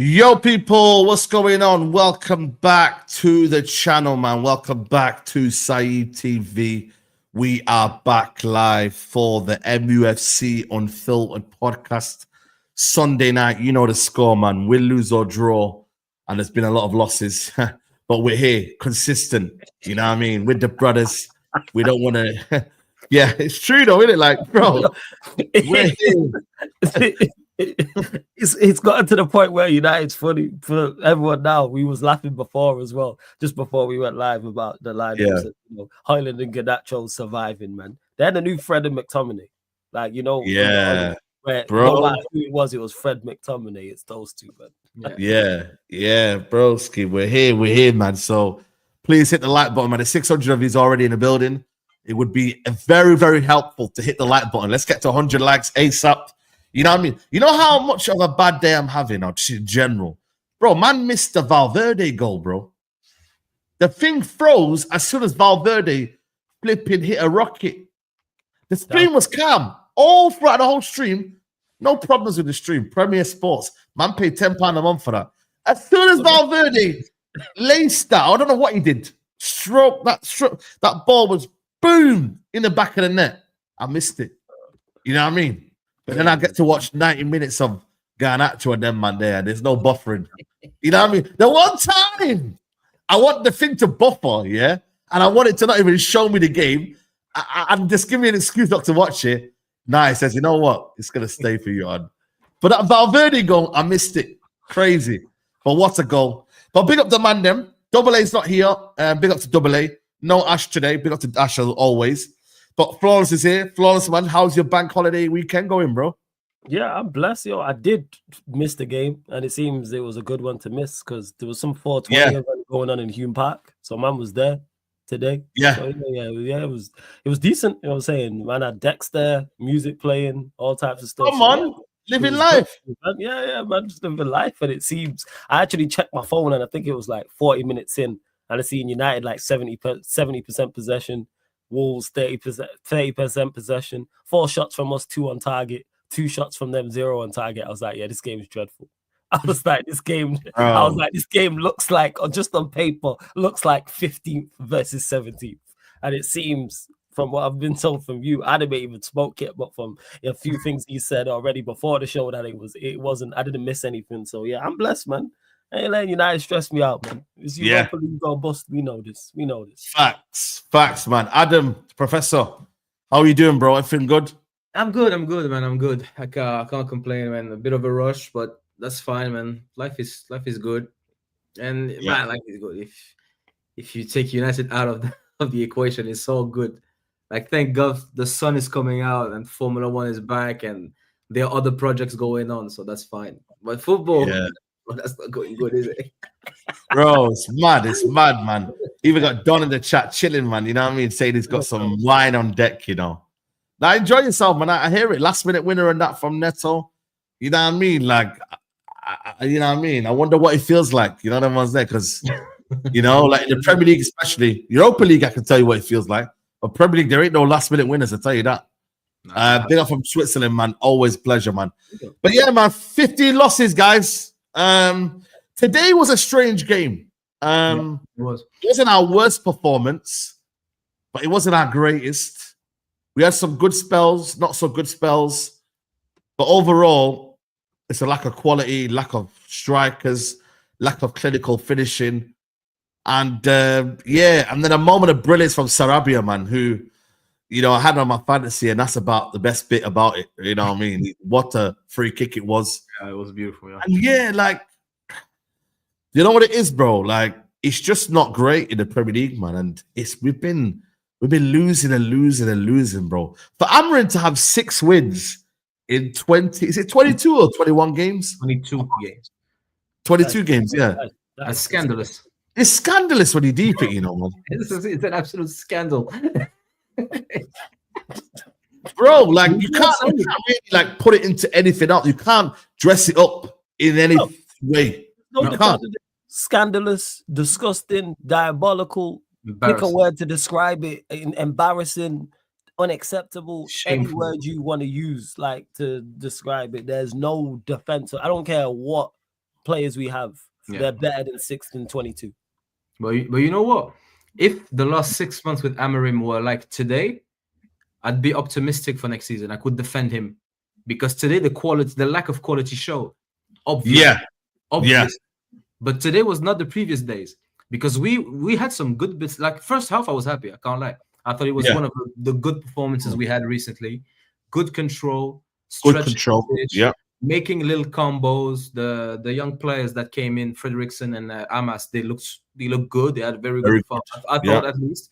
Yo, people, what's going on? Welcome back to the channel, man. Welcome back to Saeed TV. We are back live for the MUFC Unfiltered podcast. Sunday night, you know the score, man. Win, lose, or draw. And there's been a lot of losses, but we're here, consistent. You know what I mean? With the brothers. We don't want to. Yeah, it's true, though, isn't it? Like, bro, we're here. It's gotten to the point where United's funny for everyone now. We was laughing before as well, just before we went live about the lineups. Yeah. Hojlund and Garnacho surviving, man. They're the new Fred and McTominay. Like, Yeah, where bro. No matter who it was Fred McTominay. It's those two, man. Yeah, broski. We're here, man. So please hit the like button, man. There's 600 of these already in the building. It would be very, very helpful to hit the like button. Let's get to 100 likes ASAP. You know what I mean? You know how much of a bad day I'm having, or just in general? Bro, man missed the Valverde goal, bro. The thing froze as soon as Valverde flipping hit a rocket. The stream was calm. All throughout the whole stream. No problems with the stream. Premier Sports. Man paid £10 a month for that. As soon as Valverde laced that, I don't know what he did. That ball was boom in the back of the net. I missed it. You know what I mean? But then I get to watch 90 minutes of Garnacho and them, man, there, and there's no buffering. You know what I mean? The one time I want the thing to buffer, yeah? And I want it to not even show me the game and just give me an excuse not to watch it. Nah, he says, you know what? It's going to stay for you on. But that Valverde goal, I missed it. Crazy. But what a goal. But big up the man, them. Double A's not here. Big up to Double A. No Ash today. Big up to Ash as always. But Flawless is here. Flawless, man. How's your bank holiday weekend going, bro? Yeah, I'm blessed, yo. I did miss the game, and it seems it was a good one to miss because there was some 420 event going on in Hume Park. So man was there today. Yeah. So, it was decent. You know what I'm saying? Man had decks there, music playing, all types of stuff. Come on, living life. Good. Yeah, man, just living life. And it seems I actually checked my phone, and I think it was like 40 minutes in, and I seen United like 70% possession. Wolves 30% possession, 4 shots from us, 2 on target, 2 shots from them, 0 on target. I was like, yeah, this game is dreadful. I was like, this game looks like, or just on paper, looks like 15th versus 17th. And it seems, from what I've been told from you, I didn't even smoke it, but from a few things you said already before the show, that it wasn't, I didn't miss anything. So yeah, I'm blessed, man. Hey, letting United stress me out, man. It's Europa League go bust. We know this. Facts, man. Adam, Professor, how are you doing, bro? Everything good? I'm good, man. I'm good. I can't complain, man. A bit of a rush, but that's fine, man. Life is good, and man, life is good. If you take United out of the equation, it's all good. Like, thank God the sun is coming out and Formula 1 is back, and there are other projects going on, so that's fine. But football. Yeah. Well, that's not going good, is it? Bro, it's mad, man. Even got Don in the chat chilling, man. You know what I mean? Saying he's got some wine on deck, you know. Now, enjoy yourself, man. I hear it. Last minute winner and that from Neto. You know what I mean? Like, you know what I mean? I wonder what it feels like. You know, them ones there. Because, you know, like in the Premier League, especially, Europa League, I can tell you what it feels like. But Premier League, there ain't no last minute winners, I'll tell you that. Big up from Switzerland, man. Always pleasure, man. But yeah, man, 15 losses, guys. Today was a strange game. It wasn't our worst performance, but it wasn't our greatest. We had some good spells, not so good spells, but overall, it's a lack of quality, lack of strikers, lack of clinical finishing, and and then a moment of brilliance from Sarabia, man, who, you know, I had on my fantasy, and that's about the best bit about it. You know what I mean? What a free kick it was. Yeah, it was beautiful. Yeah. And like, you know what it is, bro? Like, it's just not great in the Premier League, man. And we've been losing, bro. For Amarin to have 6 wins in 22 or 21 games? 22 games. 22 games, yeah. That's scandalous. It's scandalous when you deep it, you know, man. It's an absolute scandal. Bro, like, you can't really, like, put it into anything else. You can't dress it up in any way. You can't. Scandalous, disgusting, diabolical. Pick a word to describe it. Embarrassing, unacceptable. Shameful. Any word you want to use, like, to describe it. There's no defense. I don't care what players we have, Yeah. they're better than 6th and 22. But you know what? If the last 6 months with Amorim were like today, I'd be optimistic for next season. I could defend him because today the lack of quality show, obvious. But today was not the previous days because we had some good bits. Like first half, I was happy. I can't lie. I thought it was one of the good performances we had recently. Good control, making little combos. The young players that came in, Fredrickson and Amas, they look good. They had very good fun. I thought at least.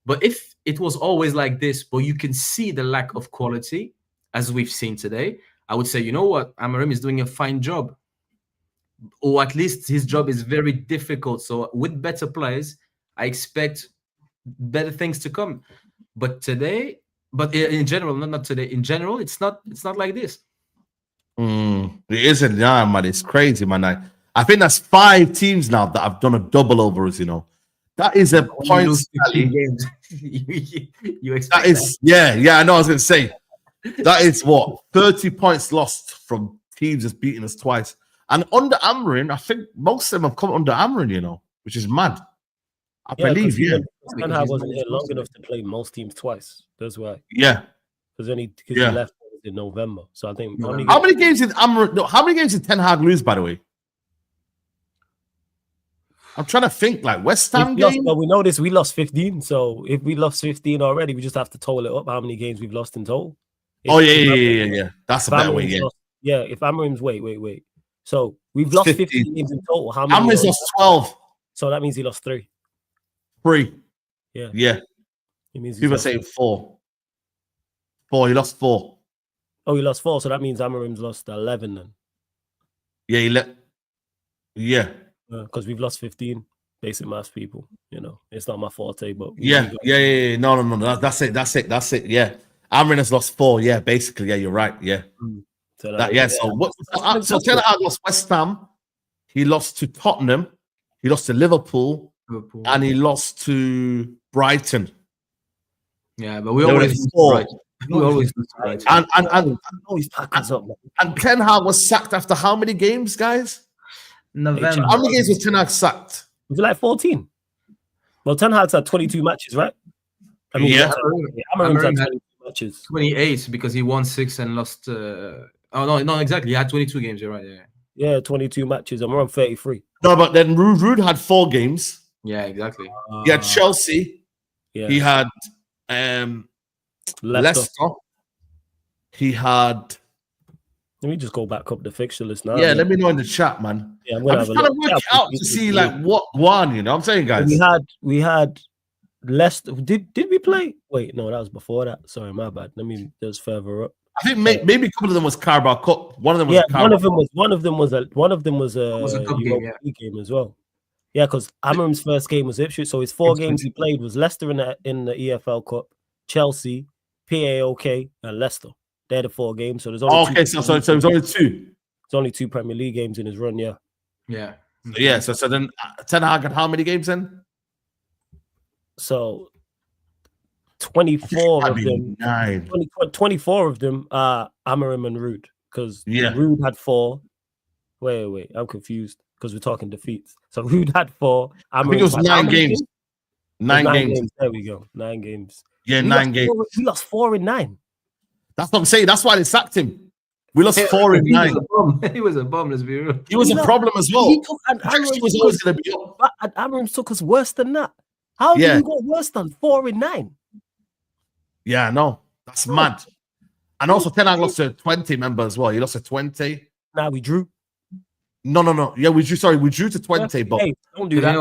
But if it was always like this, but you can see the lack of quality, as we've seen today, I would say, you know what? Amorim is doing a fine job. Or at least his job is very difficult. So with better players, I expect better things to come. But today, in general, not today. In general, it's not like this. It isn't, man. It's crazy, man. I think that's 5 teams now that have done a double over us. You know, that is a point. Games. you expect that is, I know. I was going to say that is what 30 points lost from teams that's beaten us twice. And under Amorim, I think most of them have come under Amorim, you know, which is mad. I believe, Ten Hag wasn't here long enough to play most teams twice. That's why. Yeah. Because he left in November. So I think how many games did Ten Hag lose, by the way? I'm trying to think, like West Ham game. Well, we know this. We lost 15. So if we lost 15 already, we just have to total it up. How many games we've lost in total? Yeah. That's a better way. Yeah. If Amorim's wait. So we've lost 15 games in total. How many? Amorim's lost 12. So that means he lost 3. 3. Yeah. It means people say 4. 4. He lost 4. Oh, he lost 4. So that means Amorim's lost 11 then. Yeah, because we've lost 15. Basic maths, people. You know, it's not my forte, but No. That's it. Yeah, Amorim has lost 4. Yeah, basically. Yeah, you're right. Yeah. So Ten Hag lost West Ham. He lost to Tottenham. He lost to Liverpool. And he lost to Brighton. Yeah, but we always lose to Brighton. We always lose to Brighton. And Ten Hag was sacked after how many games, guys? November. How many games was Ten Hag sacked? Was it like 14? Well, Ten Hag's had 22 matches, right? I mean, Amorim's had 22 matches. 28 because he won 6 and lost. No, exactly. He had 22 games. You're right. Yeah, 22 matches, and we're on 33. No, but then Rude had 4 games. Yeah, exactly. He had Chelsea. Yeah. He had Leicester. He had. Let me just go back up the fixture list now. Yeah, let me know in the chat, man. Yeah, I'm just trying to work it out to see like what one. You know, what I'm saying, guys. We had Leicester. Did we play? Wait, no, that was before that. Sorry, my bad. Let me just further up. I think maybe a couple of them was Carabao Cup. One of them was one of them was a Europa League game as well. Yeah, because Amorim's first game was Ipswich, so his 4 games he played was Leicester in the EFL Cup, Chelsea, PAOK, and Leicester. They're the 4 games. So there's only so it's only 2. It's only 2 Premier League games in his run. Yeah. So then Ten Hag had how many games then? So 24 of them. 24 of them are Amorim and Ruud, because Ruud had 4. Wait, I'm confused because we're talking defeats. So Ruud had 4. I think it was 9 games. 9 games. There we go. 9 games. Yeah, 9 games. We lost 4 in 9. That's what I'm saying. That's why they sacked him. We lost 4 in 9. He was a bum, let's be real. He was a problem as well. He was always going to be up. But Amorim took us worse than that. How did we go worse than 4 in 9? Yeah, no. That's mad. And also Ten Hag lost to 20, member as well. He lost to 20. Nah, we drew. No. Yeah, we drew. Sorry, we drew to 20. But hey, don't do that.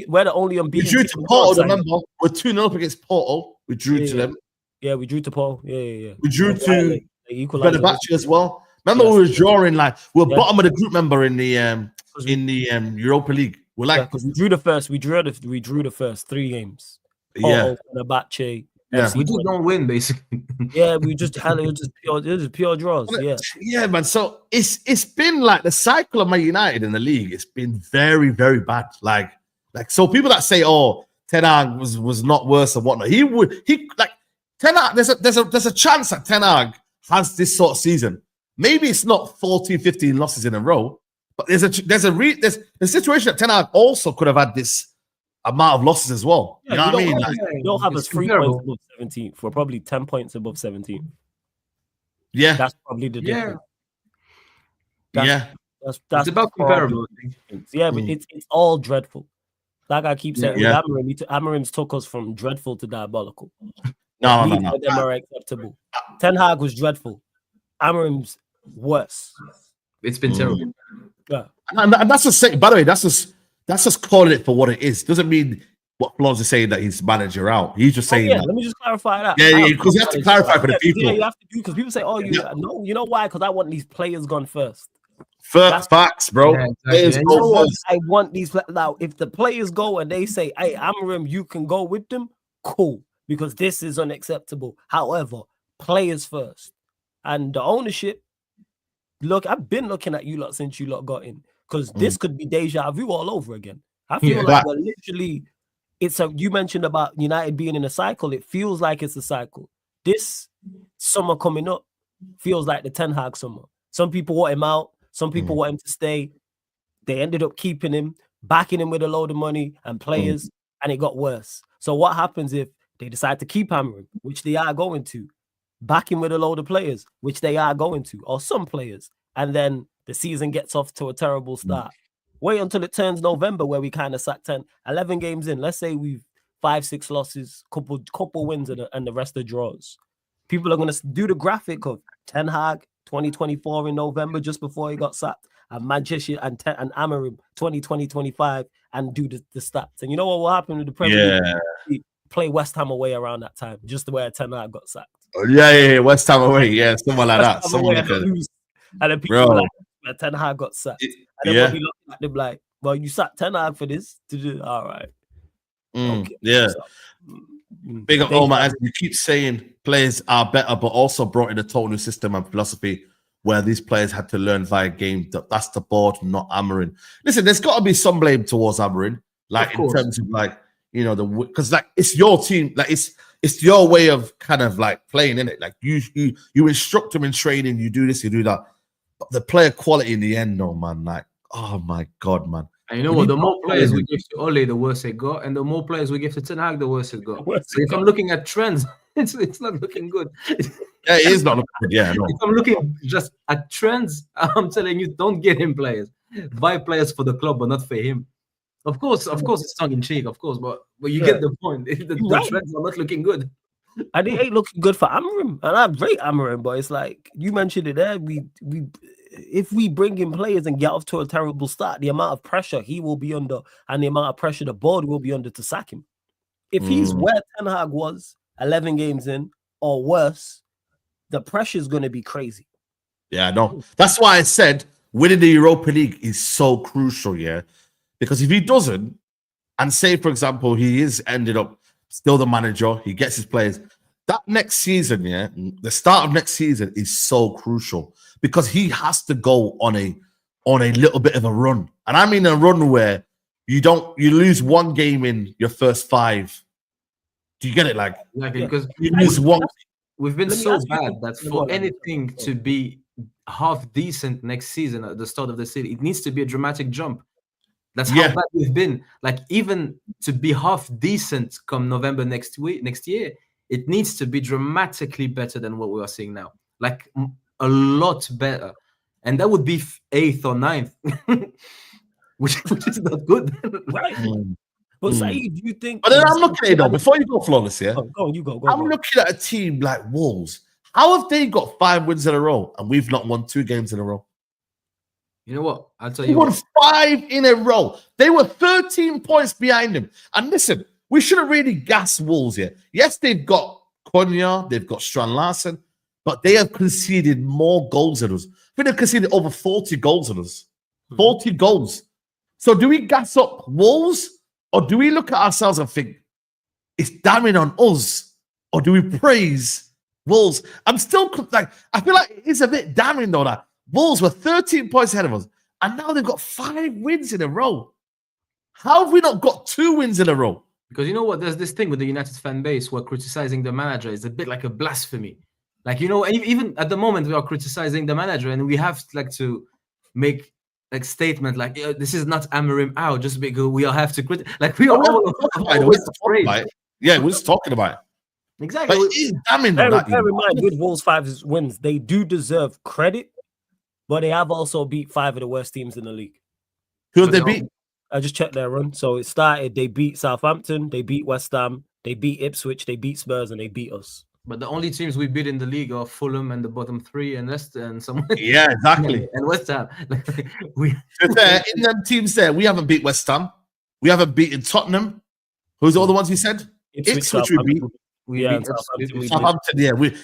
We're the only unbeaten. We drew to Porto. Remember, we're 2-0 up against Porto. We drew to them. Yeah, we drew to Porto. Yeah. We drew to Fenerbahce as well. Remember, we were drawing like we're bottom of the group member in the Europa League. We're like because we drew the first 3 games. Porto, Fenerbahce. Yeah, we just don't win, basically. Yeah, we just had it was pure draws. Yeah, man. So it's been like the cycle of Man United in the league. It's been very, very bad. Like so people that say, "Oh, Ten Hag was not worse and whatnot," he Ten Hag. There's a chance that Ten Hag has this sort of season. Maybe it's not 14, 15 losses in a row, But there's a situation that Ten Hag also could have had this amount of losses as well. Yeah, you know what I mean? You don't have us 3 comparable. points above 17th. We're probably 10 points above 17th. Yeah, That's probably the difference. yeah. That's It's about comparable. I think. Yeah, but it's all dreadful. Like I keep saying, Yeah. with Amarim's took us from dreadful to diabolical. No. Neither of them are acceptable. Ten Hag was dreadful. Amarim's worse. It's been terrible. Yeah. And that's just saying, by the way, that's just calling it for what it is. Doesn't mean what Flores is saying that he's manager out. He's just saying that. Let me just clarify that. Yeah, because you have to clarify for the people. Yeah, you have to do because people say, "Oh, no, you know why? Because I want these players gone first." First facts, bro. Yeah, exactly. Players Yeah, go first. I want these now. If the players go and they say, "Hey, Amarim, you can go with them," cool, because this is unacceptable. However, players first, and the ownership. Look, I've been looking at you lot since you lot got in, because this could be deja vu all over again. I feel like we're literally. You mentioned about United being in a cycle. It feels like it's a cycle. This summer coming up feels like the Ten Hag summer. Some people want him out. Some people want him to stay. They ended up keeping him, backing him with a load of money and players, and it got worse. So what happens if they decide to keep hammering, which they are going to, back him with a load of players, which they are going to, or some players, and then the season gets off to a terrible start? Wait until it turns November where we kind of sat 11 games in. Let's say we've 5-6 losses, couple wins, and the rest are draws. People are going to do the graphic of Ten Hag 2024 in November, just before he got sacked, and Manchester and Amarim 2020-25, and do the stats. And you know what will happen with the Premier League? Play West Ham away around that time, just the way Ten Hag got sacked. Yeah, West Ham away. Yeah, someone like that. Someone like that. And then people are like, Ten Hag got sacked. And then we'll be looking at them like, well, you sacked Ten Hag for this to do. All right. Okay. Yeah. So, Big up Omar, as you keep saying, players are better, but also brought in a total new system and philosophy where these players had to learn via game. That's the board, not Amarin. Listen, there's got to be some blame towards Amarin, like in terms of like, you know, because like it's your team, like it's your way of kind of like playing in it. Like you instruct them in training, you do this, you do that. But the player quality in the end, no man, like, oh my God, man. And you know what? The more players we give to Ole, the worse it got, and the more players we give to Ten Hag, the worse it got. So if I'm looking at trends, it's not looking good. Yeah, it is not looking good. Yeah, no. If I'm looking just at trends, I'm telling you, don't get him players. Buy players for the club, but not for him. Of course, it's tongue in cheek, of course, but you get the point. The trends are not looking good. And it ain't looking good for Amarim, and I rate Amarim, but it's like you mentioned it there. If we bring in players and get off to a terrible start, the amount of pressure he will be under and the amount of pressure the board will be under to sack him. If he's where Ten Hag was 11 games in or worse, the pressure is going to be crazy. Yeah, no. That's why I said winning the Europa League is so crucial, yeah. Because if he doesn't, and say, for example, he is ended up still the manager, he gets his players, that next season, yeah, the start of next season is so crucial because he has to go on a little bit of a run. And I mean a run where you lose one game in your first 5. Do you get it? Like, exactly, because you lose one. We've been so bad that for anything to be half decent next season at the start of the season, it needs to be a dramatic jump. That's how bad we've been. Like, even to be half decent come November next year, it needs to be dramatically better than what we are seeing now. Like, a lot better. And that would be 8th or 9th, which is not good. Right. But Saeed, do you think... But then I'm looking at it though, before you go flawless, yeah? You go. I'm looking at a team like Wolves. How have they got 5 wins in a row and we've not won 2 games in a row? You know what? I'll tell We you won what. 5 in a row. They were 13 points behind them. And listen, we shouldn't really gas Wolves here. Yes, they've got Konya, they've got Strand Larsen, but they have conceded more goals than us. I think they've conceded over 40 goals than us. 40 goals. So do we gas up Wolves? Or do we look at ourselves and think it's damning on us? Or do we praise Wolves? I'm still like, I feel like it's a bit damning though that Wolves were 13 points ahead of us, and now they've got 5 wins in a row. How have we not got 2 wins in a row? Because you know what? There's this thing with the United fan base where criticizing the manager is a bit like a blasphemy. Like, you know, even at the moment we are criticizing the manager, and we have like to make like statement like this is not Amorim out just because we all have to quit. Like we are we're all always afraid. Yeah, we're just talking about it. Exactly. Like, he's damning Bear that. in mind, with Wolves' 5 wins, they do deserve credit, but they have also beat 5 of the worst teams in the league. Who have they beat? I just checked their run. So it started, they beat Southampton, they beat West Ham, they beat Ipswich, they beat Spurs, and they beat us. But the only teams we beat in the league are Fulham and the bottom 3 and Leicester and someone. Yeah, exactly. And West Ham. In them teams there, we haven't beat West Ham. We haven't beaten Tottenham. Who's the other ones you said? Ipswich we beat. We beat Southampton. Yeah, we beat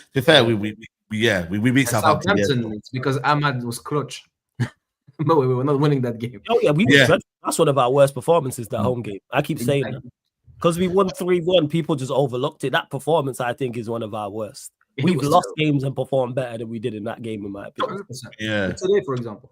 Southampton. Southampton, it's because Ahmad was clutch. But we were not winning that game. Oh yeah, that's one of our worst performances, that home game. I keep saying that. Because we won 3-1, people just overlooked it. That performance, I think, is one of our worst. We've lost games and performed better than we did in that game, in my opinion. 100%. Yeah. Today, for example.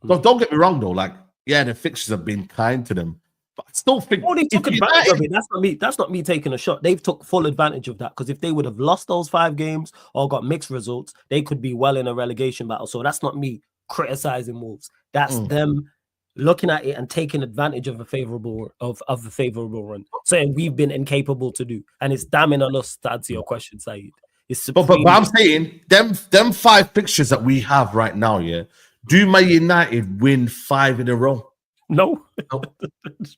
But don't get me wrong, though. Like, yeah, the fixtures have been kind to them. But I still think... Oh, they took advantage of it. That's not me taking a shot. They've took full advantage of that. Because if they would have lost those 5 games or got mixed results, they could be well in a relegation battle. So that's not me criticizing Wolves. That's them looking at it and taking advantage of a favorable run, saying we've been incapable to do, and it's damning on us to answer your question, Saeed. But I'm saying them 5 fixtures that we have right now, yeah. Do Man United win 5 in a row? No. But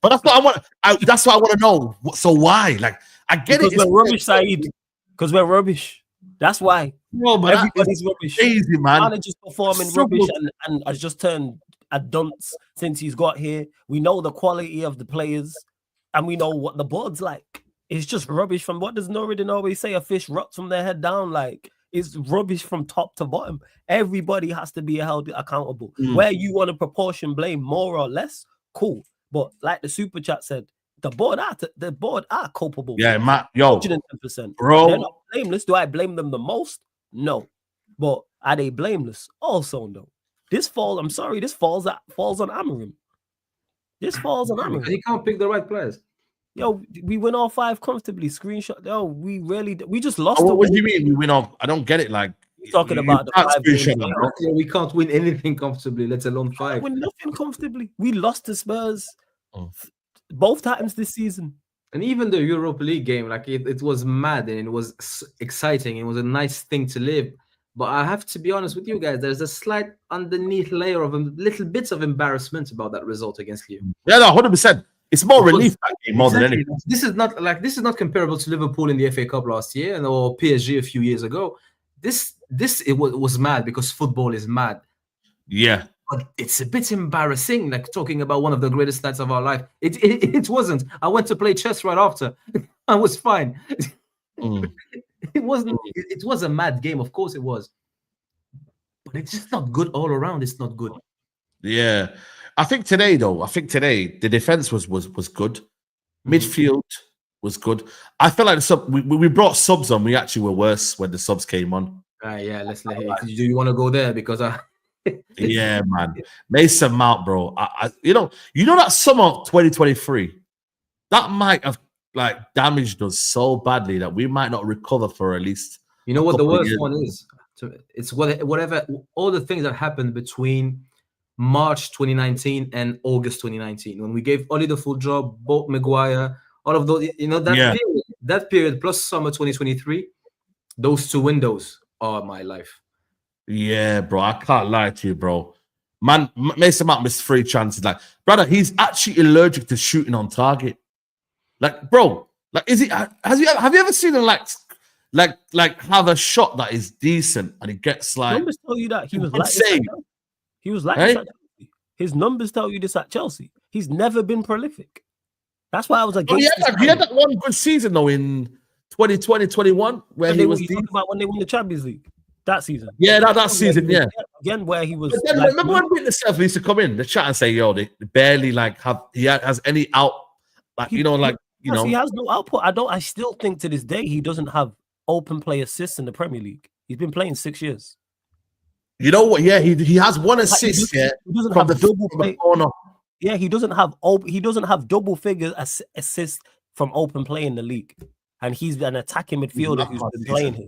that's what I want. That's what I want to know. So why? Like, I get because it. We're rubbish, Saeed. Because we're rubbish. That's why. No, but everybody's rubbish. Crazy, man. Manager's performing rubbish and has just turned a dunce since he's got here. We know the quality of the players, and we know what the board's like. It's just rubbish. From what does Norridin always say? A fish rots from their head down. Like, it's rubbish from top to bottom. Everybody has to be held accountable. Where you want to proportion blame more or less, cool. But like the super chat said, the board are culpable. Yeah, Matt, yo, 110%. bro. They're not blameless. Do I blame them the most? No. But are they blameless? Also, no. This falls on Amorim. This falls on Amorim. He can't pick the right players. Yo, we win all 5 comfortably. Screenshot. Yo, we just lost. What do you mean we win all? I don't get it. Like, you're talking about the 5 games. We can't win anything comfortably, let alone 5. We win nothing comfortably. We lost to Spurs both times this season. And even the Europa League game, like it was mad and it was exciting. It was a nice thing to live. But I have to be honest with you guys, there's a slight underneath layer of little bits of embarrassment about that result against you. Yeah, no, 100%. It's more relief that game more than anything. This is not comparable to Liverpool in the FA Cup last year or PSG a few years ago. This was mad because football is mad. Yeah. But it's a bit embarrassing, like talking about one of the greatest nights of our life. It wasn't. I went to play chess right after. I was fine. It wasn't. It was a mad game, of course it was. But it's just not good all around. It's not good. Yeah. I think today the defense was good. Midfield was good. I feel like we brought subs on. We actually were worse when the subs came on. Yeah, do you want to go there? Because yeah, man. Mason Mount, bro. You know that summer of 2023, that might have like damaged us so badly that we might not recover for at least. You know what the worst one is? It's whatever all the things that happened between March 2019 and August 2019 when we gave Oli the full job, bought Maguire, all of those. You know that period plus summer 2023, those 2 windows are my life. Yeah, bro, I can't lie to you, bro. Man, Mason Mount missed 3 chances. Like, brother, he's actually allergic to shooting on target. Like, bro, like, is he? Have you ever seen him like have a shot that is decent and he gets like? Numbers tell you that he was like this. He was like this at Chelsea. His numbers tell you this at Chelsea. He's never been prolific. That's why I was against. He had that one good season though in 2020-21 where he was about when they won the Champions League. That season. Yeah, that season, yeah. Again, where he was. Then, like, remember when Witness Self used to come in the chat and say, "Yo, they barely like has any out, like he has no output." I still think to this day he doesn't have open play assists in the Premier League. He's been playing 6 years. You know what? Yeah, he has 1 assist. He doesn't have double play. Yeah, he doesn't have double figure assists from open play in the league, and he's an attacking midfielder who's been playing here.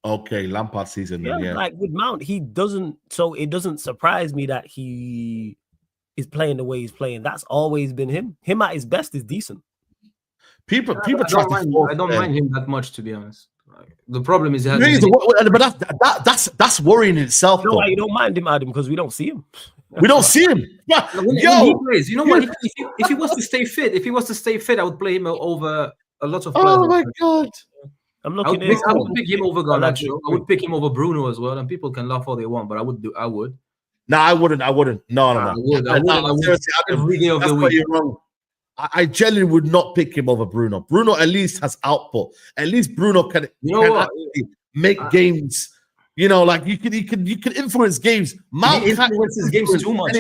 Okay, Lampard season. Yeah, like with Mount, he doesn't. So it doesn't surprise me that he is playing the way he's playing. That's always been him. Him at his best is decent. People I try don't, to mind, force I don't their- mind him that much, to be honest. The problem is he has. Really, but that's worrying in itself. You know Though. why you don't mind him, Adam? Because we don't see him. We don't see him. When he plays, you know what? If he was to stay fit, I would play him over a lot of players. Oh my god! I'm I looking would pick him over Garnacho. I I would pick him over Bruno as well, and people can laugh all they want, but I would. No, I wouldn't. No. I would. Seriously, Adam, Every day of that's the why week. you're wrong. I genuinely would not pick him over Bruno. Bruno at least has output. At least Bruno can actually make games. You know, like you can influence games. Mount he influences games too much.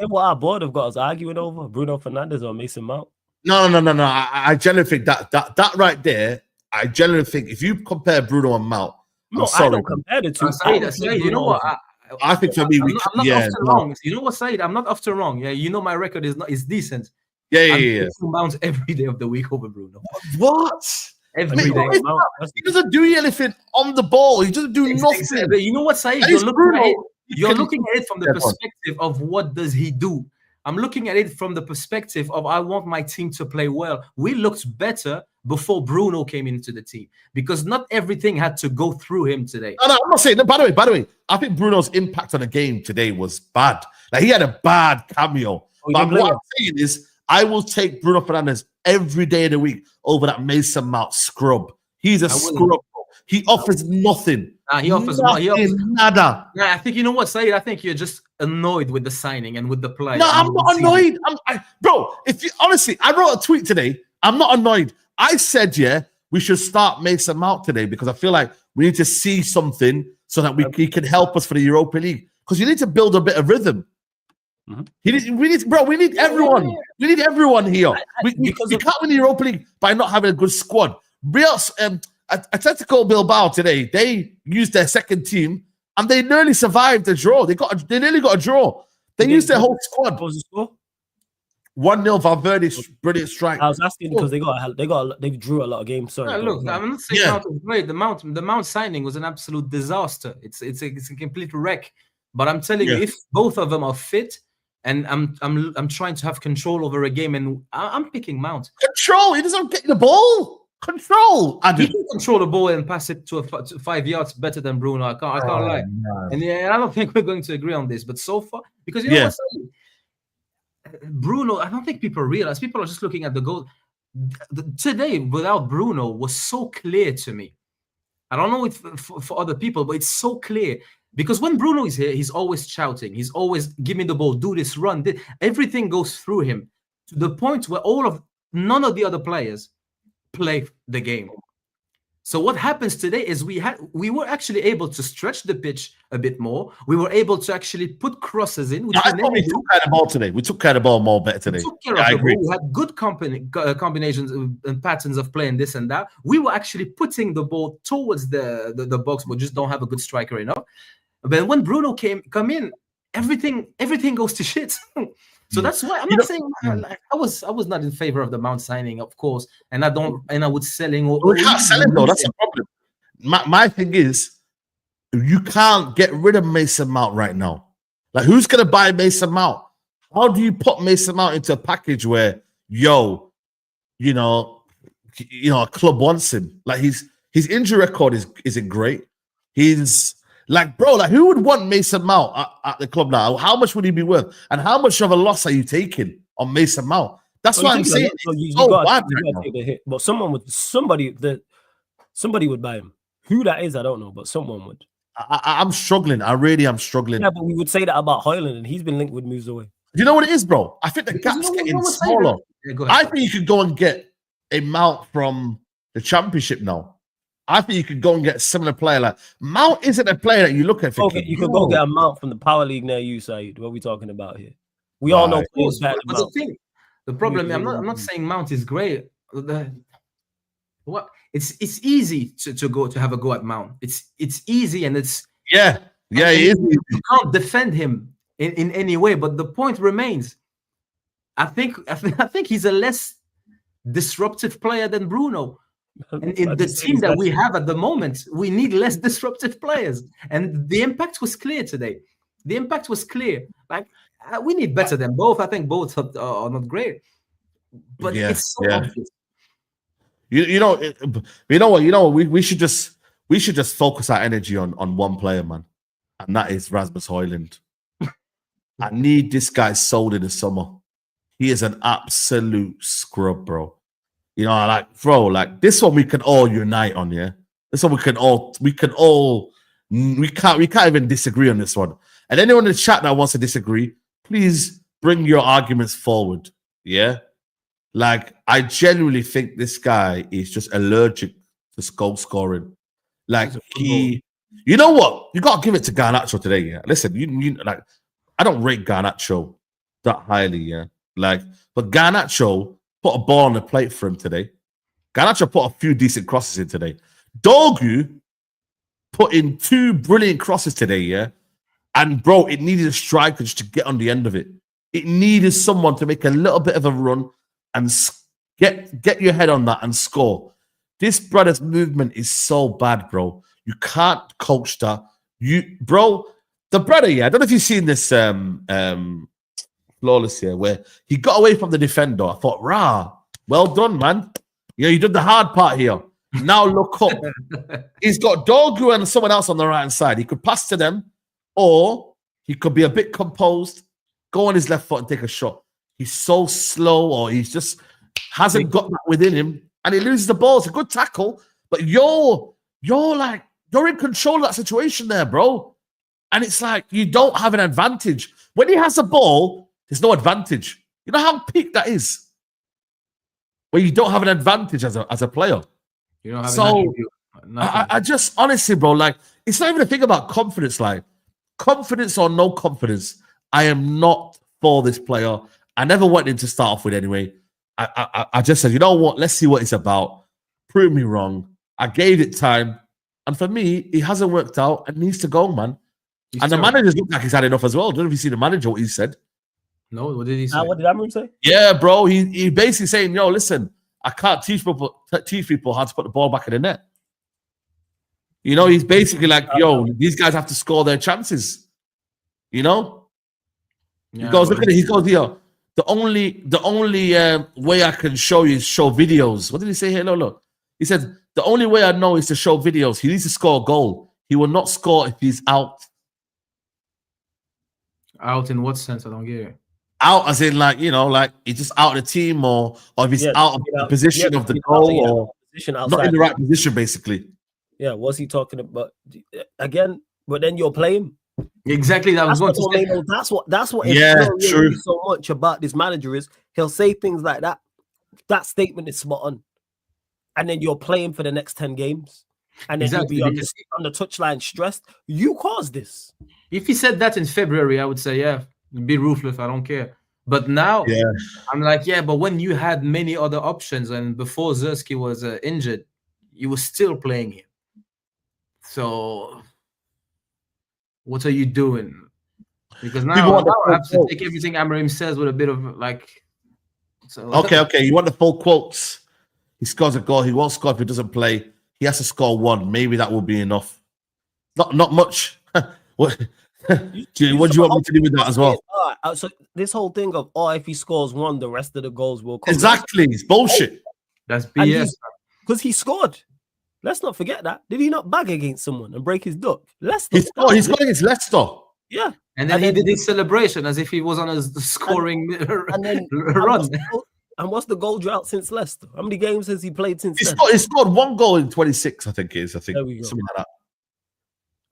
What our board have got us arguing over Bruno Fernandes or Mason Mount. No. I genuinely think that right there. I genuinely think if you compare Bruno and Mount, No, sorry, I don't compare the two. Saeed, you know what? I think for me, I'm not often wrong. You know what, Saeed? I'm not often wrong. Yeah, you know my record is decent. Yeah. I'm picking Mount every day of the week over Bruno. What? Every day. He doesn't do anything on the ball. He doesn't do nothing. Exactly. You know what, Saeed? You're looking at it from the perspective of what does he do. I'm looking at it from the perspective of I want my team to play well. We looked better before Bruno came into the team because not everything had to go through him today. No, I'm not saying. No, by the way, I think Bruno's impact on the game today was bad. Like he had a bad cameo. But what I'm saying is, I will take Bruno Fernandes every day of the week over that Mason Mount scrub. He's a scrub. He offers nothing. He offers nada. Yeah, I think you know what, Saeed. I think you're just annoyed with the signing and with the play. No, I'm not annoyed. Bro, if you honestly, I wrote a tweet today. I'm not annoyed. I said, we should start Mason Mount today because I feel like we need to see something so that he can help us for the Europa League. Because you need to build a bit of rhythm. Mm-hmm. We need everyone. We need everyone here. We can't win the Europa League by not having a good squad. Atletico Bilbao today, they used their second team and they nearly survived the draw. They nearly got a draw. They used their whole squad. What was the score? 1-0 Valverde's brilliant strike. I was asking because they drew a lot of games. Sorry. Look, I'm not saying Mount was great. The Mount signing was an absolute disaster. It's a complete wreck. But I'm telling you, if both of them are fit, and I'm trying to have control over a game, and I'm picking Mount. Control. He doesn't get the ball. Control. He can control the ball and pass it to 5 yards better than Bruno. I can't lie. No. And I don't think we're going to agree on this. But so far, because you know what's Bruno, I don't think people realize. People are just looking at the goal. Today, without Bruno, was so clear to me. I don't know if for other people, but it's so clear. Because when Bruno is here, he's always shouting. He's always, give me the ball, do this, run. Everything goes through him to the point where none of the other players play the game. So what happens today is we were actually able to stretch the pitch a bit more. We were able to actually put crosses in. I thought we took care of the ball today. We took care of the ball more better today. We took care of the ball. We had good combinations and patterns of playing this and that. We were actually putting the ball towards the box, but just don't have a good striker enough. But when Bruno come in, everything goes to shit. So that's why I'm not saying I was not in favor of the Mount signing, of course, and I would selling. We can't sell him though. That's the problem. My thing is, you can't get rid of Mason Mount right now. Like, who's gonna buy Mason Mount? How do you put Mason Mount into a package where, a club wants him? Like his injury record isn't great. He's like, bro, who would want Mason Mount at the club now? How much would he be worth? And how much of a loss are you taking on Mason Mount? That's why I'm saying it's so bad right now. Take the hit. But somebody would buy him. Who that is, I don't know, but someone would. I'm struggling. I really am struggling. Yeah, but we would say that about Hojlund, and he's been linked with moves away. Do you know what it is, bro? I think the gap's getting smaller. I think you could go and get a Mount from the Championship now. I think you could go and get a similar player. Like Mount isn't a player that you look at. Okay, you could go get a Mount from the Power League near you, Saeed. What are we talking about here? We all know players better than Mount. The problem, I'm not saying Mount is great. It's easy to have a go at Mount. It's easy and it's it is. You can't defend him in any way. But the point remains. I think he's a less disruptive player than Bruno. And in the team that we have at the moment, we need less disruptive players. And the impact was clear today. The impact was clear. Like, we need better than both. I think both are not great, but it's so obvious. You know what? We should just focus our energy on one player, man, and that is Rasmus Hojlund. I need this guy sold in the summer. He is an absolute scrub, bro. You know, like this one we can all unite on, yeah. This one we can't even disagree on this one. And anyone in the chat that wants to disagree, please bring your arguments forward. Yeah. Like, I genuinely think this guy is just allergic to goal scoring. Like, you know what? You got to give it to Garnacho today, yeah. Listen, you like, I don't rate Garnacho that highly, yeah. Like, but Garnacho put a ball on the plate for him today. Garnacho put a few decent crosses in today. Dogu put in 2 brilliant crosses today, yeah. And bro, it needed a striker just to get on the end of it. It needed someone to make a little bit of a run and get your head on that and score. This brother's movement is so bad, bro. You can't coach that. The brother, yeah. I don't know if you've seen this flawless here, where he got away from the defender. I thought, well done, man. Yeah, you did the hard part here. Now look up. He's got Dogu and someone else on the right hand side. He could pass to them, or he could be a bit composed, go on his left foot and take a shot. He's so slow, or he's just hasn't got that within him, and he loses the ball. It's a good tackle, but you're in control of that situation there, bro. And it's like you don't have an advantage. When he has the ball, there's no advantage. You know how peak that is? Where you don't have an advantage as a player. You don't have so I just honestly, bro, like, it's not even a thing about confidence. Like, confidence or no confidence, I am not for this player. I never wanted him to start off with anyway. I just said, you know what? Let's see what it's about. Prove me wrong. I gave it time. And for me, it hasn't worked out and needs to go, man. And the manager's look like he's had enough as well. Don't know if you see the manager, what he said. No, what did he say? What did Amram say? Yeah, bro. He basically saying, yo, listen, I can't teach people how to put the ball back in the net. You know, he's basically like, yo, these guys have to score their chances. You know? Yeah, he goes, look at it. He goes, here. The only way I can show you is show videos. What did he say here? Look. He said, the only way I know is to show videos. He needs to score a goal. He will not score if he's out. Out in what sense? I don't get it. Out as in, like, you know, like he's just out of the team, or if he's out of the position of the goal, or not in the right position, basically. Yeah, what's he talking about? Again, but then you're playing. Exactly, that was what I mean. That's what true. So much about this manager is he'll say things like that. That statement is spot on. And then you're playing for the next 10 games. And then you'll be on the touchline stressed. You caused this. If he said that in February, I would say, yeah, be ruthless. I don't care. But now, I'm like, yeah, but when you had many other options, and before Zerski was injured, you were still playing him. So, what are you doing? Because now I have to take everything Amarim says with a bit of like. So okay. You want the full quotes? He scores a goal. He won't score if he doesn't play. He has to score 1. Maybe that will be enough. Not much. What do you want me to do with that as well? So this whole thing of if he scores 1, the rest of the goals will come. Exactly, it's bullshit. That's BS. Because he scored. Let's not forget that. Did he not bag against someone and break his duck? Leicester. He scored against Leicester. Yeah. And then he did his celebration as if he was on a scoring run. And what's the goal drought since Leicester? How many games has he played since? He scored 1 goal in 26, I think it is. There we go. Something like that.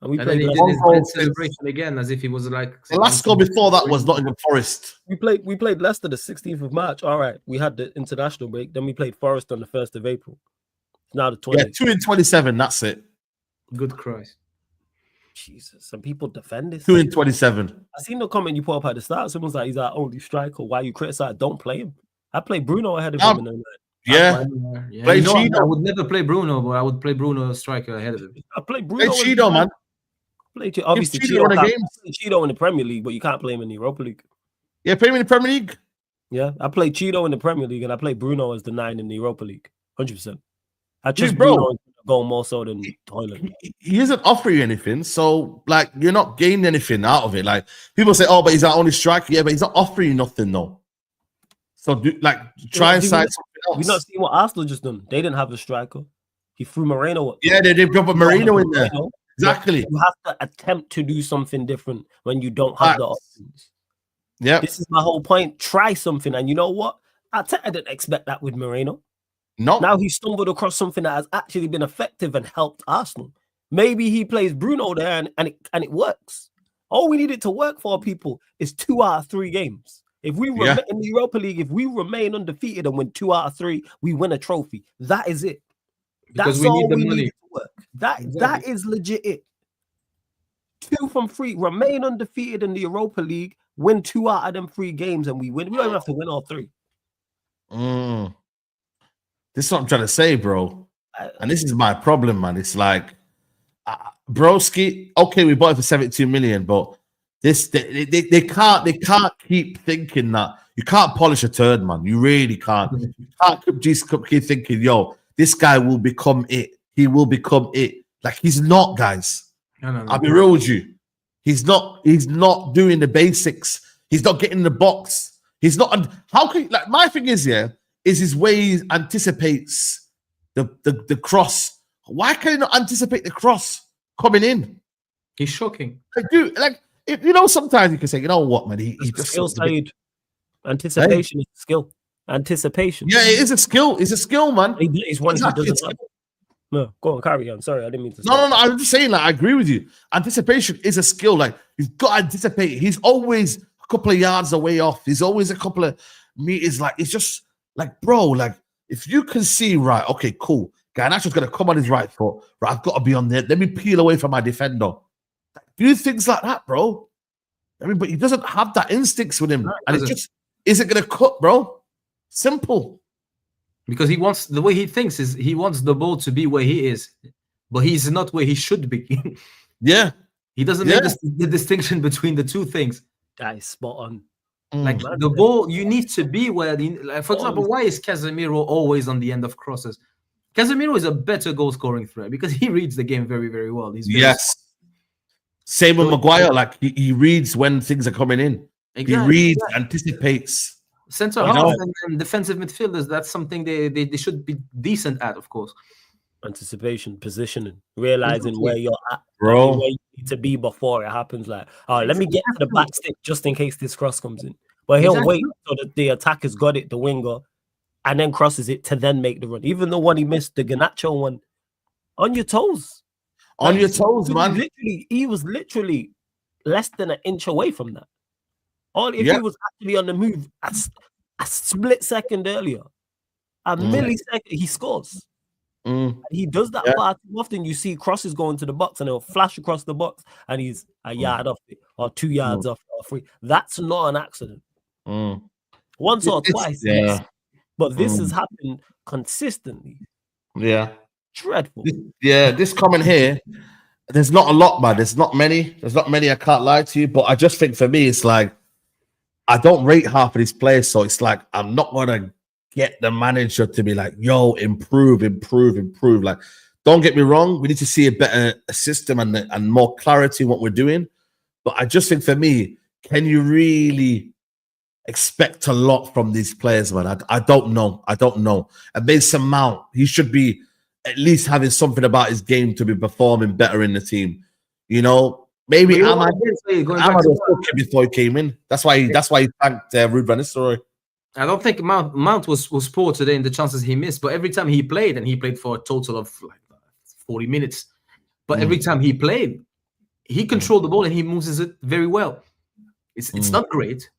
And then he did his celebration again as if he was like. The last goal before that was Nottingham Forest. We played Leicester the 16th of March. All right, we had the international break. Then we played Forest on the 1st of April. Now the 20th. Yeah, 2 in 27. That's it. Good Christ. Jesus, some people defend this. 2 in 27. I seen the comment you put up at the start. Someone's like, he's our only striker. Why you criticize? Don't play him. I played Bruno ahead of him. Yeah. I would never play Bruno, but I would play Bruno striker ahead of him. I play Bruno. Play Cheeto, man. Obviously, Cheeto in the Premier League, but you can't play him in the Europa League. Yeah, play him in the Premier League. Yeah, I play Cheeto in the Premier League, and I play Bruno as the 9 in the Europa League. 100%. I choose Bruno. goal more so than Hojlund. He isn't offering you anything, so like you're not gaining anything out of it. Like people say, oh, but he's our only striker. Yeah, but he's not offering you nothing though. So try and sign something else. We not see what Arsenal just done. They didn't have a striker. He threw Moreno up. Yeah, they did put Moreno in there. Exactly. You have to attempt to do something different when you don't have the options. Yeah. This is my whole point. Try something. And you know what? I didn't expect that with Moreno. No. Now he stumbled across something that has actually been effective and helped Arsenal. Maybe he plays Bruno there and it works. All we need it to work for, people, is 2 out of 3 games. If we remain in the Europa League, if we remain undefeated and win 2 out of 3, we win a trophy. That is it. Because we need the money. Need to work. That is legit it. 2 from 3, remain undefeated in the Europa League, win 2 out of them 3 games, and we win. We don't even have to win all 3. This is what I'm trying to say, bro. And this is my problem, man. It's like, broski, okay, we bought it for 72 million, but they can't keep thinking that you can't polish a turd, man. You really can't. You can't just keep thinking, yo, this guy will become it. He will become it. Like he's not, guys. No. I'll be real with you. He's not doing the basics. He's not getting in the box. He's not. How can like my thing is is his way he anticipates the cross. Why can he not anticipate the cross coming in? He's shocking. Like, dude, like if, you know, sometimes you can say, you know what, man, he just skill side. Anticipation is a skill. Anticipation. Yeah, it is a skill. It's a skill, man. It's one who doesn't have. No, go on, carry on. Sorry, I didn't mean to. No. I'm just saying, like, I agree with you. Anticipation is a skill. Like, you've got to anticipate. He's always a couple of yards away off. He's always a couple of meters. Like, it's just like, bro, like, if you can see, right, okay, cool. Garnacho's going to come on his right foot. Right, I've got to be on there. Let me peel away from my defender. Do things like that, bro. I mean, but he doesn't have that instincts with him. No, and it just isn't going to cut, bro. Simple. Because he wants, the way he thinks is he wants the ball to be where he is, but he's not where he should be. Yeah. He doesn't make the distinction between the two things. That is spot on. Like the ball, you need to be where like, for example, why is Casemiro always on the end of crosses? Casemiro is a better goal scoring threat because he reads the game very, very well. He's very Same with Maguire, like he reads when things are coming in. Exactly. He reads, anticipates. Center half and defensive midfielders, that's something they should be decent at, of course. Anticipation, positioning, realizing where you're at, bro, where you need to be before it happens. Like, oh, let me get to the back stick just in case this cross comes in. But he'll wait so that the attacker's got it, the winger, and then crosses it to then make the run. Even the one he missed, the Garnacho one, on your toes. On your toes, man. He was literally less than an inch away from that. If he was actually on the move a split second earlier, a millisecond, he scores. He does that far too often. You see crosses going to the box and he'll flash across the box and he's a yard off it or 2 yards off or 3. That's not an accident. Once or twice, yes. But this has happened consistently. Yeah. Dreadful. This comment here, there's not a lot, man. There's not many, I can't lie to you. But I just think for me, it's like, I don't rate half of these players, so it's like I'm not gonna get the manager to be like, yo, improve. Like, don't get me wrong, we need to see a better system and more clarity in what we're doing. But I just think for me, can you really expect a lot from these players, man? I don't know. And Mason Mount, he should be at least having something about his game to be performing better in the team. You know, maybe Ahmad before he came in. That's why he thanked Ruud van Nistelrooy. I don't think Mount was poor today in the chances he missed, but every time he played, and he played for a total of like 40 minutes, but every time he played, he controlled the ball and he moves it very well. It's not great,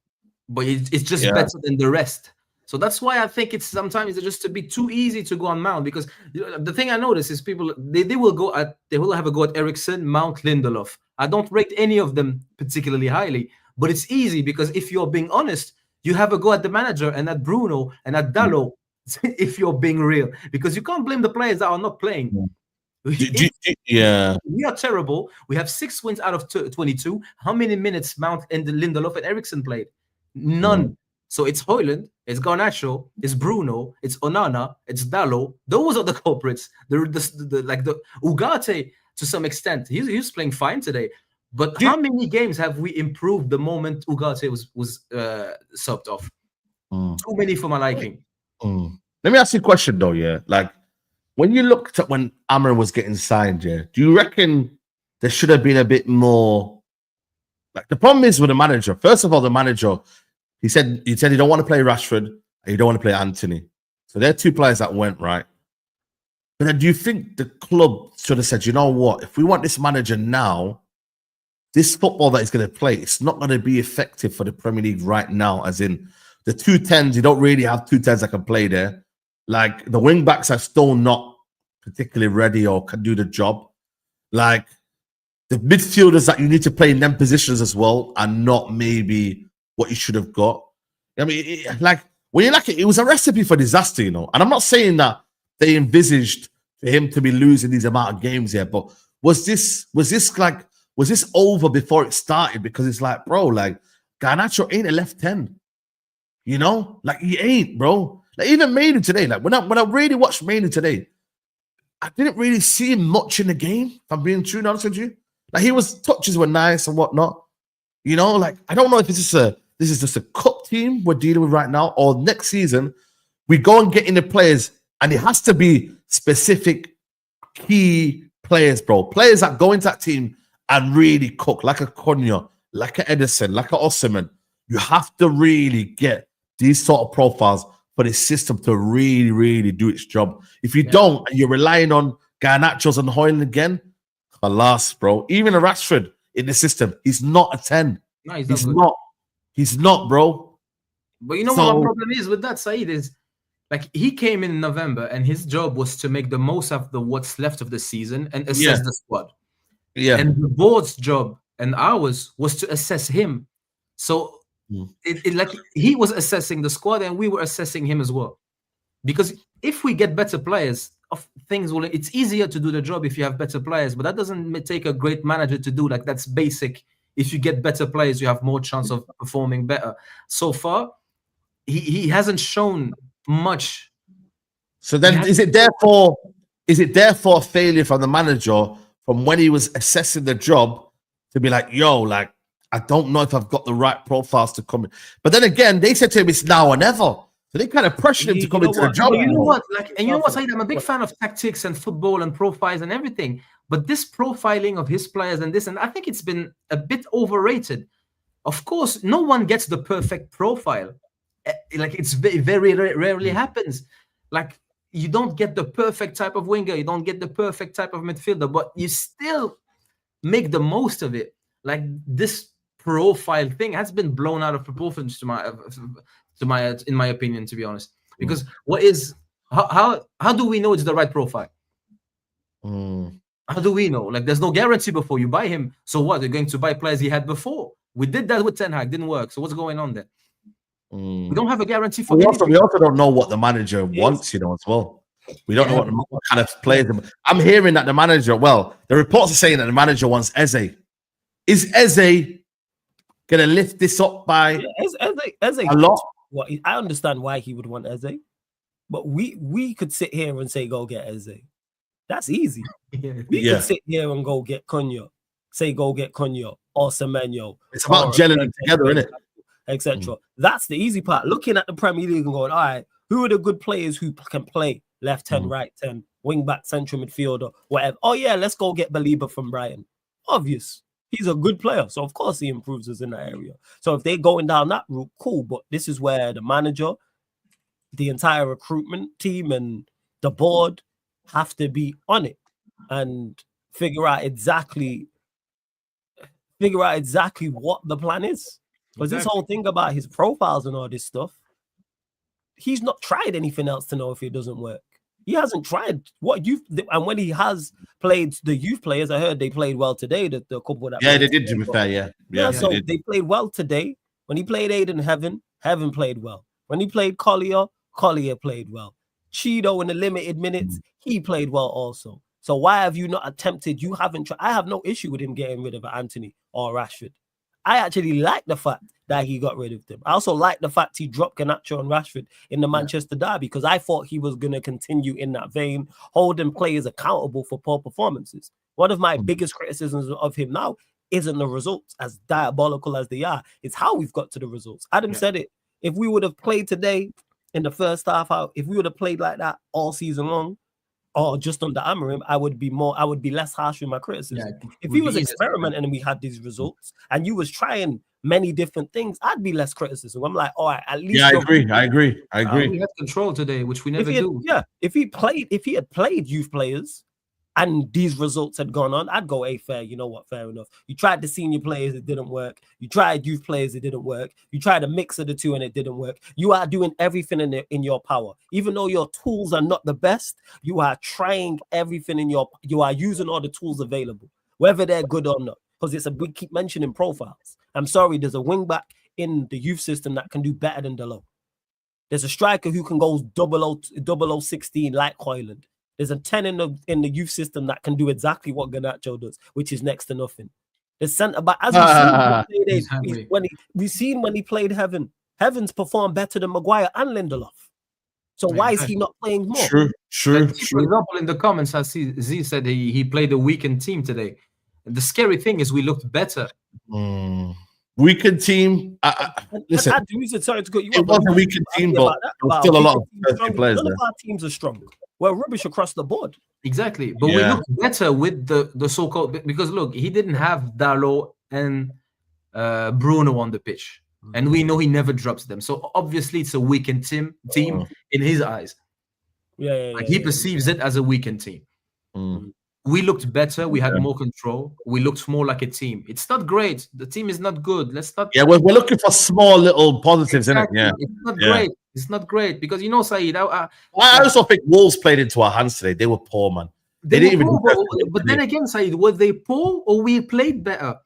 but it's just better than the rest. So that's why I think it's sometimes just to be too easy to go on Mount, because the thing I notice is people they will have a go at Eriksen, Mount, Lindelof. I don't rate any of them particularly highly, but it's easy because if you're being honest, you have a go at the manager and at Bruno and at Dalot if you're being real, because you can't blame the players that are not playing. We are terrible. We have 6 wins out of 22. How many minutes Mount and Lindelof and Eriksen played? None. So it's Hojlund, it's Garnacho, it's Bruno, it's Onana, it's Dallo. Those are the culprits. The Ugarte to some extent. He's playing fine today. But how many games have we improved the moment Ugarte was subbed off? Too many for my liking. Let me ask you a question though, yeah. Like when you looked at when Amran was getting signed, yeah, do you reckon there should have been a bit more? Like the problem is with the manager. First of all, the manager, he said he don't want to play Rashford and you don't want to play Anthony. So they're two players that went right. But then do you think the club should have said, you know what, if we want this manager now, this football that he's going to play, it's not going to be effective for the Premier League right now, as in the 210s, you don't really have 210s that can play there. Like the wing backs are still not particularly ready or can do the job. Like the midfielders that you need to play in them positions as well are not maybe what you should have got. I mean, like when you like it was a recipe for disaster, you know. And I'm not saying that they envisaged for him to be losing these amount of games here, but was this over before it started? Because it's like, bro, like Garnacho ain't a left 10. You know, like he ain't, bro. Like even Mainu today, like when I really watched Mainu today, I didn't really see him much in the game. If I'm being true honest with you, like touches were nice and whatnot. You know, like I don't know if this is just a cup team we're dealing with right now, or next season we go and get in the players, and it has to be specific key players, bro. Players that go into that team and really cook, like a Cunha, like a Edison, like a Osimhen. You have to really get these sort of profiles for the system to really, really do its job. If you don't, and you're relying on Garnachos and Hojlund again, alas, bro. Even a Rashford in the system, he's not a 10. No, He's not, bro. But you know what my problem is with that, Saeed, is like he came in November and his job was to make the most of what's left of the season and assess the squad. Yeah. And the board's job and ours was to assess him. So it like he was assessing the squad and we were assessing him as well. Because if we get better players, it's easier to do the job if you have better players, but that doesn't take a great manager to do. Like that's basic. If you get better players, you have more chance of performing better. So far, he hasn't shown much. So then is it therefore a failure from the manager from when he was assessing the job to be like, yo, like I don't know if I've got the right profiles to come in. But then again, they said to him it's now or never. So they kind of pressured him to come into the job. You know what? Like, and you know what, Saeed? I'm a big fan of tactics and football and profiles and everything. But this profiling of his players and I think it's been a bit overrated. Of course, no one gets the perfect profile. Like it's very rarely happens. Like you don't get the perfect type of winger, you don't get the perfect type of midfielder, but you still make the most of it. Like this profile thing has been blown out of proportion in my opinion, to be honest. Because how do we know it's the right profile? How do we know? Like there's no guarantee before you buy him. So what? They're going to buy players he had before. We did that with Ten Hag, didn't work. So what's going on there? We don't have a guarantee for we also don't know what the manager wants, you know, as well. We don't know what kind of players. I'm hearing that the manager, the reports are saying that the manager wants Eze. Is Eze gonna lift this up by Eze a lot? Well, I understand why he would want Eze, but we could sit here and say go get Eze. That's easy. We could sit here and go get Cunha. Say go get Cunha or Semenyo. It's about gelling together, isn't it? Etc. That's the easy part. Looking at the Premier League and going, all right, who are the good players who can play left 10, right 10, wing back, central midfielder, whatever. Oh yeah, let's go get Belieber from Brighton. Obvious. He's a good player. So of course he improves us in that area. So if they're going down that route, cool. But this is where the manager, the entire recruitment team and the board have to be on it and figure out exactly what the plan is. Because this whole thing about his profiles and all this stuff, he's not tried anything else to know if it doesn't work. He hasn't tried and when he has played the youth players, I heard they played well today. The couple that they did, to be fair, so they played well today. When he played Aiden Heaven played well. When he played Collier played well. Cheeto in the limited minutes, he played well also. So why have you not attempted? You haven't tried. I have no issue with him getting rid of Anthony or Rashford. I actually like the fact that he got rid of them. I also like the fact he dropped Garnacho and Rashford in the Manchester derby, because I thought he was going to continue in that vein, holding players accountable for poor performances. One of my biggest criticisms of him now isn't the results, as diabolical as they are. It's how we've got to the results. Adam said it. If we would have played today in the first half, if we would have played like that all season long, or just under Amorim, I would be less harsh with my criticism. If he was experimenting and we had these results, and you was trying many different things, I'd be less criticism. I'm like, all right, at least. Yeah, I agree. We had control today, which we never do. If he had played youth players and these results had gone on, I'd go, hey, fair. You know what? Fair enough. You tried the senior players, it didn't work. You tried youth players, it didn't work. You tried a mix of the two and it didn't work. You are doing everything in your power. Even though your tools are not the best, you are trying everything you are using all the tools available, whether they're good or not. Because we keep mentioning profiles. I'm sorry, there's a wing back in the youth system that can do better than Delo. There's a striker who can go 0016 like Hojlund. There's a 10 in the youth system that can do exactly what Garnacho does, which is next to nothing. The centre back, as we've seen when he played Heavens performed better than Maguire and Lindelof. So why is he not playing more? True. For example, in the comments, I see Z said he played a weakened team today. The scary thing is we looked better. Weakened team. Listen, sorry to go. It was a weakened team, but still a lot of players. None of our teams are strong. We're rubbish across the board. Exactly. But we look better with the so-called, because look, he didn't have Dalot and Bruno on the pitch. And we know he never drops them. So obviously it's a weakened team in his eyes. He perceives it as a weakened team. We looked better. We had more control. We looked more like a team. It's not great. The team is not good. Let's not. Yeah, we're looking for small little positives, isn't it? Yeah. It's not great. It's not great because, you know, Saeed. I also think Wolves played into our hands today. They were poor, man. They didn't even. But then again, Saeed, were they poor or we played better?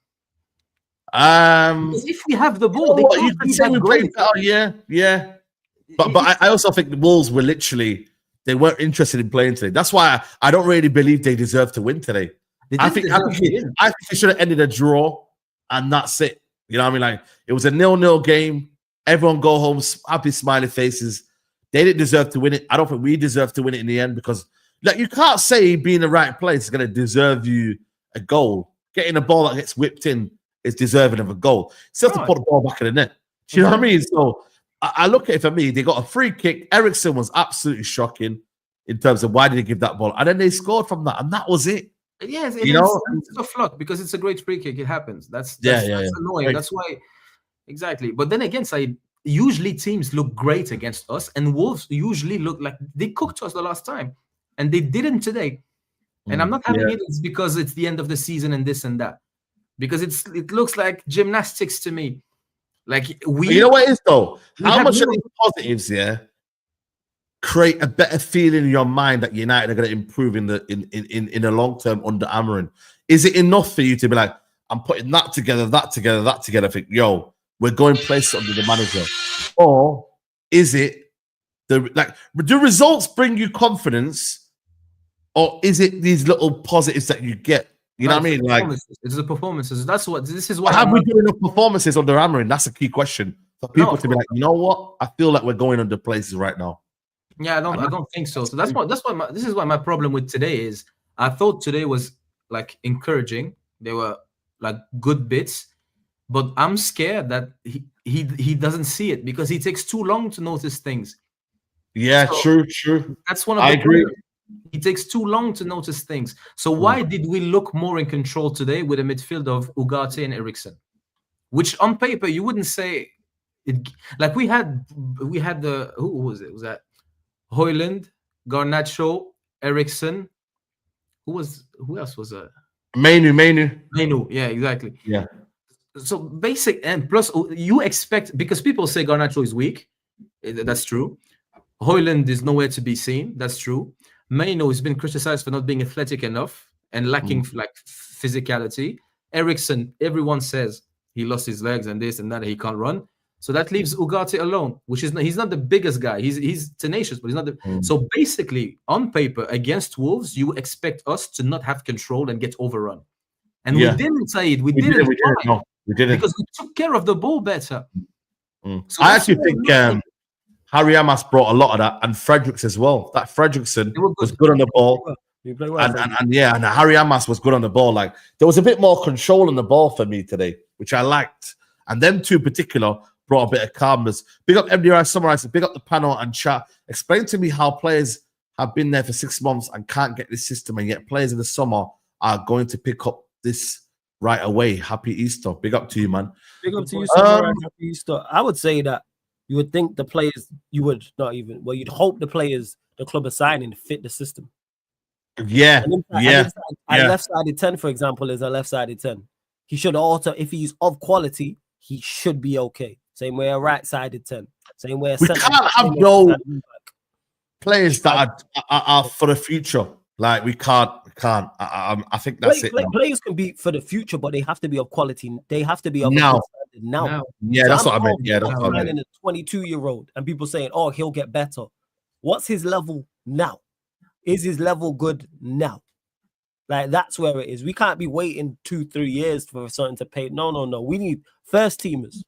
Because if we have the ball, you can say we played better. Yeah. But I also think the Wolves were literally. They weren't interested in playing today. That's why I don't really believe they deserve to win today. I think they should have ended a draw, and that's it. You know what I mean? Like, it was a 0-0 game. Everyone go home, happy, smiley faces. They didn't deserve to win it. I don't think we deserve to win it in the end, because like, you can't say being in the right place is going to deserve you a goal. Getting a ball that gets whipped in is deserving of a goal. Still have to put the ball back in the net. Do you know what I mean? So I look at it, for me, they got a free kick. Eriksen was absolutely shocking in terms of why did he give that ball. And then they scored from that, and that was it. Yes, it's a fluke because it's a great free kick. It happens. That's annoying. That's why, exactly. But then again, usually teams look great against us, and Wolves usually look like they cooked us the last time, and they didn't today. And I'm not having it's because it's the end of the season and this and that, because it looks like gymnastics to me. Like you know what it is though? How much of these positives, create a better feeling in your mind that United are going to improve in the long term under Amorim? Is it enough for you to be like, I'm putting that together? Think, yo, we're going places under the manager, or is it do results bring you confidence, or is it these little positives that you get? You know what I mean? Like, it's the performances. This is what. Have we done enough performances under Amorim? That's a key question for people to be like, you know what? I feel like we're going under places right now. Yeah, I don't think so. So this is what my problem with today is. I thought today was like encouraging. There were like good bits, but I'm scared that he doesn't see it because he takes too long to notice things. Yeah, true. That's one of the I agree. problems. He takes too long to notice things. So why did we look more in control today with a midfield of Ugarte and Eriksen, which on paper you wouldn't say it? Like we had the who was it? Was that Hojlund, Garnacho, Eriksen? Who else was that? Mainu. Yeah, exactly. Yeah. So basic, and plus you expect, because people say Garnacho is weak. That's true. Hojlund is nowhere to be seen. That's true. Maino has been criticized for not being athletic enough and lacking like physicality. Eriksen, everyone says he lost his legs and this and that, he can't run. So that leaves Ugarte alone, which is he's not the biggest guy. He's tenacious, but he's not the. So basically, on paper, against Wolves, you expect us to not have control and get overrun. And we didn't, Saeed. We didn't. We didn't. because we took care of the ball better. Mm. So I that's actually what think it looks like. Harry Amas brought a lot of that, and Fredericks as well. That Fredrickson They were was good. good on the ball. You play well. And Harry Amas was good on the ball. Like there was a bit more control on the ball for me today, which I liked. And them two in particular brought a bit of calmness. Big up MDRI Summarizer, big up the panel and chat. Explain to me how players have been there for 6 months and can't get this system, and yet players in the summer are going to pick up this right away. Happy Easter. Big up to you, man. Big up to you, Samurai. Happy Easter. I would say that you would think the players, you would not even, well, you'd hope the players the club are signing fit the system. Yeah, A left-sided 10, for example, is a left-sided 10. He should also, if he's of quality, he should be okay. Same way a right-sided 10. Same way a we center. can't have no players that are for the future. Like we can't. I think that's it. Players can be for the future, but they have to be of quality. They have to be of now. Now. Yeah, So that's what I meant. Yeah, that's what I meant. A 22-year-old, and people saying, "Oh, he'll get better." What's his level now? Is his level good now? Like that's where it is. We can't be waiting 2-3 years for something to pay. No. We need first teamers.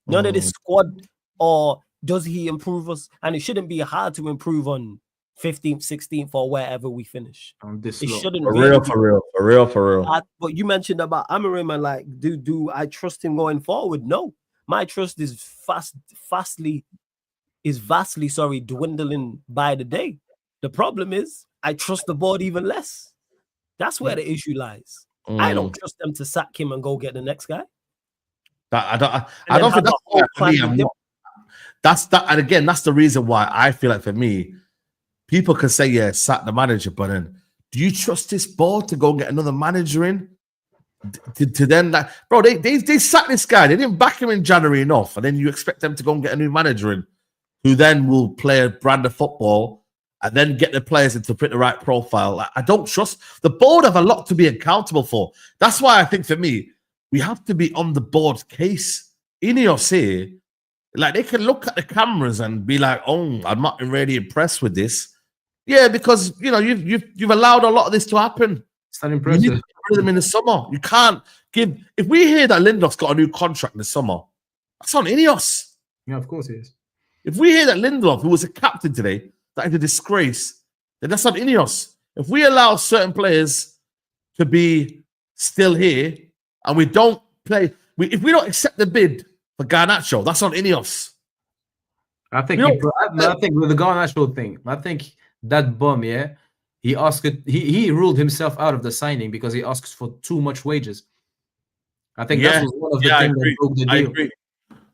None of this squad or does he improve us? And it shouldn't be hard to improve on 15th, 16th, or wherever we finish. It shouldn't for really real. But you mentioned about Amarim and like, do I trust him going forward? No, my trust is vastly dwindling by the day. The problem is I trust the board even less. That's where the issue lies. I don't trust them to sack him and go get the next guy. I don't think that's that. And again, that's the reason why I feel like for me, people can say, yeah, sack the manager, but then do you trust this board to go and get another manager in? To then, like, bro, they sacked this guy. They didn't back him in January enough, and then you expect them to go and get a new manager in, who then will play a brand of football and then get the players in to fit the right profile. I don't trust the board. Have a lot to be accountable for. That's why I think for me, we have to be on the board's case. Ineos here, like they can look at the cameras and be like, "Oh, I'm not really impressed with this." Yeah, because you know you've allowed a lot of this to happen. It's not impressive. You need to get rid of them in the summer. You can't give. If we hear that Lindelof's got a new contract in the summer, that's on Ineos. Yeah, of course it is. If we hear that Lindelof, who was a captain today, that is a disgrace, then that's on Ineos. If we allow certain players to be still here and we don't play, if we don't accept the bid for Garnacho, that's on Ineos. I think I think with the Garnacho thing, I think that bum, yeah, he ruled himself out of the signing because he asked for too much wages. I think that was one of the things that broke the deal.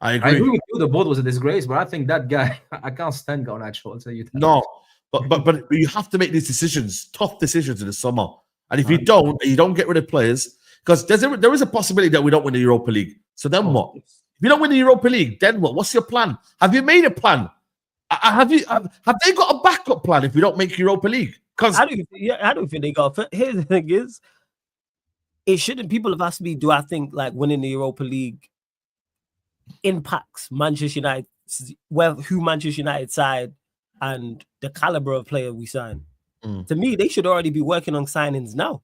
I agree with you. The board was a disgrace, but I think that guy, I can't stand Garnacho. I'll tell you that. No, but you have to make these decisions, tough decisions in the summer. And if you don't get rid of players, because there is a possibility that we don't win the Europa League. So then what? If you don't win the Europa League, then what? What's your plan? Have you made a plan? Have they got a backup plan if we don't make Europa League? Because I don't think they got. Here's the thing: is it shouldn't. People have asked me, do I think like winning the Europa League impacts Manchester United, who Manchester United side and the caliber of player we sign? To me, they should already be working on signings now.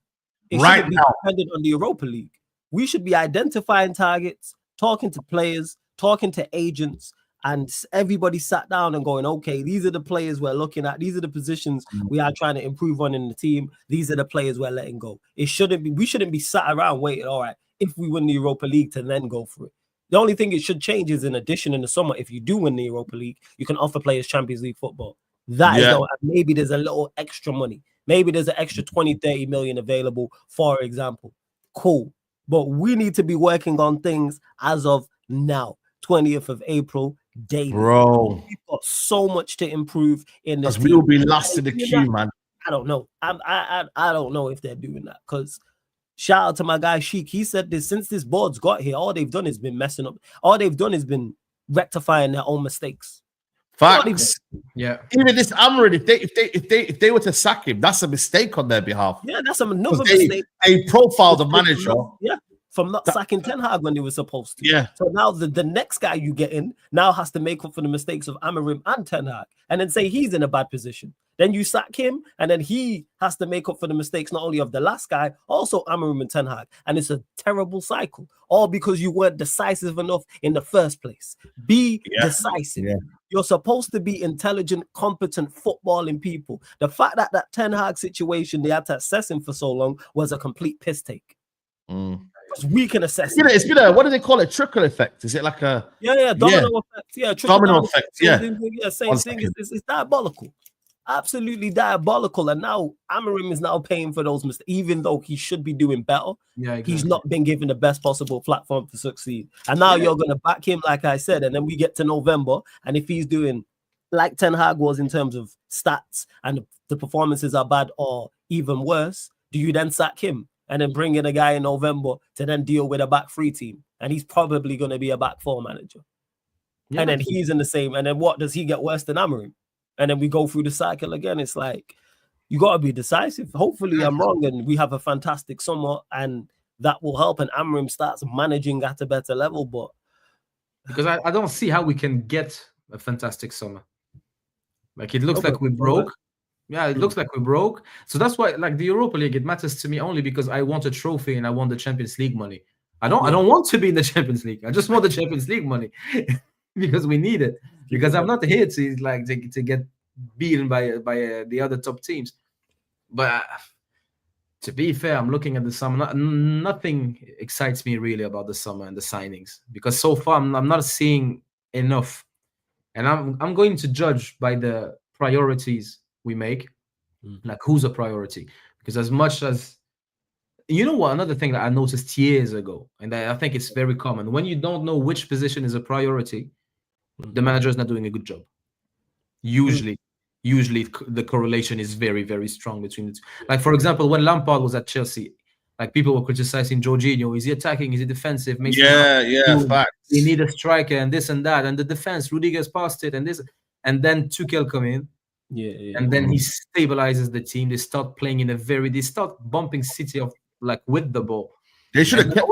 It shouldn't be dependent on the Europa League. We should be identifying targets, talking to players, talking to agents, and everybody sat down and going, okay, these are the players we're looking at. These are the positions we are trying to improve on in the team. These are the players we're letting go. We shouldn't be sat around waiting, all right, if we win the Europa League to then go for it. The only thing it should change is, in addition, in the summer, if you do win the Europa League, you can offer players Champions League football. Maybe there's a little extra money. Maybe there's an extra 20-30 million available, for example. Cool. But we need to be working on things as of now, 20th of April, daily. Bro, we've got so much to improve in this team. We will be last in the queue, man. I don't know. I don't know if they're doing that, because shout out to my guy Sheik. He said this since this board's got here, all they've done is been messing up. All they've done is been rectifying their own mistakes. Facts. Yeah. Even this Amarin, if they were to sack him, that's a mistake on their behalf. Yeah, that's another mistake. They profiled the manager. Yeah. From not sacking Ten Hag when they were supposed to. Yeah. So now the next guy you get in now has to make up for the mistakes of Amarim and Ten Hag, and then say he's in a bad position. Then you sack him, and then he has to make up for the mistakes not only of the last guy, also Amorim and Ten Hag. And it's a terrible cycle, all because you weren't decisive enough in the first place. Be decisive. Yeah. You're supposed to be intelligent, competent footballing people. The fact that Ten Hag situation, they had to assess him for so long, was a complete piss take. Because we can assess it. It's been a, what do they call it? Trickle effect? Is it like a domino effect? Yeah, domino effect. Yeah, same thing. It's diabolical. Absolutely diabolical. And now Amorim is now paying for those mistakes, even though he should be doing better. Yeah, exactly. He's not been given the best possible platform to succeed. And now you're going to back him, like I said, and then we get to November. And if he's doing like Ten Hag was in terms of stats and the performances are bad or even worse, do you then sack him and then bring in a guy in November to then deal with a back three team? And he's probably going to be a back four manager. Yeah, and then he's in the same. And then what does he get worse than Amorim? And then we go through the cycle again. It's like, you got to be decisive. Hopefully I'm wrong and we have a fantastic summer and that will help and Amorim starts managing at a better level. But because I don't see how we can get a fantastic summer. Like, it looks like we broke. Yeah, it looks like we broke. So that's why, like, the Europa League, it matters to me only because I want a trophy and I want the Champions League money. I don't want to be in the Champions League. I just want the Champions League money because we need it. Because I'm not here to get beaten by the other top teams. But to be fair, I'm looking at the summer. Nothing excites me really about the summer and the signings because so far I'm not seeing enough. And I'm going to judge by the priorities we make, like who's a priority. Because as much as, you know what, another thing that I noticed years ago, and I think it's very common, when you don't know which position is a priority, the manager is not doing a good job. Usually the correlation is very, very strong between the two. Like, for example, when Lampard was at Chelsea, like, people were criticizing Jorginho. Is he attacking? Is he defensive? Facts. They need a striker and this and that. And the defense, Rudiger's passed it and this. And then Tuchel come in. And then he stabilizes the team. They start playing they start bumping City off, like, with the ball. They should have kept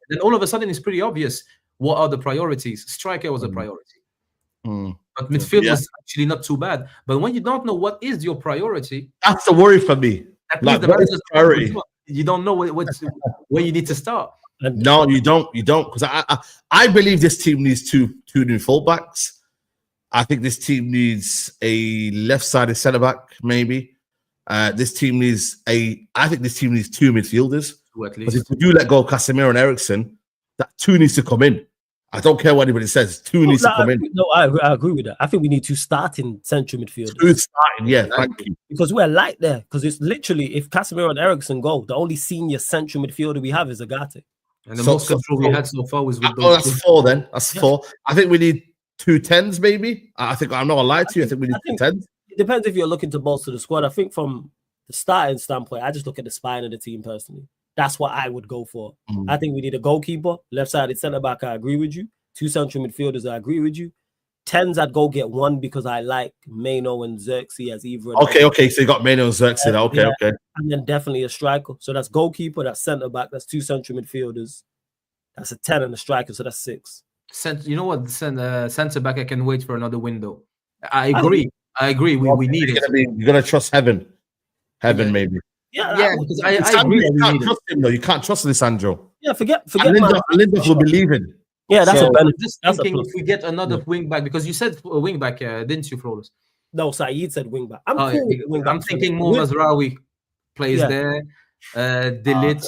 Then all of a sudden it's pretty obvious what are the priorities. Striker was a priority. But midfield was actually not too bad. But when you don't know what is your priority, that's the worry for me. Like, what is the priority? You don't know where you need to start. No, you don't. Because I believe this team needs two new fullbacks. I think this team needs a left-sided centre back, maybe. This team needs I think this team needs two midfielders. Because if we do let go of Casemiro and Eriksen, that two needs to come in. I don't care what anybody says. Two needs to come in. No, I agree with that. I think we need two starting central midfielders. Two starting, yeah, thank you. Because we're light there. Because it's literally, if Casemiro and Eriksen go, the only senior central midfielder we have is Agate. And the most control we had so far was with those. That's four then. That's four. I think we need 2 10s, maybe. I think, I'm not gonna lie to you. I think we need 2 10s. It depends if you're looking to bolster the squad. I think from the starting standpoint, I just look at the spine of the team personally. That's what I would go for. I think we need a goalkeeper, left-sided centre-back. I agree with you. 2 central midfielders. I agree with you. 10s, I'd go get one because I like Maino and Xerxes as either. Okay. So you got Maino and Xerxes. Okay. And then definitely a striker. So that's goalkeeper, that's centre-back, that's 2 central midfielders. That's a 10 and a striker, so that's 6. You know what? Centre-back, I can wait for another window. I agree. We need it. You're going to trust Heaven. Maybe. Yeah, because I agree. You can't trust him, though. You can't trust Lisandro. Yeah, forget Lindelof will be leaving. Yeah, that's a benefit. Just thinking if we get another wing back, because you said wing back, didn't you, Flawless? No, Saeed said wing back. I'm thinking more Mazraoui plays there. Delete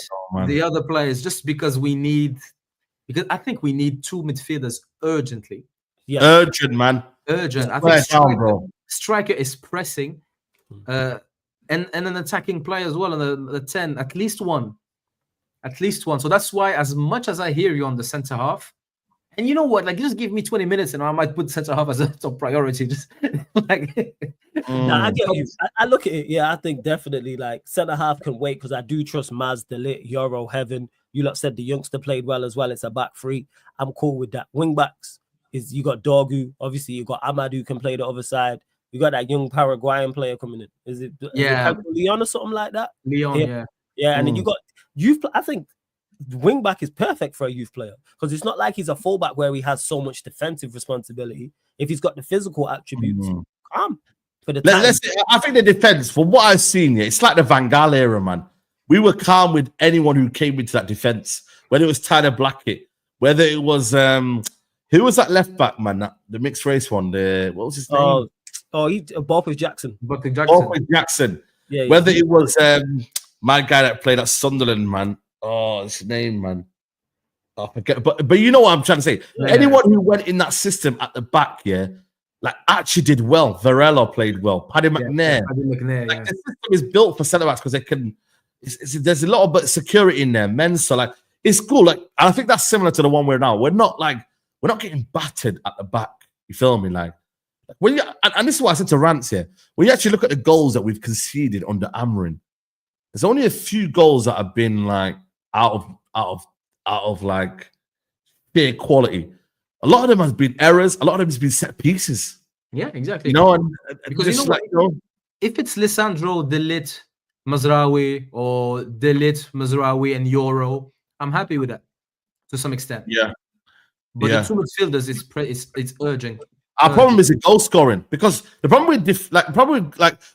the other players just because I think we need 2 midfielders urgently. Yeah, urgent, man. Urgent. I think striker is pressing, and an attacking player as well, and a 10, at least one. So that's why, as much as I hear you on the centre half, and you know what, like, just give me 20 minutes and I might put centre half as a top priority. Just like, I get you. I look at it. Yeah, I think definitely like centre half can wait because I do trust Maz, Delit, Euro, Heaven. You lot said the youngster played well as well. It's a back three. I'm cool with that. Wing backs is you got Dorgu. Obviously, you got Ahmad who can play the other side. You got that young Paraguayan player coming in. Is it Leon or something like that? Leon, yeah. And then you got youth. I think wing back is perfect for a youth player because it's not like he's a fullback where he has so much defensive responsibility. If he's got the physical attributes, for the time. I think the defense, from what I've seen, it's like the Van Gaal era, man. We were calm with anyone who came into that defense, whether it was Tyler Blackett, whether it was who was that left back, man? The mixed race one. What was his name? Both Jackson. Jackson. Yeah. Whether it was my guy that played at Sunderland, man. Oh, his name, man. I forget. But you know what I'm trying to say. Yeah. Anyone who went in that system at the back, like actually did well. Varela played well. Paddy McNair. The system is built for centre backs because they can. There's a lot of security in there, men. So like it's cool. Like, and I think that's similar to the one we're now. We're not getting battered at the back. You feel me? Like when you and this is what I said to Rance here. When you actually look at the goals that we've conceded under Amarin, there's only a few goals that have been like out of like fair quality. A lot of them has been errors. A lot of them has been set pieces. Yeah, exactly. You know, and because if it's Lisandro, De Ligt, Mazraoui, or De Ligt, Mazraoui, and Euro, I'm happy with that to some extent. Yeah. But the two midfielders, it's urgent. Our problem is the goal scoring, because the problem with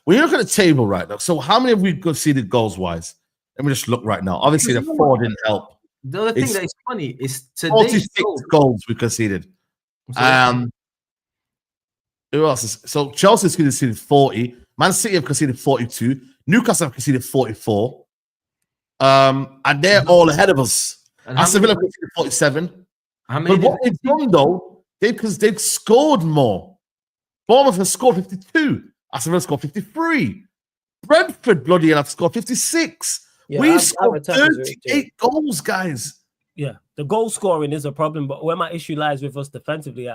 when you look at the table right now. So how many have we conceded goals wise? Let me just look right now. Obviously, the 4 didn't help. The other thing that is funny is today's goals we conceded. Who else? So Chelsea's conceded 40. Man City have conceded 42. Newcastle have conceded 44. And they're all ahead of us. Aston Villa conceded 47. But what they've done though, they've scored more. Bournemouth has scored 52. Aston Villa scored 53. Brentford bloody hell have scored 56. Yeah, We've scored 38 goals, guys. Yeah, the goal scoring is a problem, but where my issue lies with us defensively,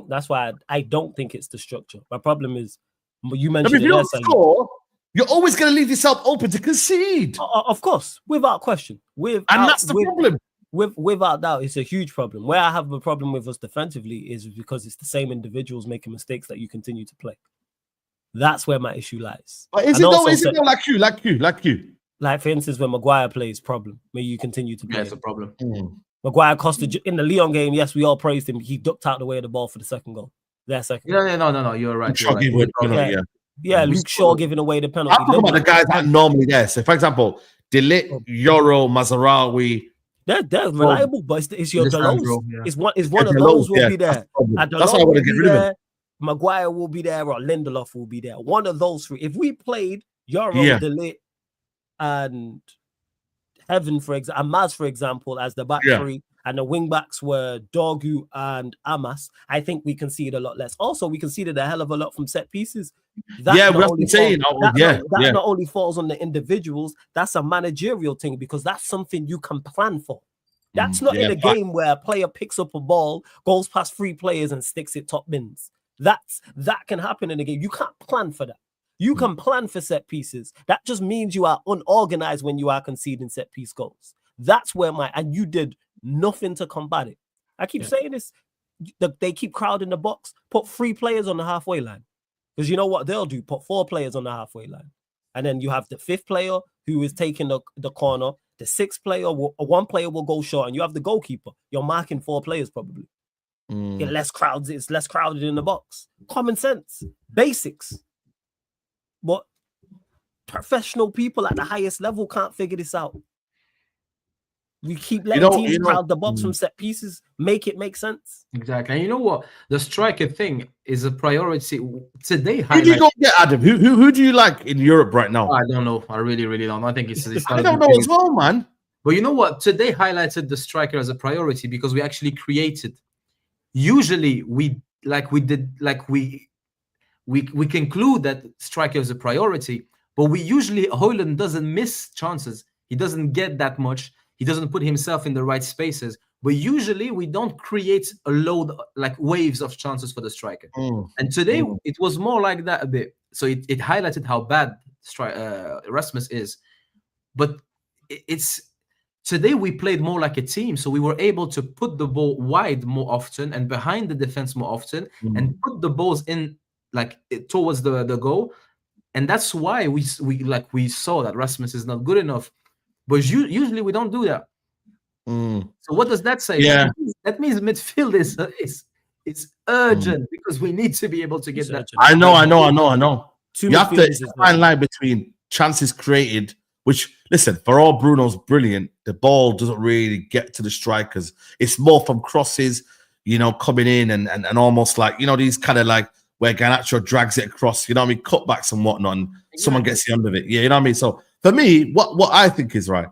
that's why I don't think it's the structure. My problem is, you mentioned if you don't score, you're always going to leave yourself open to concede. Of course, without question. That's the problem. Without doubt, it's a huge problem. Where I have a problem with us defensively is because it's the same individuals making mistakes that you continue to play. That's where my issue lies. But is it though like you? Like, for instance, when Maguire plays, problem. May you continue to play. Yeah, it's a problem. Maguire costed in the Lyon game. Yes, we all praised him. He ducked out the way of the ball for the second goal. Their second. No. You're right. Luke Shaw giving away the penalty. I'm talking about the guys that are normally there. So, for example, De Ligt, Euro, Mazraoui. They're reliable, but it's your Delos. Yeah. It's one of those will be there. That's why I want to get rid of him. Maguire will be there, or Lindelof will be there. One of those three. If we played Euro, De Ligt, and Heaven, for example, and Maz, for example, as the back three, and the wing backs were Dorgu and Amas, I think we conceded a lot less. Also, we conceded a hell of a lot from set pieces. That not only falls on the individuals, that's a managerial thing, because that's something you can plan for. That's not in a game where a player picks up a ball, goes past 3 players, and sticks it top bins. That can happen in a game. You can't plan for that. You can plan for set pieces. That just means you are unorganized when you are conceding set piece goals. That's where and you did nothing to combat it. I keep saying this. They keep crowding the box. Put 3 players on the halfway line. Because you know what they'll do? Put 4 players on the halfway line. And then you have the 5th player who is taking the corner. The 6th player, 1 player will go short. And you have the goalkeeper. You're marking 4 players probably. Get less crowds. It's less crowded in the box. Common sense. Basics. But professional people at the highest level can't figure this out. We keep letting teams crowd the box from set pieces, make it make sense. Exactly. And you know what? The striker thing is a priority today. Who do you go get, Adam? Who do you like in Europe right now? I don't know. I really don't know. I think it's I don't know as well, man. But you know what? Today highlighted the striker as a priority because we actually created. Usually we conclude that striker is a priority, but Hojlund doesn't miss chances. He doesn't get that much. He doesn't put himself in the right spaces. But usually we don't create a load, like waves of chances for the striker. And today it was more like that a bit. So it highlighted how bad Rasmus is. But today we played more like a team. So we were able to put the ball wide more often and behind the defense more often and put the balls in like towards the goal. And that's why we saw that Rasmus is not good enough. But usually we don't do that. So what does that say? Yeah. That means midfield is urgent because we need to be able to get that. I know. You have to find line between chances created, which, listen, for all Bruno's brilliant, the ball doesn't really get to the strikers. It's more from crosses, coming in and almost like, these kind of like where Garnacho drags it across, cutbacks and whatnot, and someone gets the end of it. Yeah, you know what I mean? So for me, what I think is right,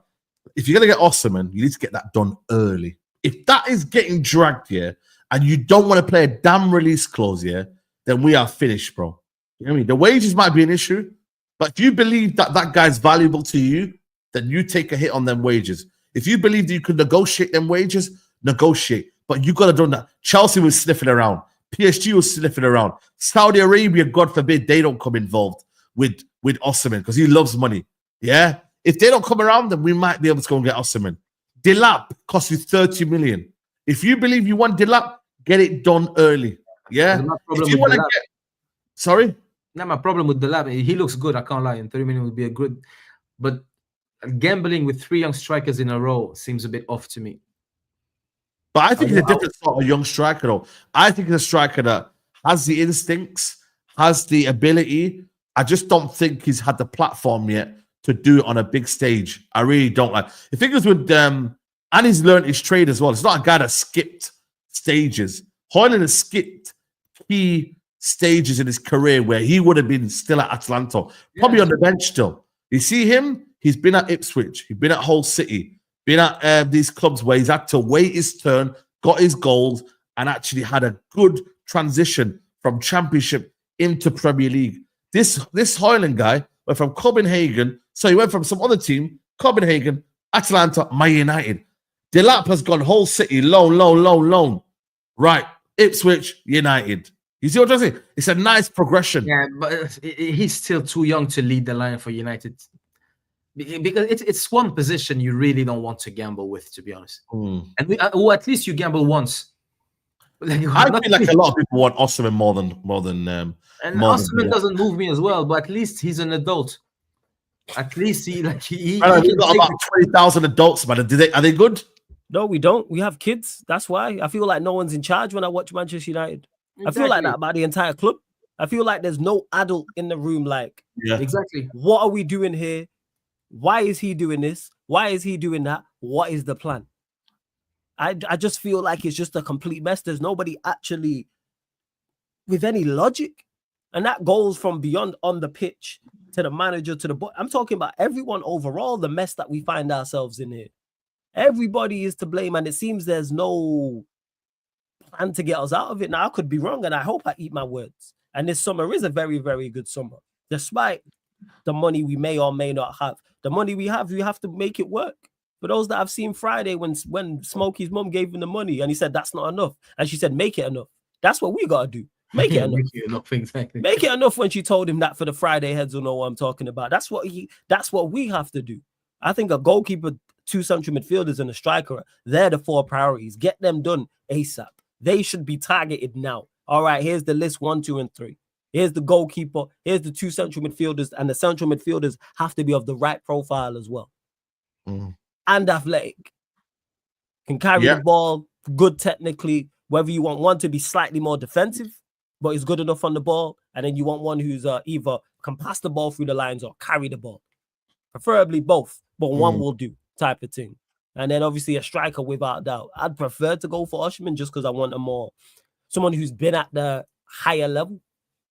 if you're going to get Osimhen, you need to get that done early. If that is getting dragged here and you don't want to play a damn release clause here, then we are finished, bro. You know what I mean? The wages might be an issue, but if you believe that that guy's valuable to you, then you take a hit on them wages. If you believe that you can negotiate them wages, negotiate. But you got to do that. Chelsea was sniffing around. PSG was sniffing around. Saudi Arabia, God forbid, they don't come involved with Osimhen because he loves money. Yeah? If they don't come around, then we might be able to go and get Osimhen. Delap costs you 30 million. If you believe you want Delap, get it done early. Yeah? If you want to get... Sorry? Not my problem with Delap. He looks good, I can't lie. And 30 million would be a good... But gambling with 3 young strikers in a row seems a bit off to me. But I think he's a different sort of young striker, though. I think he's a striker that has the instincts, has the ability. I just don't think he's had the platform yet to do it on a big stage. I really don't like. The thing is with and he's learned his trade as well. It's not a guy that skipped stages. Hojlund has skipped key stages in his career where he would have been still at Atalanta, probably on the bench still. You see him? He's been at Ipswich. He's been at Hull City. Been at these clubs where he's had to wait his turn, got his goals, and actually had a good transition from Championship into Premier League. This Hojlund guy went from Copenhagen, so he went from some other team, Copenhagen, Atalanta, Man United. Delap has gone Hull City, loan. Right, Ipswich, United. You see what I'm saying? It's a nice progression. Yeah, but he's still too young to lead the line for United. Because it's one position you really don't want to gamble with, to be honest. And or at least you gamble once. I feel like a lot of people want Osimhen more than. And Osimhen doesn't move me as well, but at least he's an adult. At least he we've got about 20,000 adults, man. Are they good? No, we don't. We have kids. That's why I feel like no one's in charge when I watch Manchester United. Exactly. I feel like that about the entire club. I feel like there's no adult in the room. Like, exactly. What are we doing here? Why is he doing this? Why is he doing that? What is the plan? I just feel like it's just a complete mess. There's nobody actually with any logic. And that goes from beyond on the pitch to the manager to the board. I'm talking about everyone overall, the mess that we find ourselves in here. Everybody is to blame, and it seems there's no plan to get us out of it. Now, I could be wrong, and I hope I eat my words. And this summer is a very, very good summer. Despite the money we may or may not have. The money we have to make it work. For those that have seen Friday when Smokey's mum gave him the money and he said, that's not enough. And she said, make it enough. That's what we got to do. Make it enough. Make it enough, exactly. Make it enough when she told him that for the Friday heads will know what I'm talking about. That's what we have to do. I think a goalkeeper, 2 central midfielders and a striker, they're the 4 priorities. Get them done ASAP. They should be targeted now. All right, here's the list 1, 2, and 3. Here's the goalkeeper. Here's the 2 central midfielders. And the central midfielders have to be of the right profile as well. And athletic. Can carry the ball, good technically. Whether you want one to be slightly more defensive, but is good enough on the ball. And then you want one who's either can pass the ball through the lines or carry the ball. Preferably both, but one will do type of thing. And then obviously a striker without doubt. I'd prefer to go for Osimhen just because I want someone who's been at the higher level.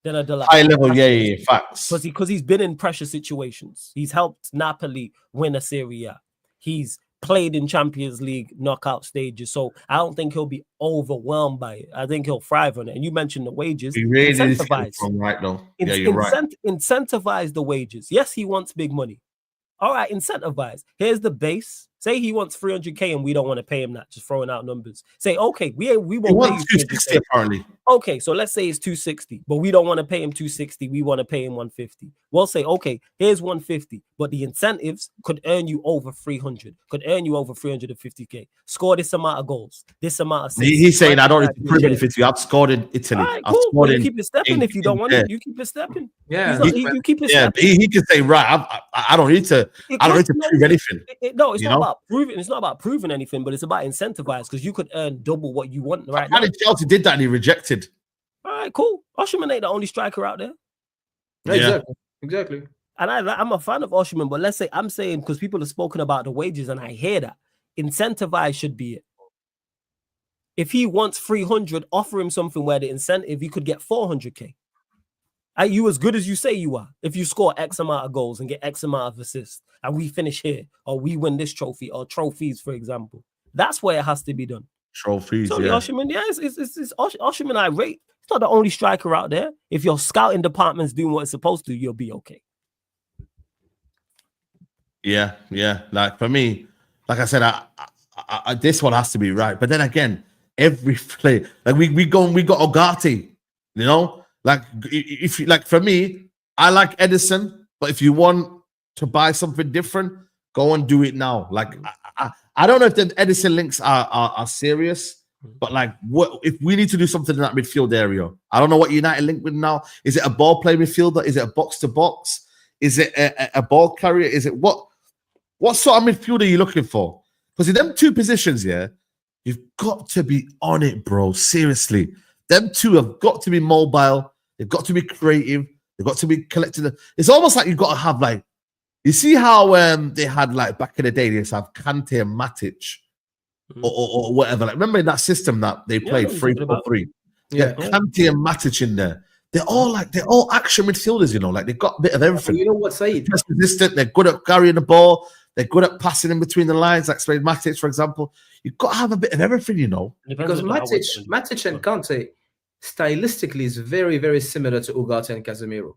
Than a Delap. High level, facts. Because he's been in pressure situations. He's helped Napoli win a Serie A. He's played in Champions League knockout stages. So I don't think he'll be overwhelmed by it. I think he'll thrive on it. And you mentioned the wages. He really incentivize. Right, though. Yeah, you're right. Incentivize the wages. Yes, he wants big money. All right, incentivize. Here's the base. Say he wants 300K and we don't want to pay him that. Just throwing out numbers. Say, okay, we won't pay you 260 apparently. Okay, so let's say it's 260, but we don't want to pay him 260. We want to pay him 150. We'll say, okay, here's 150, but the incentives could earn you over 300, could earn you over 350K. Score this amount of goals, this amount of. He's saying I don't need to prove anything to you. I've scored in Italy. All right, cool. Well, you keep it stepping. If you don't want it, you keep it stepping. Yeah, you keep it stepping. He can say, right, I don't need to. I don't need to prove anything. No, it's not about proving. It's not about proving anything, but it's about incentivize because you could earn double what you want right now. Chelsea did that and he rejected. All right, cool. Osimhen ain't the only striker out there. Yeah. Exactly. And I'm a fan of Osherman, but let's say I'm saying, because people have spoken about the wages, and I hear that incentivize should be it. If he wants 300, offer him something where the incentive he could get 400k. Are you as good as you say you are? If you score X amount of goals and get X amount of assists, and we finish here, or we win this trophy, or trophies, for example, that's where it has to be done. Trophies, So yeah. Osherman, yeah, it's Osherman. I rate. He's not the only striker out there. If your scouting department's doing what it's supposed to, you'll be okay. Yeah. Like for me, like I said, I this one has to be right. But then again, every play, like we got Ugarte, you know, like if you like, for me, I like Edison, but if you want to buy something different, go and do it now. Like I don't know if the Edison links are serious, but like, what if we need to do something in that midfield area? I don't know what United link with now. Is it a ball play midfielder? Is it a box to box? Is it a ball carrier? Is it what sort of midfielder are you looking for? Because in them two positions, yeah, you've got to be on it, bro. Seriously. Them two have got to be mobile. They've got to be creative. They've got to be collected. It's almost like you've got to have, like, you see how they had, like, back in the day, they used to have Kante and Matic or whatever. Like, remember in that system that they played 3-4-3? Yeah, Kante and Matic in there. They're all action midfielders, you know, like they've got a bit of everything. You know what, Saeed? They're resistant, they're good at carrying the ball, they're good at passing in between the lines, like Matic, for example. You've got to have a bit of everything, you know. Because Matic and Kante stylistically is very, very similar to Ugarte and Casemiro.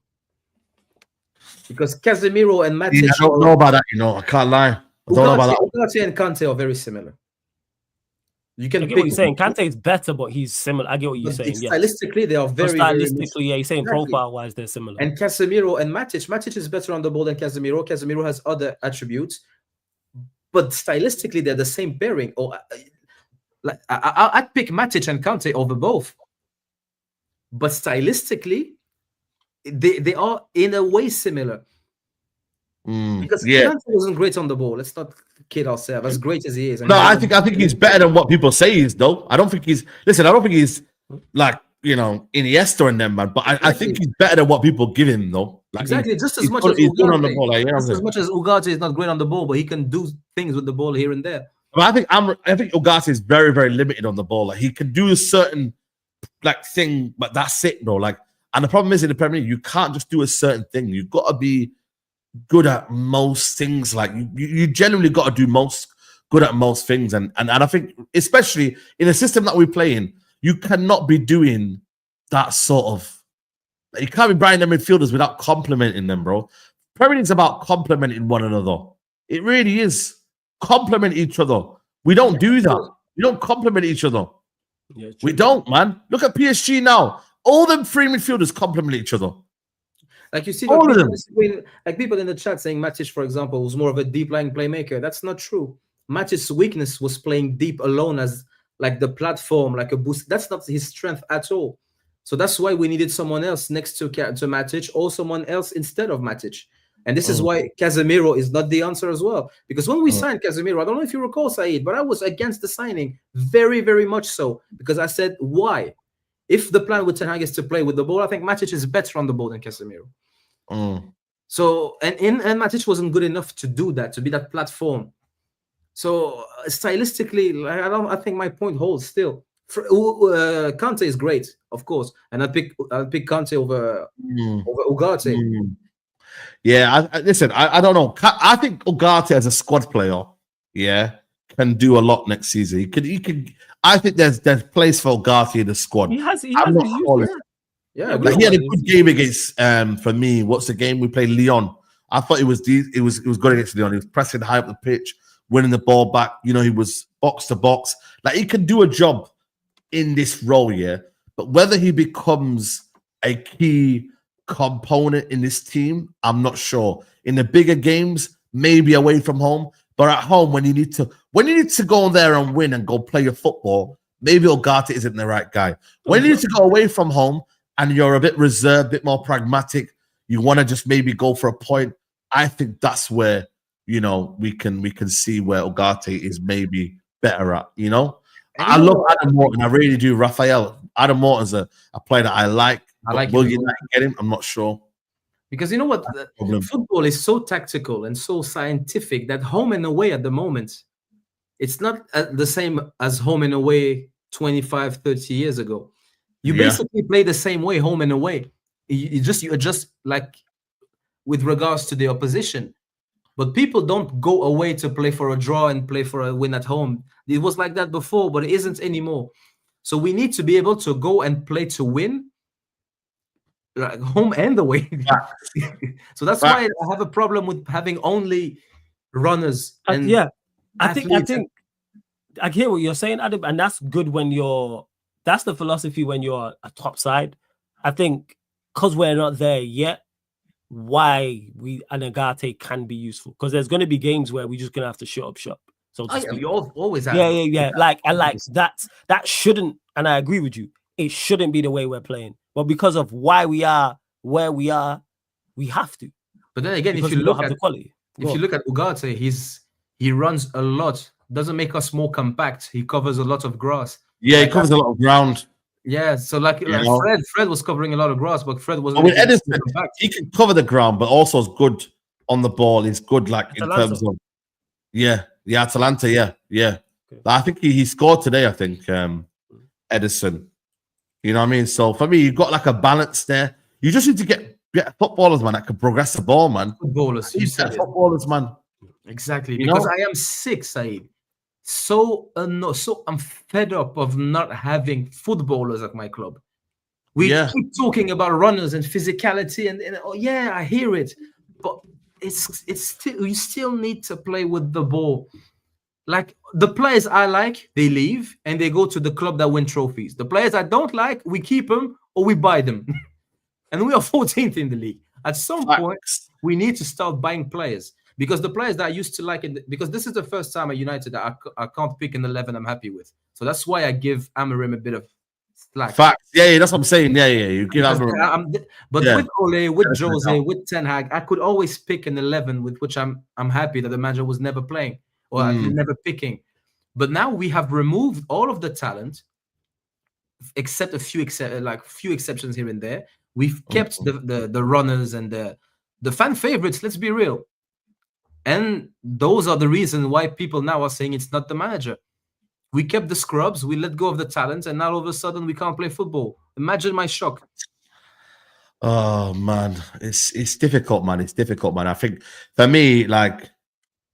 Because Casemiro and Matic, I don't know about that, you know. I can't lie. I don't know about that. Ugarte and Kante are very similar. You can I get what you're saying. Kante is better, but he's similar. I get what you're saying. Stylistically, they are very, stylistically, yeah, you're saying profile-wise, they're similar. And Casemiro and Matic is better on the ball than Casemiro. Casemiro has other attributes, but stylistically, they're the same pairing. Or like I'd pick Matic and Kante over both, but stylistically, they are in a way similar. Because Kante wasn't great on the ball. Let's not kid ourselves. As great as he is. No, I think he's better than what people say he is, though. I don't think he's like, you know, Iniesta and them, man. But I think he's better than what people give him, though. Like, exactly, just as much as he's good on the ball. Like, just as much as Ugarte is not great on the ball, but he can do things with the ball here and there. But I think Ugarte is very, very limited on the ball. Like, he can do a certain like thing, but that's it, though. Like, and the problem is in the Premier League, you can't just do a certain thing. You've got to be good at most things. Like you generally got to do good at most things, and I think especially in a system that we play in, you cannot be doing that sort of. You can't be buying them midfielders without complimenting them, bro. Premier League's about complimenting one another. It really is. Compliment each other. We don't do that. We don't compliment each other. Yeah, we don't, man. Look at PSG now. All them three midfielders compliment each other. Like you see, like people in the chat saying Matic, for example, was more of a deep lying playmaker. That's not true. Matic's weakness was playing deep alone as like the platform, like a boost. That's not his strength at all. So that's why we needed someone else next to Matic, or someone else instead of Matic. And this is why Casemiro is not the answer as well. Because when we signed Casemiro, I don't know if you recall, Saeed, but I was against the signing, very, very much so. Because I said, why? If the plan with Ten Hag is to play with the ball, I think Matic is better on the ball than Casemiro. So and Matic wasn't good enough to do that, to be that platform. So stylistically, I think my point holds still. Kante is great, of course, and I'll pick Kante over Ugarte. Yeah, listen, I don't know. I think Ugarte as a squad player, can do a lot next season. He could. I think there's place for Ugarte in the squad. He has he had a good game against. For me, what's the game we played? Lyon. I thought it was good against Lyon. He was pressing high up the pitch, winning the ball back. You know, he was box to box. Like, he can do a job in this role, but whether he becomes a key component in this team, I'm not sure. In the bigger games, maybe away from home, but at home, when you need to go there and win and go play your football, maybe Ugarte isn't the right guy. When you need to go away from home and you're a bit reserved, a bit more pragmatic, you want to just maybe go for a point, I think that's where, you know, we can see where Ugarte is maybe better at, you know. I love Adam Morton. I really do. Raphael. Adam Morton's a player that I like. Will United get him? I'm not sure. Because you know what? Football is so tactical and so scientific that home and away at the moment, it's not the same as home and away 25, 30 years ago. You basically play the same way, home and away. You adjust like with regards to the opposition. But people don't go away to play for a draw and play for a win at home. It was like that before, but it isn't anymore. So we need to be able to go and play to win, like home and away. So that's why I have a problem with having only runners. And I think I hear what you're saying, Adam, and that's good when that's the philosophy when you're a top side. I think because we're not there yet, why an Agate can be useful, because there's going to be games where we're just going to have to shut up shop. So you always have. Yeah. Like that shouldn't, and I agree with you, it shouldn't be the way we're playing. But because of why we are where we are, we have to. But then again, if you look at the quality, if you look at Ugarte, he runs a lot. Doesn't make us more compact. He covers a lot of grass. Yeah, he covers a lot of ground. Yeah, so like Fred was covering a lot of grass, but Fred wasn't. With Edison, he can cover the ground, but also is good on the ball. He's good, like in terms of Atalanta. Yeah. Okay. I think he scored today. I think Edison. You know what I mean? So for me, you've got like a balance there. You just need to get footballers, man, that can progress the ball, man. Footballers, you said footballers, man. Exactly, because I am sick, Saeed. So I'm fed up of not having footballers at my club. We keep talking about runners and physicality, and I hear it, but it's still, you still need to play with the ball. Like the players I like, they leave and they go to the club that win trophies. The players I don't like, we keep them or we buy them, and we are 14th in the league. At some point, we need to start buying players. Because the players that I used to like, because this is the first time at United that I can't pick an 11 I'm happy with. So that's why I give Amorim a bit of slack. Facts. Yeah, that's what I'm saying. Yeah. You give Amorim. With Ole, with Jose, with Ten Hag, I could always pick an 11 with which I'm happy that the manager was never playing or never picking. But now we have removed all of the talent, except a few exceptions here and there. We've kept the runners and the fan favorites. Let's be real. And those are the reasons why people now are saying it's not the manager. We kept the scrubs, we let go of the talent, and now all of a sudden we can't play football. Imagine my shock. Oh man, it's difficult, man. It's difficult, man. I think for me, like,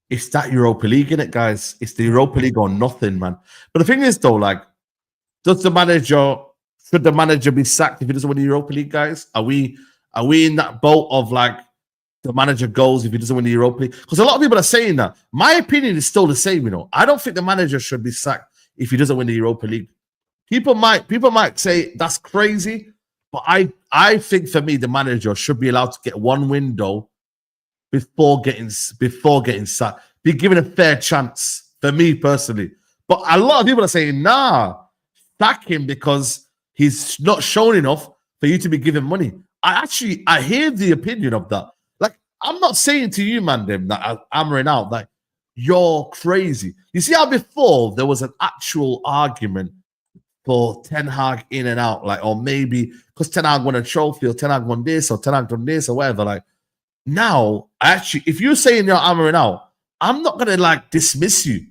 it's that Europa League, in it, guys. It's the Europa League or nothing, man. But the thing is, though, like, should the manager be sacked if he doesn't win the Europa League, guys? Are we in that boat of like, the manager goes if he doesn't win the Europa League? Because a lot of people are saying that. My opinion is still the same, you know. I don't think the manager should be sacked if he doesn't win the Europa League. People might say that's crazy, but I think for me the manager should be allowed to get one window before getting sacked. Be given a fair chance, for me personally. But a lot of people are saying, nah, sack him because he's not shown enough for you to be given money. I hear the opinion of that. I'm not saying to you, man, them that I'm hammering out like you're crazy. You see how before there was an actual argument for Ten Hag in and out, like, or maybe because Ten Hag won a trophy or Ten Hag won this or Ten Hag done this or whatever. Like now, actually, if you're saying you're hammering out, I'm not gonna like dismiss you.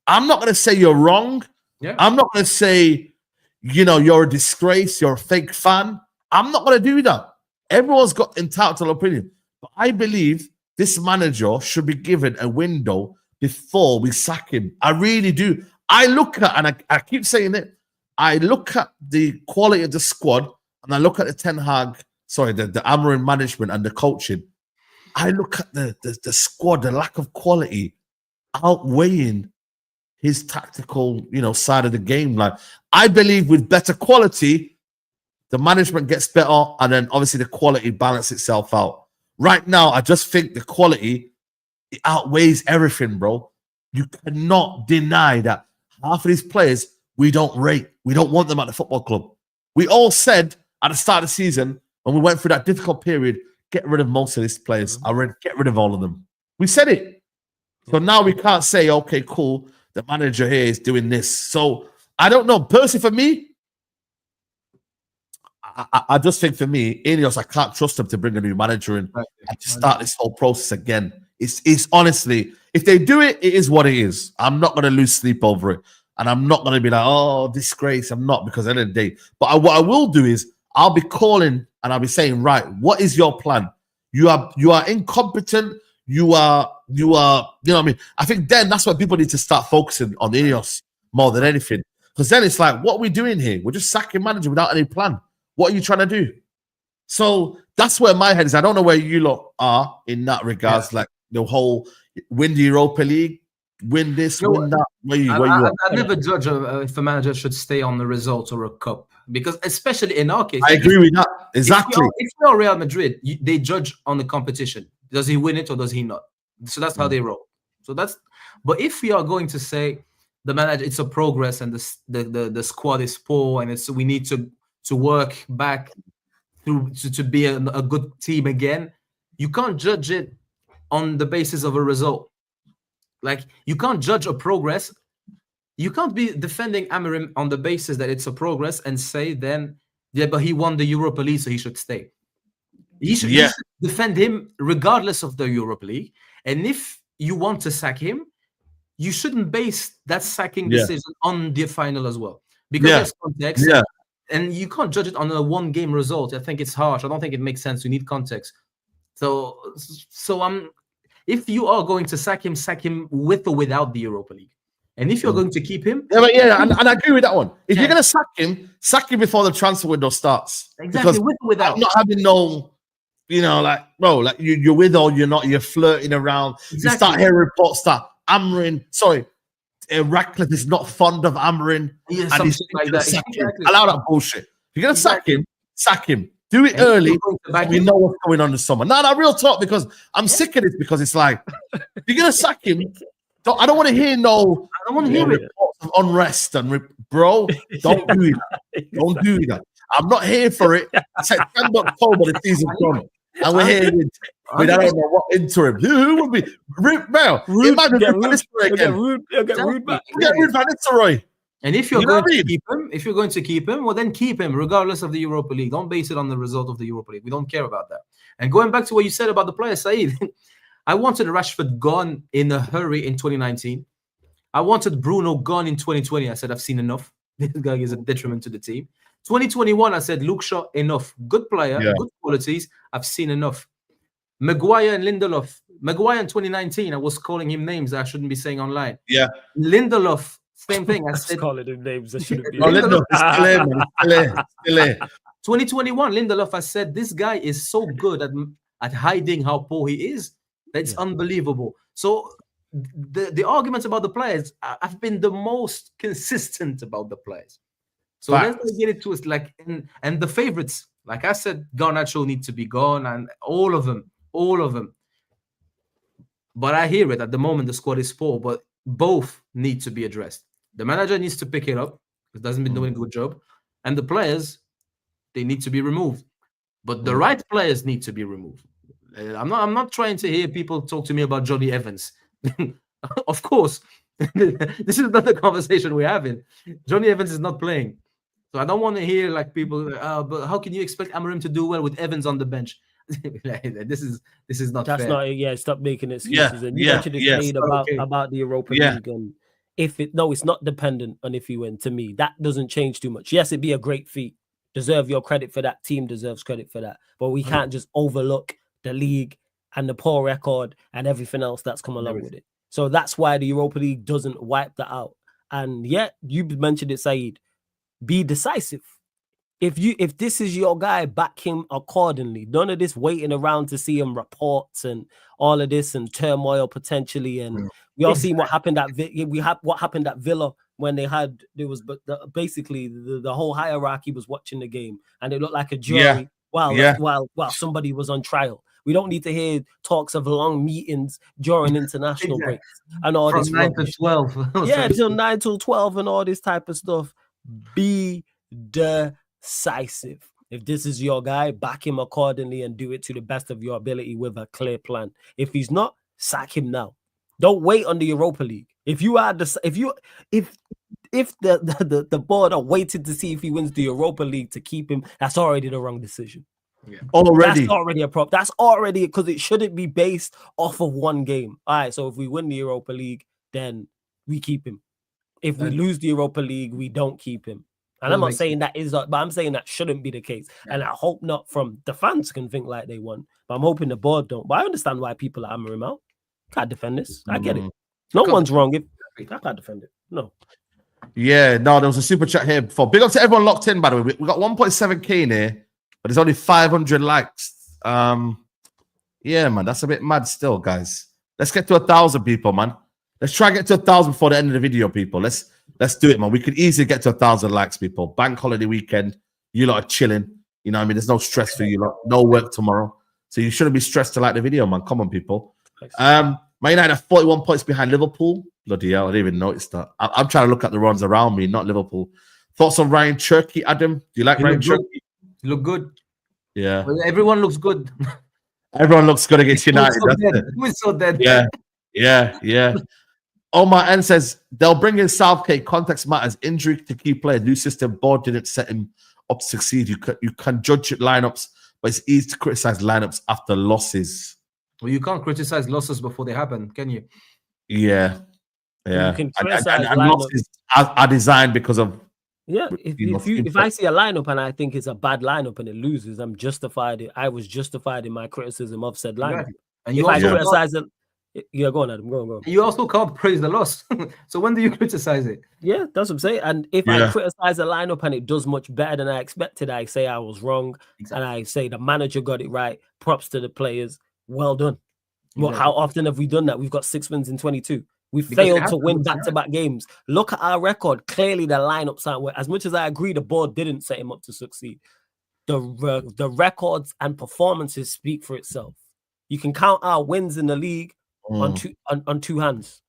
I'm not gonna say you're wrong. Yeah. I'm not gonna say, you're a disgrace, you're a fake fan. I'm not gonna do that. Everyone's got entitled opinion. But I believe this manager should be given a window before we sack him. I really do. I look at, and I keep saying it, I look at the quality of the squad and I look at the the Amorim management and the coaching. I look at the squad, the lack of quality outweighing his tactical, side of the game. Like, I believe with better quality, the management gets better and then obviously the quality balances itself out. Right now, I just think the quality, it outweighs everything, bro. You cannot deny that half of these players we don't rate. We don't want them at the football club. We all said at the start of the season, when we went through that difficult period, get rid of most of these players. Get rid of all of them. We said it. So now we can't say, okay, cool, the manager here is doing this. So I don't know. Personally, for me, I just think for me, Ineos, I can't trust them to bring a new manager in and to start this whole process again. It's honestly, if they do it, it is what it is. I'm not going to lose sleep over it. And I'm not going to be like, oh, disgrace. I'm not, because at the end of the day. But what I will do is I'll be calling and I'll be saying, right, what is your plan? You are incompetent. You know what I mean? I think then that's why people need to start focusing on Ineos more than anything. Because then it's like, what are we doing here? We're just sacking manager without any plan. What are you trying to do? So that's where my head is. I don't know where you lot are in that regards, like the whole win the Europa League, win this, win that. I never judge if a manager should stay on the result or a cup, because especially in our case, I agree with that. Exactly. If you're Real Madrid, they judge on the competition. Does he win it or does he not? So that's how they roll. But if we are going to say the manager, it's a progress and the squad is poor and we need to work back to be a good team again, you can't judge it on the basis of a result. Like, you can't judge a progress. You can't be defending Amorim on the basis that it's a progress and say then, yeah, but he won the Europa League, so he should stay. You should defend him regardless of the Europa League. And if you want to sack him, you shouldn't base that sacking decision on the final as well, because there's context. And you can't judge it on a one-game result. I think it's harsh. I don't think it makes sense. You need context. So if you are going to sack him with or without the Europa League. And if you're going to keep him... and I agree with that one. If you're going to sack him before the transfer window starts. Exactly, because with or without. I'm not having no... you're with or you're not, you're flirting around. Exactly. You start hearing reports that Ratcliffe is not fond of Amorim. Yeah, and he's like that. Exactly. Allow that bullshit. If you're going to sack him. Do it early. We know what's going on this summer. No, real talk, because I'm sick of this, because it's like, if you're going to sack him, I don't want to hear I don't want to hear reports of unrest and bro, don't do that. Don't do that. I'm not here for it. September, October, the season's done. And we're here with I don't know what interim. Who would be Ruud Bell? Imagine Ruud Van Nistelrooy again. Get Ruud Van Nistelrooy. And if you're going to keep him, well, then keep him regardless of the Europa League. Don't base it on the result of the Europa League. We don't care about that. And going back to what you said about the player, Saeed, I wanted Rashford gone in a hurry in 2019. I wanted Bruno gone in 2020. I said, I've seen enough. This guy is a detriment to the team. 2021, I said, Luke Shaw, enough. Good player, good qualities. I've seen enough. Maguire and Lindelof. Maguire in 2019, I was calling him names that I shouldn't be saying online. Yeah. Lindelof, same thing. I said, calling him names that shouldn't be. 2021, Lindelof, I said, this guy is so good at hiding how poor he is. That's unbelievable. So the arguments about the players, I've been the most consistent about the players. So let's get it to us. And the favorites, like I said, Garnacho needs to be gone, and all of them. But I hear it at the moment. The squad is poor, but both need to be addressed. The manager needs to pick it up. It doesn't been doing a good job, and the players, they need to be removed. But the right players need to be removed. I'm not trying to hear people talk to me about Johnny Evans. Of course, this is not the conversation we're having. Johnny Evans is not playing. So I don't want to hear like people, but how can you expect Amorim to do well with Evans on the bench? This is not fair. That's not, stop making excuses. And you mentioned it about the Europa League. And it's not dependent on if you win. To me, that doesn't change too much. Yes, it'd be a great feat. Deserve your credit for that. Team deserves credit for that. But we can't just overlook the league and the poor record and everything else that's come along with it. So that's why the Europa League doesn't wipe that out. And yet, you mentioned it, Saeed. Be decisive. If this is your guy, back him accordingly. None of this waiting around to see him reports and all of this and turmoil potentially. And we all seen what happened at what happened at Villa when the whole hierarchy was watching the game and it looked like a jury while somebody was on trial. We don't need to hear talks of long meetings during international breaks and all this. From 9 to 12. Till 9 till 12 and all this type of stuff. Be decisive. If this is your guy, back him accordingly and do it to the best of your ability with a clear plan. If he's not, sack him now. Don't wait on the Europa League. If if the board are waiting to see if he wins the Europa League to keep him, that's already the wrong decision. Yeah. Already. That's already a prop. That's already because it shouldn't be based off of one game. All right, so if we win the Europa League, then we keep him. If we lose the Europa League, we don't keep him. And I'm not saying that is, but I'm saying that shouldn't be the case. Yeah. And I hope not from the fans can think like they won, but I'm hoping the board don't. But I understand why people are hammering him out. Can't defend this. I get it. No one's wrong. If I can't defend it. No. Yeah, no, there was a super chat here before. Big up to everyone locked in, by the way. We got 1.7k in here, but there's only 500 likes. Yeah, man, that's a bit mad still, guys. Let's get to 1,000 people, man. Let's try and get to 1,000 before the end of the video, people. Let's do it, man. We could easily get to 1,000 likes, people. Bank holiday weekend. You lot are chilling. You know what I mean? There's no stress for you lot. No work tomorrow. So you shouldn't be stressed to like the video, man. Come on, people. Man United are 41 points behind Liverpool. Bloody hell, I didn't even notice that. I'm trying to look at the runs around me, not Liverpool. Thoughts on Ryan Cherky, Adam? Do you like Ryan Cherky? He look good. Yeah. Well, everyone looks good. Everyone looks good against United. We're so dead. Yeah. Omar N says they'll bring in Southgate. Context matters. Injury to key player. New system. Board didn't set him up to succeed. You can judge lineups, but it's easy to criticize lineups after losses. Well, you can't criticize losses before they happen, can you? Yeah. You can criticize and losses are designed because of. Yeah, if I see a lineup and I think it's a bad lineup and it loses, I'm justified. I was justified in my criticism of said lineup. Yeah. And if I criticize it, yeah, go on, Adam. Go on. You also can't praise the loss. So when do you criticize it? Yeah, that's what I'm saying. And if I criticize a lineup and it does much better than I expected, I say I was wrong. Exactly. And I say the manager got it right. Props to the players. Well done. Well, how often have we done that? We've got 6 wins in 22. We failed to win back-to-back games. Look at our record. Clearly, the lineups aren't. As much as I agree, the board didn't set him up to succeed. The records and performances speak for itself. You can count our wins in the league on two hands.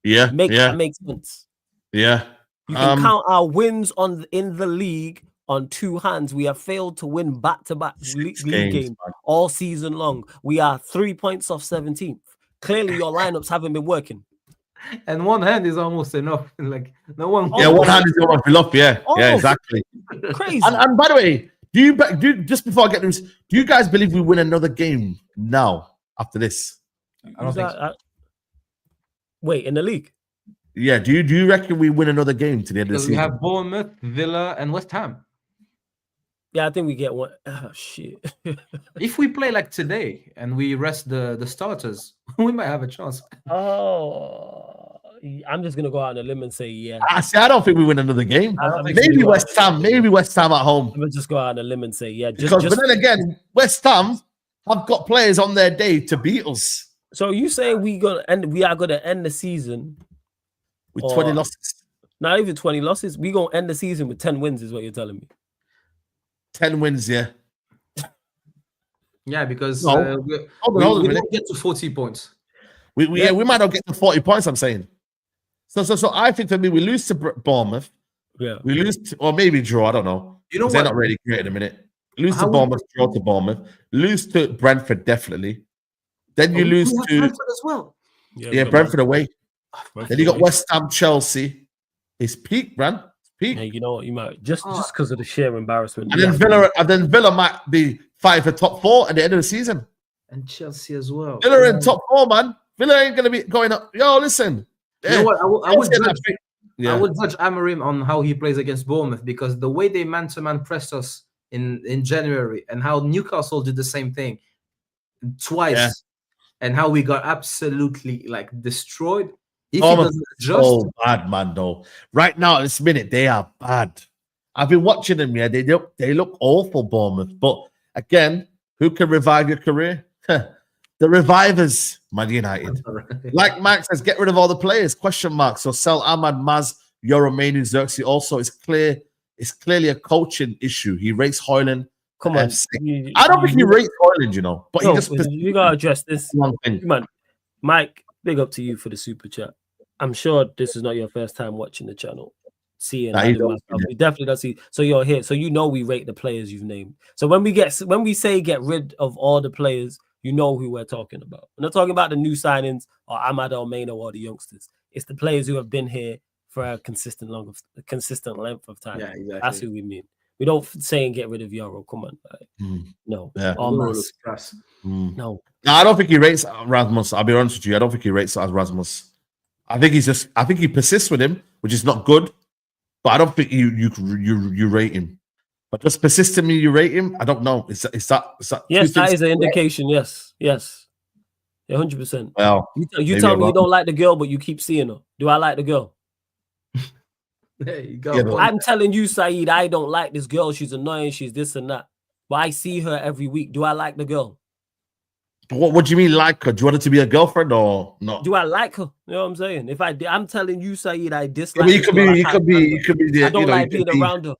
Yeah, that makes sense. Yeah, you can count our wins in the league on two hands. We have failed to win back-to-back league games all season long. We are 3 points off 17th. Clearly, your lineups haven't been working. And one hand is almost enough. Like no one. Yeah, one hand is almost enough. Yeah, exactly. Crazy. And by the way, do you just before I get this, do you guys believe we win another game now after this? I don't think so. Wait, in the league? Yeah. Do you reckon we win another game to the end of the season? We have Bournemouth, Villa, and West Ham. Yeah, I think we get one. Oh, shit. If we play like today and we rest the starters, we might have a chance. Oh, I'm just going to go out on a limb and say, yeah. I don't think we win another game. Maybe West Ham. Maybe West Ham at home. I'm going to just go out on a limb and say, yeah. But then again, West Ham have got players on their day to beat us. So you say we are going to end the season with 20 losses? Not even 20 losses. We're going to end the season with 10 wins is what you're telling me. 10 wins, yeah. Yeah, because we don't get to 40 points. We might not get to 40 points, I'm saying. So I think for me, we lose to Bournemouth. Yeah. We lose to, or maybe draw, I don't know. You know what? They're not really great in a minute. Lose to Bournemouth, draw to Bournemouth. Lose to Brentford, definitely. Then you lose to Brentford as well. Yeah, Brentford away. Then you got West Ham, Chelsea. It's peak, man. Peak. Hey, you know what? You might just because of the sheer embarrassment. And then Villa might be fighting for top 4 at the end of the season. And Chelsea as well. Villa in top 4, man. Villa ain't gonna be going up. Yo, listen. You know what? I would judge Amorim on how he plays against Bournemouth because the way they man-to-man pressed us in January and how Newcastle did the same thing twice and how we got absolutely destroyed. If he doesn't adjust, so bad, man. Though right now at this minute they are bad. I've been watching them. Yeah, they look awful, Bournemouth. But again, who can revive your career? The revivers, Man United. Like Mike says, get rid of all the players. Question mark. So sell Ahmad, Maz, Yoromenu, Xerxes. Also, it's clearly a coaching issue. He rates Hojlund. Come on, I don't think he rates Hojlund, you know. But you gotta address this one thing, man. Mike, big up to you for the super chat. I'm sure this is not your first time watching the channel. You definitely don't see. So you're here. So you know we rate the players you've named. So when we say get rid of all the players, you know who we're talking about. We're not talking about the new signings or Ahmad Almeida or the youngsters. It's the players who have been here for a consistent length of time. Yeah, exactly. That's what we mean. We don't say and get rid of Euro. Come on, no. Yeah. No. No, I don't think he rates Rasmus. I'll be honest with you. I don't think he rates as Rasmus. I think he persists with him, which is not good. But I don't think you rate him. But just persistently you rate him. I don't know. Is that yes, that is an indication. Yes. 100%. Well, you tell me you don't like the girl, but you keep seeing her. Do I like the girl? There you go. Yeah, I'm telling you, Saeed, I don't like this girl. She's annoying. She's this and that. But I see her every week. Do I like the girl? What do you mean like her? Do you want her to be a girlfriend or not? Do I like her? You know what I'm saying? If I'm telling you, Saeed, I dislike her. You could be. I don't like being around her.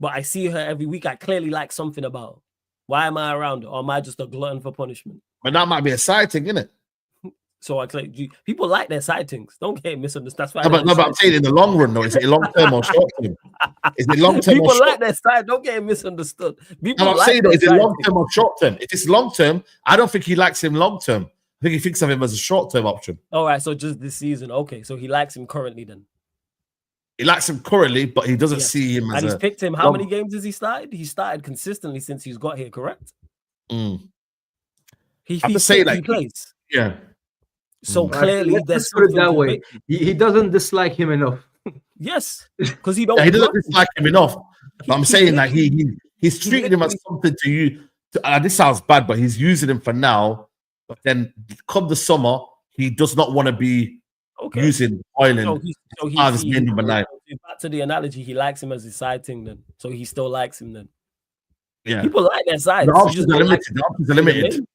But I see her every week. I clearly like something about her. Why am I around her? Or am I just a glutton for punishment? But that might be a side thing, isn't it? So people like their side things. Don't get misunderstood. That's why. But I'm saying in the long run, though, is it long term or short term? Is it long term? People like their side. Don't get misunderstood. I'm saying though, is it long term or short term? If it's long term, I don't think he likes him long term. I think he thinks of him as a short term option. All right, so just this season, okay. So he likes him currently then. He likes him currently, but he doesn't see him as. And he's picked him. How many games has he started? He started consistently since he's got here, correct? He plays. Yeah. So clearly, let's put it that way. He doesn't dislike him enough. Yes, because he don't. He doesn't dislike him enough. But I'm saying that he's treating him as something to you. This sounds bad, but he's using him for now. But then, come the summer, he does not want to be using Hojlund as his main number 9. Back to the analogy, he likes him as his side thing. Then, so he still likes him. Then, yeah, people like their side. The options are limited. The options are limited.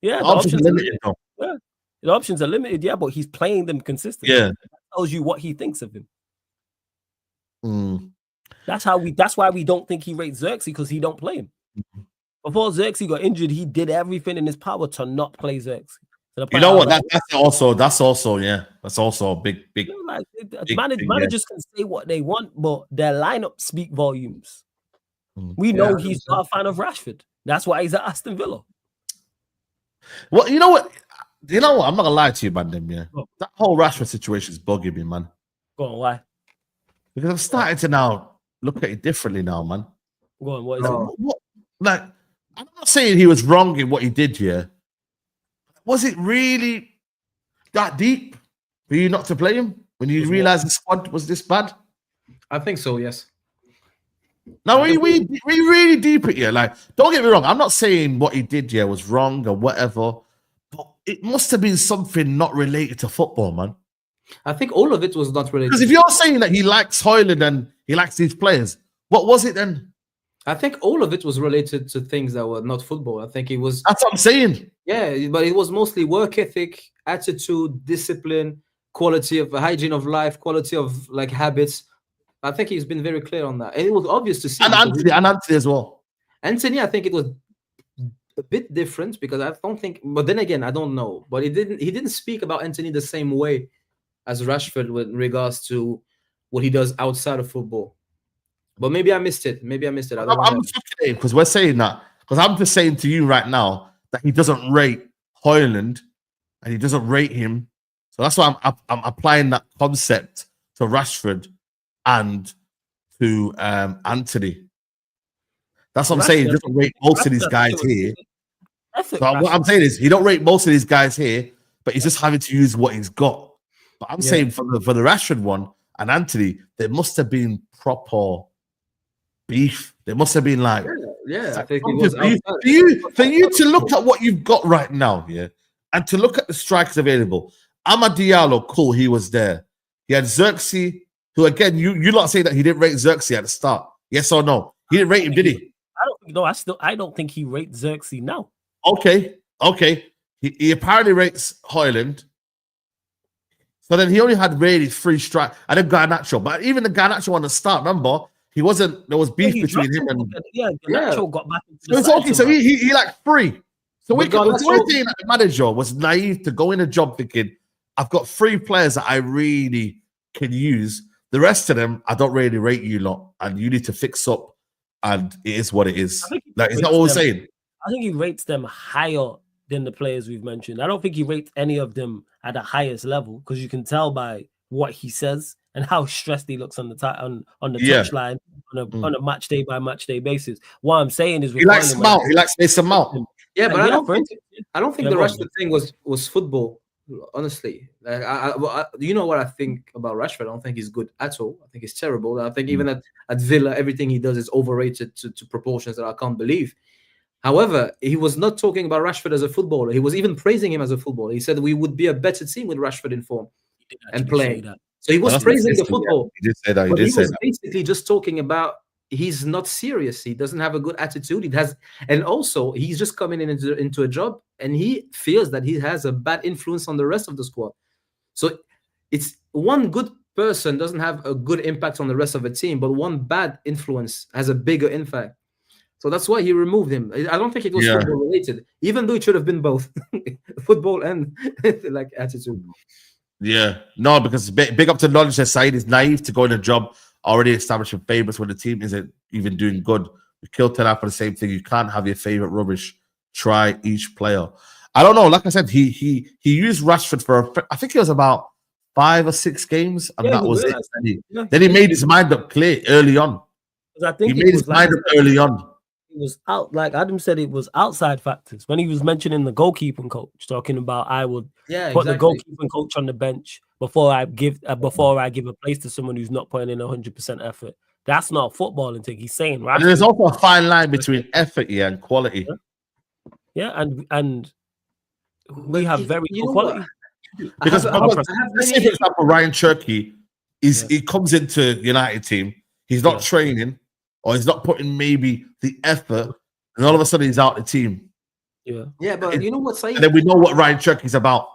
Yeah, the options are limited. Yeah. The options are limited, yeah, but he's playing them consistently. Yeah, that tells you what he thinks of him. That's why we don't think he rates Xerxes, because he don't play him. Before Xerxes got injured, he did everything in his power to not play Xerxes. You know what? That's also a big. You know, managers can say what they want, but their lineup speak volumes. We know he's not a fan of Rashford. That's why he's at Aston Villa. Well, you know what? I'm not gonna lie to you, man. That whole Rashford situation is bugging me, man. Go on, why? Because I'm starting to now look at it differently now, man. Go on, what is it? Like, I'm not saying he was wrong in what he did here. Was it really that deep for you not to play him when you realize the squad was this bad? I think so, yes. Now, we really deep it here. Like, don't get me wrong. I'm not saying what he did here was wrong or whatever, but it must have been something not related to football, man. I think all of it was not related. Because if you're saying that he likes Hojlund and he likes these players, what was it then? I think all of it was related to things that were not football. I think it was. That's what I'm saying. Yeah, but it was mostly work ethic, attitude, discipline, quality of hygiene of life, quality of like habits. I think he's been very clear on that, and it was obvious to see. And Anthony as well. Anthony, I think it was a bit different because I don't think. But then again, I don't know. But he didn't speak about Anthony the same way as Rashford with regards to what he does outside of football. But maybe I missed it. I don't know. I'm frustrated because we're saying that. Because I'm just saying to you right now that he doesn't rate Hojlund and he doesn't rate him. So that's why I'm applying that concept to Rashford and to Anthony. That's what I'm saying. He doesn't rate most of these guys here. So what I'm saying is he don't rate most of these guys here, but he's just having to use what he's got. But I'm saying for the Rashford one and Anthony, there must have been proper beef. There must have been like, I think it was for you to look at what you've got right now, and to look at the strikers available. Amad Diallo, cool, he was there. He had Xerxes, who again, you lot say that he didn't rate Xerxes at the start. Yes or no? He didn't rate him, did he? I don't think he rates Xerxes now. Okay. He apparently rates Hojlund. So then he only had really 3 strikes. And then Garnacho. But even the Garnacho on the start, remember, there was beef between him and Garnacho got back into the side. Okay, so he like 3. So we're saying that the manager was naive to go in a job thinking, I've got 3 players that I really can use. The rest of them, I don't really rate you lot, and you need to fix up. And it is what it is. Like, is that what we're saying? I think he rates them higher than the players we've mentioned. I don't think he rates any of them at the highest level because you can tell by what he says and how stressed he looks on the on the Yeah. touchline on a match day by match day basis. What I'm saying is, He likes Mount. He likes Mason Mount. Yeah, but I don't think Yeah, the go on, Rashford thing was football. Honestly, like, you know what I think about Rashford? I don't think he's good at all. I think he's terrible. I think even at Villa, everything he does is overrated to proportions that I can't believe. However, he was not talking about Rashford as a footballer. He was even praising him as a footballer. He said we would be a better team with Rashford in form and playing. So he was praising the football. He did say that. But he was basically just talking about he's not serious. He doesn't have a good attitude. And also he's just coming into a job, and he feels that he has a bad influence on the rest of the squad. So it's one good person doesn't have a good impact on the rest of the team, but one bad influence has a bigger impact. So that's why he removed him. I don't think it was football related, even though it should have been both football and like attitude. Yeah, no, because big up to knowledge that Saeed is naive to go in a job already establishing favorites when the team isn't even doing good. We kill Tenap for the same thing. You can't have your favorite rubbish. Try each player. I don't know. Like I said, he used Rashford for I think it was about 5 or 6 games, and that was it. Then he made his mind up clear early on. I think he made his mind up early on. It was out, like Adam said, it was outside factors. When he was mentioning the goalkeeping coach, talking about I would put the goalkeeping coach on the bench before I give a place to someone who's not putting in 100% effort. That's not footballing thing. He's saying right. And there's also a fine line between effort and quality. Yeah, and we have very good quality. Because let's say, for example, Ryan Cherky he comes into United team, he's not training, or he's not putting maybe the effort, and all of a sudden he's out the team. Yeah, but you know what, Saeed? And then we know what Ryan Cherky's about.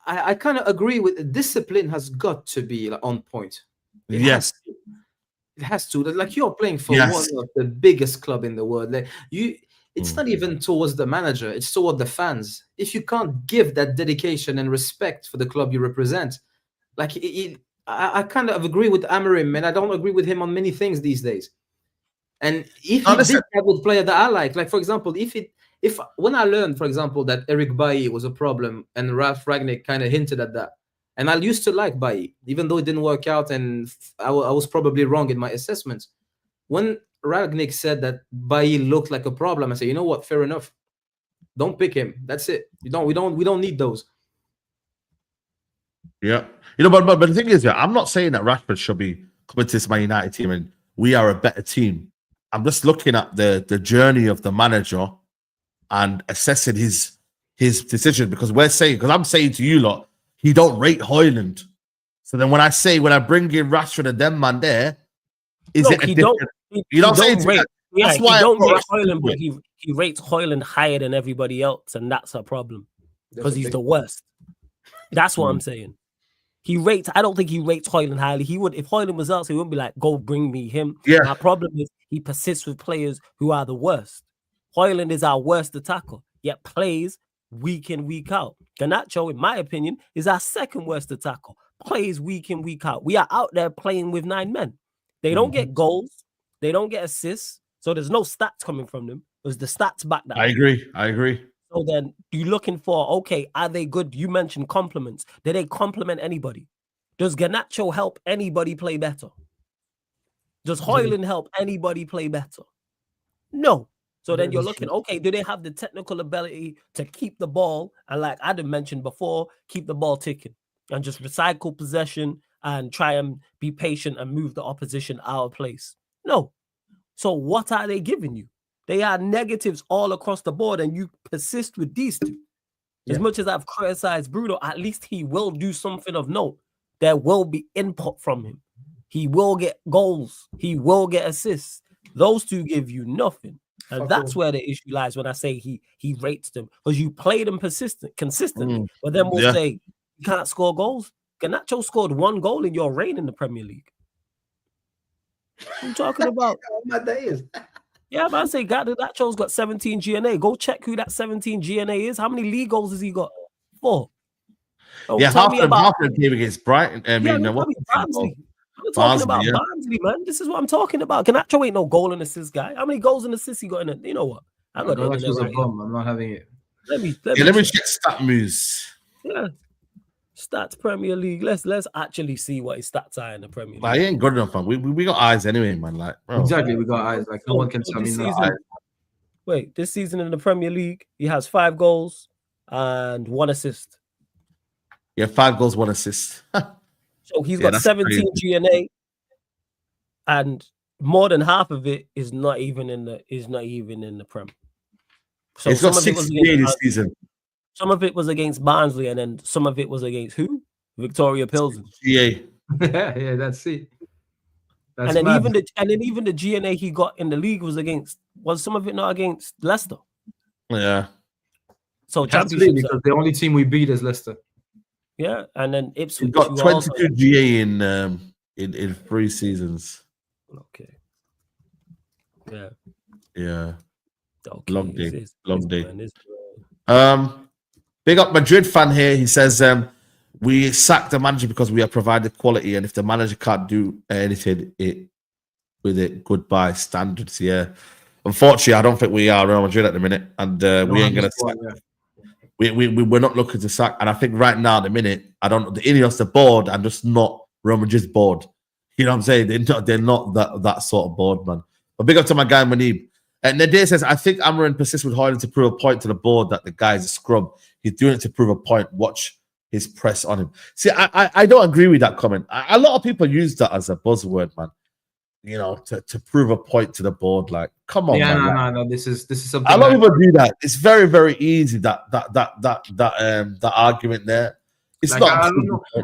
I kind of agree with discipline has got to be like, on point. It has to. Like you're playing for one of the biggest club in the world. Like it's not even towards the manager, it's toward the fans. If you can't give that dedication and respect for the club you represent, like I kind of agree with Amorim, and I don't agree with him on many things these days. And if he did have a player that I like for example, if when I learned, for example, that Eric Bailly was a problem, and Ralph Rangnick kind of hinted at that, and I used to like Bailly, even though it didn't work out, and I was probably wrong in my assessments. When Rangnick said that Bailly looked like a problem, I said, you know what, fair enough. Don't pick him. That's it. We don't need those. Yeah. You know, but the thing is, I'm not saying that Rashford should be coming to this Man United team and we are a better team. I'm just looking at the journey of the manager and assessing his decision, because I'm saying to you lot, he don't rate Hojlund. So then when I bring in Rashford and them man there, you don't rate. Yeah, he don't rate Hojlund, but he rates Hojlund higher than everybody else, and that's a problem because he's the worst. That's what I'm saying. I don't think he rates Hojlund highly. He would, if Hojlund was else, he wouldn't be like, go bring me him. Yeah. My problem is he persists with players who are the worst. Hojlund is our worst attacker, yet plays week in, week out. Garnacho, in my opinion, is our second worst attacker. Plays week in, week out. We are out there playing with 9 men. They don't get goals. They don't get assists. So there's no stats coming from them. There's the stats back that. I agree. So then you're looking for, okay, are they good? You mentioned compliments. Do they compliment anybody? Does Garnacho help anybody play better? Does Hojlund help anybody play better? No. So then you're looking, okay, do they have the technical ability to keep the ball? And like Adam mentioned before, keep the ball ticking and just recycle possession and try and be patient and move the opposition out of place? No. So what are they giving you? They are negatives all across the board, and you persist with these two. As much as I've criticized Bruno, at least he will do something of note. There will be input from him. He will get goals. He will get assists. Those two give you nothing. And that's where the issue lies when I say he rates them. Because you play them consistently. But then we'll say, you can't score goals. Garnacho scored 1 goal in your reign in the Premier League. What are you talking about? Yeah, man, I say Garnacho's got 17 GNA. Go check who that 17 GNA is. How many league goals has he got? 4. Half of them came against Brighton. I'm talking about Barnsley, man. This is what I'm talking about. Garnacho ain't no goal and assist guy. How many goals and assists he got in it? You know what? I got it. I'm not having it. Let me check stat moves. Yeah. Stats Premier League. Let's actually see what his stats are in the Premier League. Like, he ain't good enough, man. We got eyes anyway, man. Like, bro. Exactly, we got eyes. Like, no one can tell me no eyes. Wait, this season in the Premier League, he has 5 goals and 1 assist. Yeah, 5 goals, 1 assist. So he's got 17 GNA, and more than half of it is not even in the Prem. So he's got 68 this season. Some of it was against Barnsley, and then some of it was against who? Victoria Pilsen. Yeah, that's it. And then even the GNA he got in the league was some of it not against Leicester. Yeah. So championship, because the only team we beat is Leicester. Yeah, and then Ipswich. He got 22 GA in 3 seasons. Okay. Yeah. Yeah. Okay. Long day. Big up Madrid fan here. He says we sacked the manager because we have provided quality, and if the manager can't do anything with it, goodbye standards. Yeah. Unfortunately, I don't think we are Real Madrid at the minute, and we ain't gonna sack. We're not looking to sack, and I think right now at the minute, I don't know the Ineos, the board, and just not Real Madrid's board. You know what I'm saying? They're not that sort of board, man. But big up to my guy Manib. And Nadir says, I think Amarin persists with Hojlund to prove a point to the board that the guy's a scrub. He's doing it to prove a point. Watch his press on him. See, I don't agree with that comment. A lot of people use that as a buzzword, man. You know, to prove a point to the board. Like, come on, man. No. This is something. A lot of people do that. It's very, very easy. That argument there. It's like, not.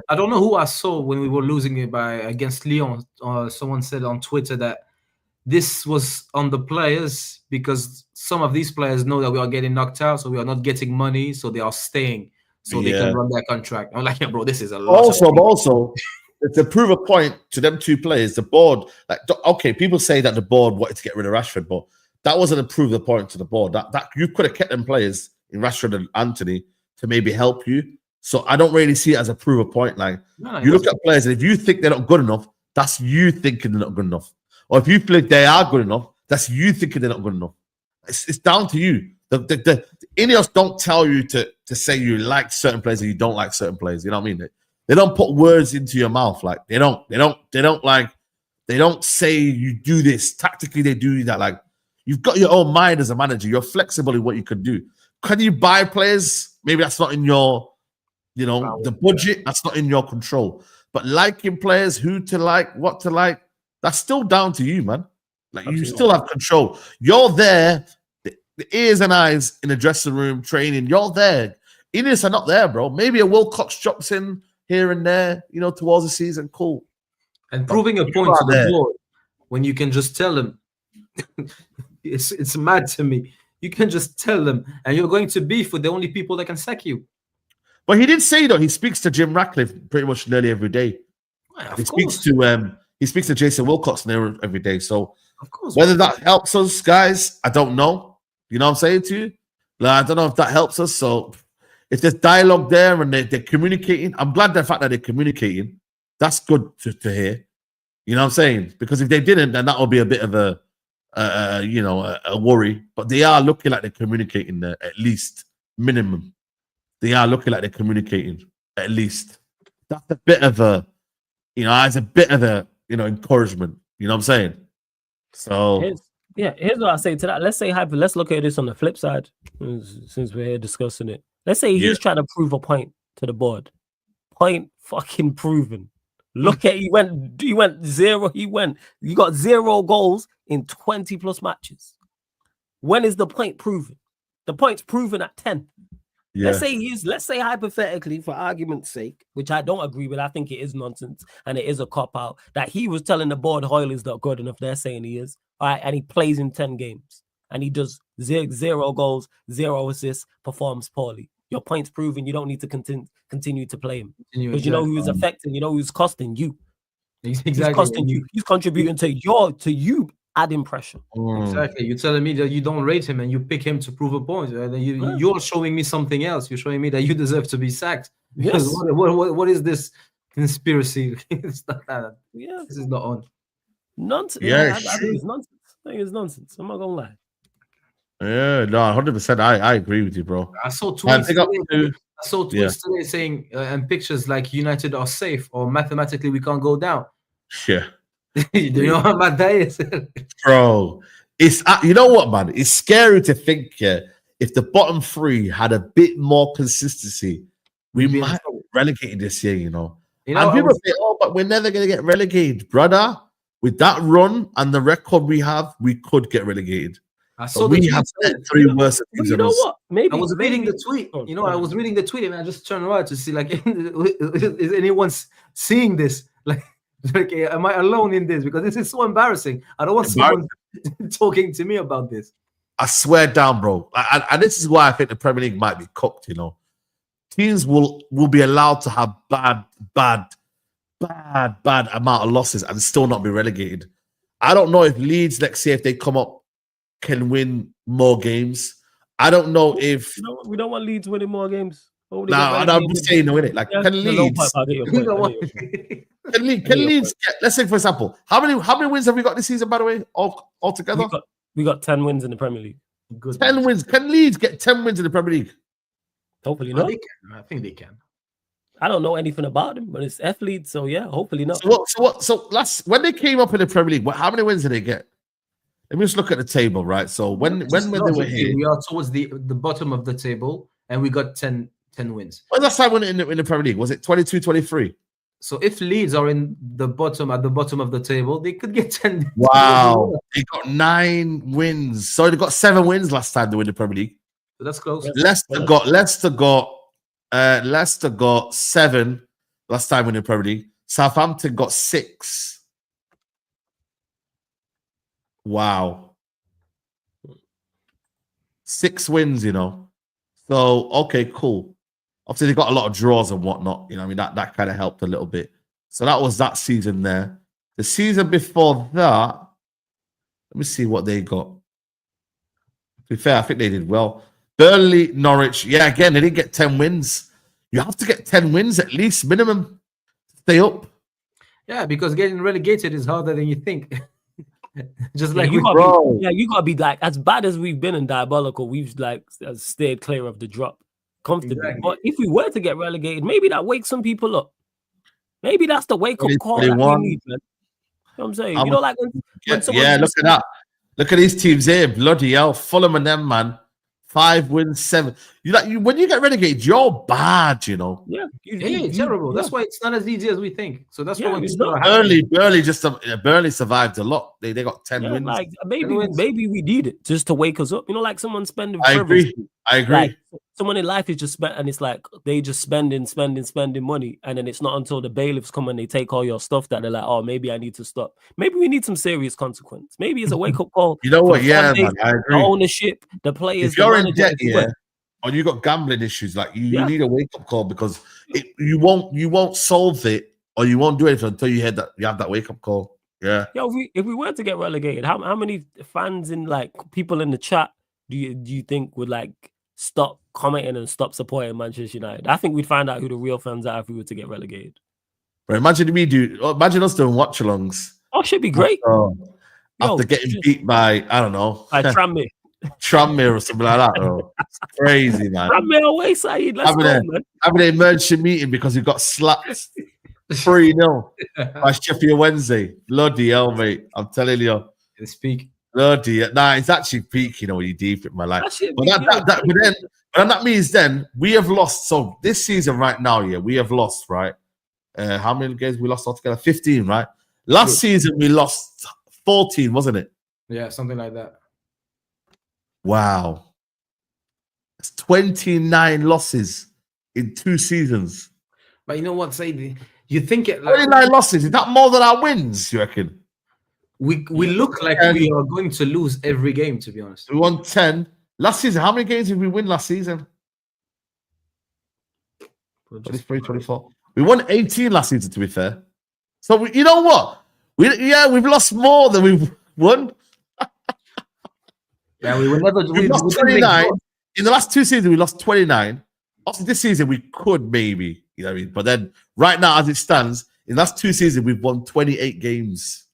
I don't know who I saw when we were losing it against Lyon. Someone said on Twitter that this was on the players because some of these players know that we are getting knocked out, so we are not getting money, so they are staying, so they can run their contract. I'm like, yeah, bro, this is a lot. Also, to prove a point to them 2 players, the board, like, okay, people say that the board wanted to get rid of Rashford, but that wasn't to prove the point to the board. That you could have kept them players in Rashford and Anthony to maybe help you. So I don't really see it as a prove a point. Like, you look at players, and if you think they're not good enough, that's you thinking they're not good enough. Or if you think they are good enough, that's you thinking they're not good enough. It's down to you. The Ineos don't tell you to say you like certain players or you don't like certain players. You know what I mean? They don't put words into your mouth. Like, they don't say you do this. Tactically, they do that. Like, you've got your own mind as a manager. You're flexible in what you can do. Can you buy players? Maybe that's not in your, the budget. That's not in your control. But liking players, who to like, what to like, that's still down to you, man. Like, you still have control. You're there, the ears and eyes in the dressing room, training. You're there. Ineos are not there, bro. Maybe a Wilcox drops in here and there, towards the season. Cool. And proving a point to the board when you can just tell them, it's mad to me. You can just tell them, and you're going to beef with the only people that can sack you. But he did say, though, he speaks to Jim Ratcliffe pretty much nearly every day. Yeah, He speaks to Jason Wilcox every day. So whether that helps us, guys, I don't know. You know what I'm saying to you? Like, I don't know if that helps us. So if there's dialogue there and they're communicating, I'm glad the fact that they're communicating. That's good to hear. You know what I'm saying? Because if they didn't, then that would be a bit of a worry. But they are looking like they're communicating there, at least minimum. They are looking like they're communicating at least. That's a bit of a, it's a bit of a, encouragement. You know what I'm saying? So here's what I say to that. Let's look at this on the flip side, since we're here discussing it. Let's say he's trying to prove a point to the board. Point fucking proven. Look at he went 0. You got 0 goals in 20 plus matches. When is the point proven? The point's proven at 10. Yeah. Let's say hypothetically, for argument's sake, which I don't agree with, I think it is nonsense and it is a cop-out, that he was telling the board Hojlund's not good enough. They're saying he is. All right, and he plays in 10 games and he does 0 goals, 0 assists, performs poorly. Your point's proven. You don't need to continue to play him because you know who's affecting. You know who's costing you. Exactly. He's costing you. He's contributing to you adding pressure. Exactly. You're telling me that you don't rate him and you pick him to prove a point. You're showing me something else. You're showing me that you deserve to be sacked. Because what is this conspiracy? It's not that. Yeah. This is not on. Nonsense. Yeah, I think it's nonsense. I think it's nonsense. I'm not gonna lie. Yeah, no, 100%. I agree with you, bro. I saw tweets. I saw tweets today saying and pictures like United are safe or mathematically we can't go down. Yeah. Do you know how bad that is? Bro, it's you know what, man? It's scary to think if the bottom three had a bit more consistency, we might have relegated this year, you know. And people say, oh, but we're never going to get relegated. Brother, with that run and the record we have, we could get relegated. We have three worse teams. You know what? Maybe I was reading the tweet. I was reading the tweet and I just turned around to see, like, is anyone seeing this? Like, am I alone in this? Because this is so embarrassing. I don't want someone talking to me about this. I swear down, bro. And this is why I think the Premier League might be cooked, you know. Teams will be allowed to have bad amount of losses and still not be relegated. I don't know if Leeds, let's say if they come up, can win more games. I don't know if we don't want Leeds winning more games. I'm just saying, no, innit? Like, can Leeds? Can Leeds get, let's say, for example, how many wins have we got this season, by the way, all together? We got 10 wins in the Premier League. Good. 10 wins. Can Leeds get 10 wins in the Premier League? Hopefully not. I think they can. I don't know anything about them, but it's Leeds, so yeah, hopefully not. So when they came up in the Premier League, how many wins did they get? Let me just look at the table, right? So when they were here, we are towards the bottom of the table, and we got 10 wins. When last time in the Premier League? Was it 22, 23? So if Leeds are at the bottom of the table, they could get 10. Wow, they got 9 wins. So they got 7 wins last time they win the Premier League. So that's close. Leicester got 7 last time in the Premier League. Southampton got 6. Wow. 6 wins, you know. So, okay, cool. Obviously, they got a lot of draws and whatnot. You know, I mean, that kind of helped a little bit. So that was that season there. The season before that, let me see what they got. To be fair, I think they did well. Burnley, Norwich. Yeah, again, they didn't get 10 wins. You have to get 10 wins at least, minimum, to stay up. Yeah, because getting relegated is harder than you think. Just like you gotta be like, as bad as we've been in Diabolical, we've like stayed clear of the drop comfortably. Exactly. But if we were to get relegated, maybe that wakes some people up. Maybe that's the wake up call that we need, man. You know what I'm saying? You know, like when someone look at that. Look at these teams here. Bloody hell, Fulham and them, man. 5 wins, 7. When you get relegated, you're bad, you know. Yeah, terrible. That's why it's not as easy as we think. So that's why Burnley survived a lot. They got 10 wins. Like maybe we need it just to wake us up. You know, like someone spending. I agree. Like, someone in life is just spent, and it's like they just spending money, and then it's not until the bailiffs come and they take all your stuff that they're like, oh, maybe I need to stop. Maybe we need some serious consequence. Maybe it's a wake up call. You know what? Yeah, man, I agree. The ownership, the players. If you're in debt, or you got gambling issues, like you need a wake up call, because you won't solve it, or you won't do anything until you have that wake up call. Yeah. Yo, if we were to get relegated, how many fans and like people in the chat do you think would like stop commenting and stop supporting Manchester United? I think we'd find out who the real fans are if we were to get relegated. But imagine us doing watch-alongs. Oh, should be great. After getting beat by, I don't know, Tranmere or something like that. Bro. It's crazy, man. Tranmere away, Saeed. Let's go, man. Having an emergency meeting because we got slapped 3-0 by Sheffield Wednesday. Bloody hell, mate. I'm telling you. It's peak. Bloody hell. Nah, it's actually peak, you know, when you deep it, my life. But that means then we have lost. So this season right now, we have lost, right? How many games we lost altogether? 15, right? Last season we lost 14, wasn't it? Yeah, something like that. Wow. It's 29 losses in 2 seasons. But you know what, Saeed? You think it 29 losses, is that more than our wins, you reckon? We look like we are going to lose every game, to be honest. We won 10. Last season, how many games did we win last season? 23, 24. We won 18 last season, to be fair. So, you know what? We've lost more than we've won. Yeah, we were never. We lost 29. In the last 2 seasons, we lost 29. Also, this season, we could maybe, you know what I mean? But then, right now, as it stands, in the last 2 seasons, we've won 28 games.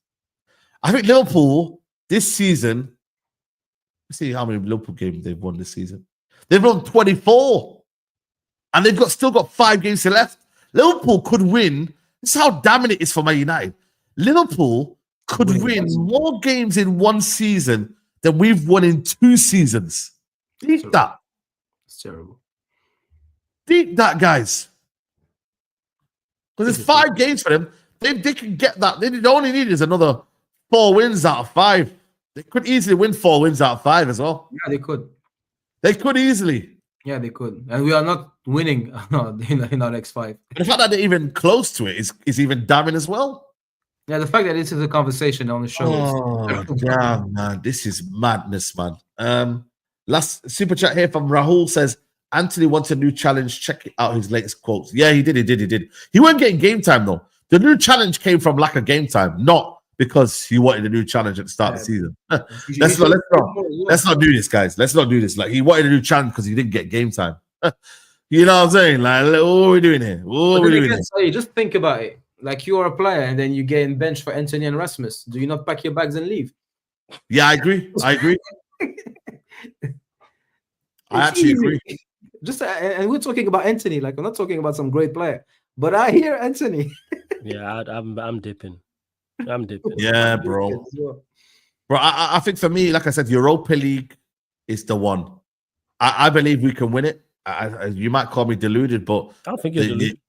I think Liverpool, this season, let's see how many Liverpool games they've won this season. They've won 24. and they've still got 5 games left. Liverpool could win. This is how damning it is for Man United. Liverpool could win more games in one season than we've won in 2 seasons. Deep that. It's terrible. Deep that, guys. Because there's 5 games for them. They can get that. They only need is another 4 wins out of 5. They could easily win 4 wins out of 5 as well. Yeah, they could. They could easily. Yeah, they could. And we are not winning in our next 5. The fact that they're even close to it is even damning as well. Yeah, the fact that this is a conversation on the show. Oh, damn, man. This is madness, man. Last super chat here from Rahul says, Anthony wants a new challenge. Check out his latest quotes. Yeah, he did. He weren't getting game time, though. The new challenge came from lack of game time, not because he wanted a new challenge at the start of the season. Let's not do this, guys. Let's not do this. Like, he wanted a new challenge because he didn't get game time. You know what I'm saying? Like, what are we doing here? Just think about it. Like, you are a player and then you get in bench for Anthony and Rasmus. Do you not pack your bags and leave? Yeah, I agree. I actually agree. And we're talking about Anthony. Like, we're not talking about some great player. But I hear Anthony. Yeah, I'm dipping. Yeah, bro. Bro, I think for me, like I said, Europa League is the one. I believe we can win it. You might call me deluded, but I think you're deluded.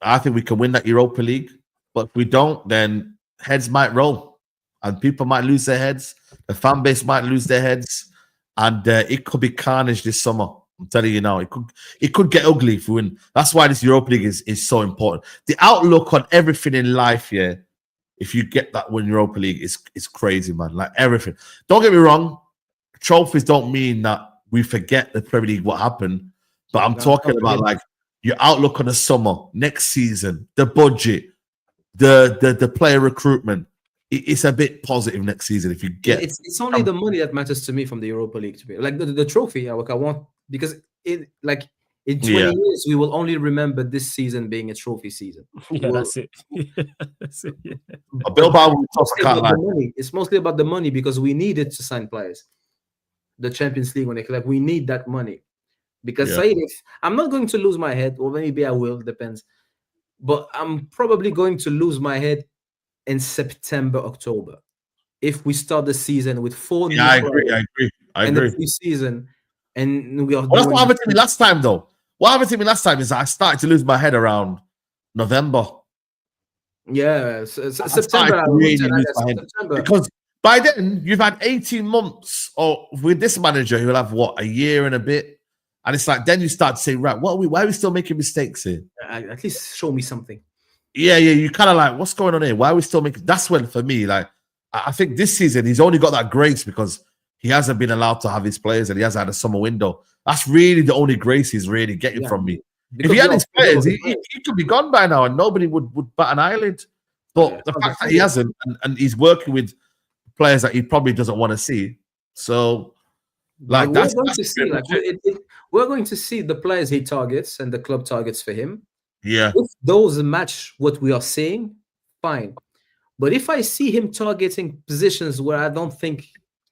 I think we can win that Europa League. But if we don't, then heads might roll. And people might lose their heads. The fan base might lose their heads. And it could be carnage this summer. I'm telling you now, it could get ugly if we win. That's why this Europa League is so important. The outlook on everything in life, yeah, if you get that win Europa League, is crazy, man. Like, everything. Don't get me wrong. Trophies don't mean that we forget the Premier League, what happened. But I'm talking about, like, your outlook on the summer, next season, the budget, the player recruitment. It's a bit positive next season if you get. It's only the money that matters to me from the Europa League, to be like the trophy. I want, because in 20 years we will only remember this season being a trophy season. Yeah, that's it. That's it. Yeah. It's mostly about the money because we needed to sign players. The Champions League, when they collect, we need that money. Because Saeed, I'm not going to lose my head, or maybe I will, depends. But I'm probably going to lose my head in September, October, if we start the season with 4 new players. I agree. The season, and we are. Well, that's what happened to me last time, though. What happened to me last time is I started to lose my head around November. Yeah, September. Because by then you've had 18 months, or with this manager, he'll have a year and a bit. And it's like, then you start to say, right, why are we still making mistakes here? At least show me something. Yeah, you kind of like, what's going on here? Why are we still making? That's when, for me, like, I think this season he's only got that grace because he hasn't been allowed to have his players and he hasn't had a summer window. That's really the only grace he's really getting from me. Because if he had his players, he could be gone by now and nobody would bat an eyelid. But the fact that he hasn't, and he's working with players that he probably doesn't want to see. So, like, we're going to see the players he targets and the club targets for him. Yeah. If those match what we are seeing, fine. But if I see him targeting positions where I don't think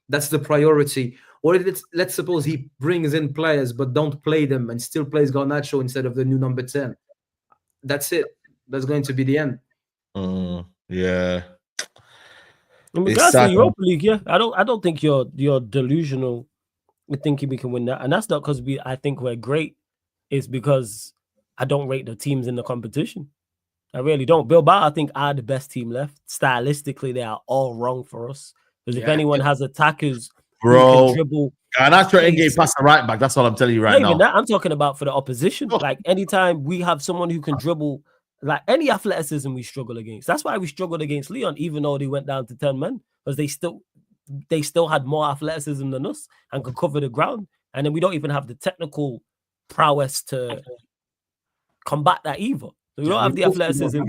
that's the priority, or let's suppose he brings in players but don't play them and still plays Garnacho instead of the new number 10, that's it. That's going to be the end. Yeah. In regards to the Europa League, yeah, I don't think you're delusional with thinking we can win that, and that's not because I think we're great. It's because I don't rate the teams in the competition. I really don't. Bilbao, I think, are the best team left. Stylistically, they are all wrong for us. Because if anyone has attackers, bro, dribble, and that's your end-game pass the right back. That's what I'm telling you right now. That, I'm talking about for the opposition. Like, anytime we have someone who can dribble, like, any athleticism, we struggle against. That's why we struggled against Lyon, even though they went down to 10 men, because they still had more athleticism than us and could cover the ground. And then we don't even have the technical prowess to combat that either. So we don't have the athleticism.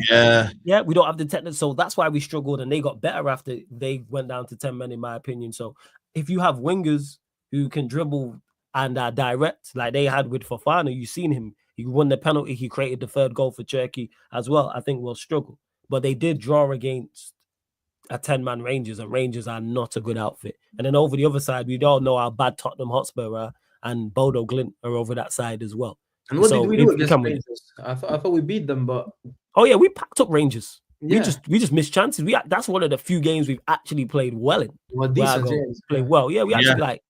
Yeah, we don't have the technical. So that's why we struggled, and they got better after they went down to 10 men, in my opinion. So if you have wingers who can dribble and are direct, like they had with Fofana, you've seen him. He won the penalty. He created the 3rd goal for Turkey as well. I think we'll struggle. But they did draw against a 10-man Rangers, and Rangers are not a good outfit. And then over the other side, we all know how bad Tottenham Hotspur are, and Bodo Glimt are over that side as well. And what So did we if do we against can win it. Rangers? I thought we beat them, but Oh yeah, we packed up Rangers. yeah, We just missed chances. That's one of the few games we've actually played well in. well, Where I decent go, games. play Yeah. well. Yeah, we Yeah. actually like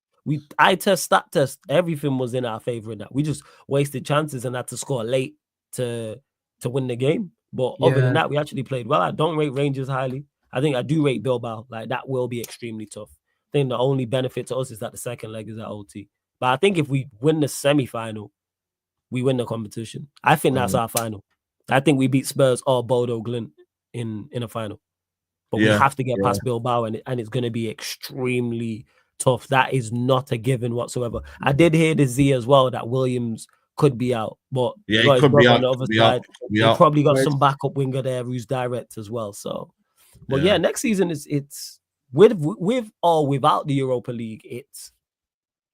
eye test, stat test, everything was in our favor in that. We just wasted chances and had to score late to win the game. But other than Yeah. that, we actually played well. I don't rate Rangers highly. I think I do rate Bilbao. Like that will be extremely tough. I think the only benefit to us is that the second leg is at OT. But I think if we win the semi-final, we win the competition. I think that's our final. I think we beat Spurs or Bodo Glint in a final. But we have to get past Bilbao, and it's going to be extremely tough. That is not a given whatsoever. I did hear the Z as well that Williams could be out, but he could be out. on the other side. He probably got some backup winger there who's direct as well. So, but yeah, next season it's with or without the Europa League, it's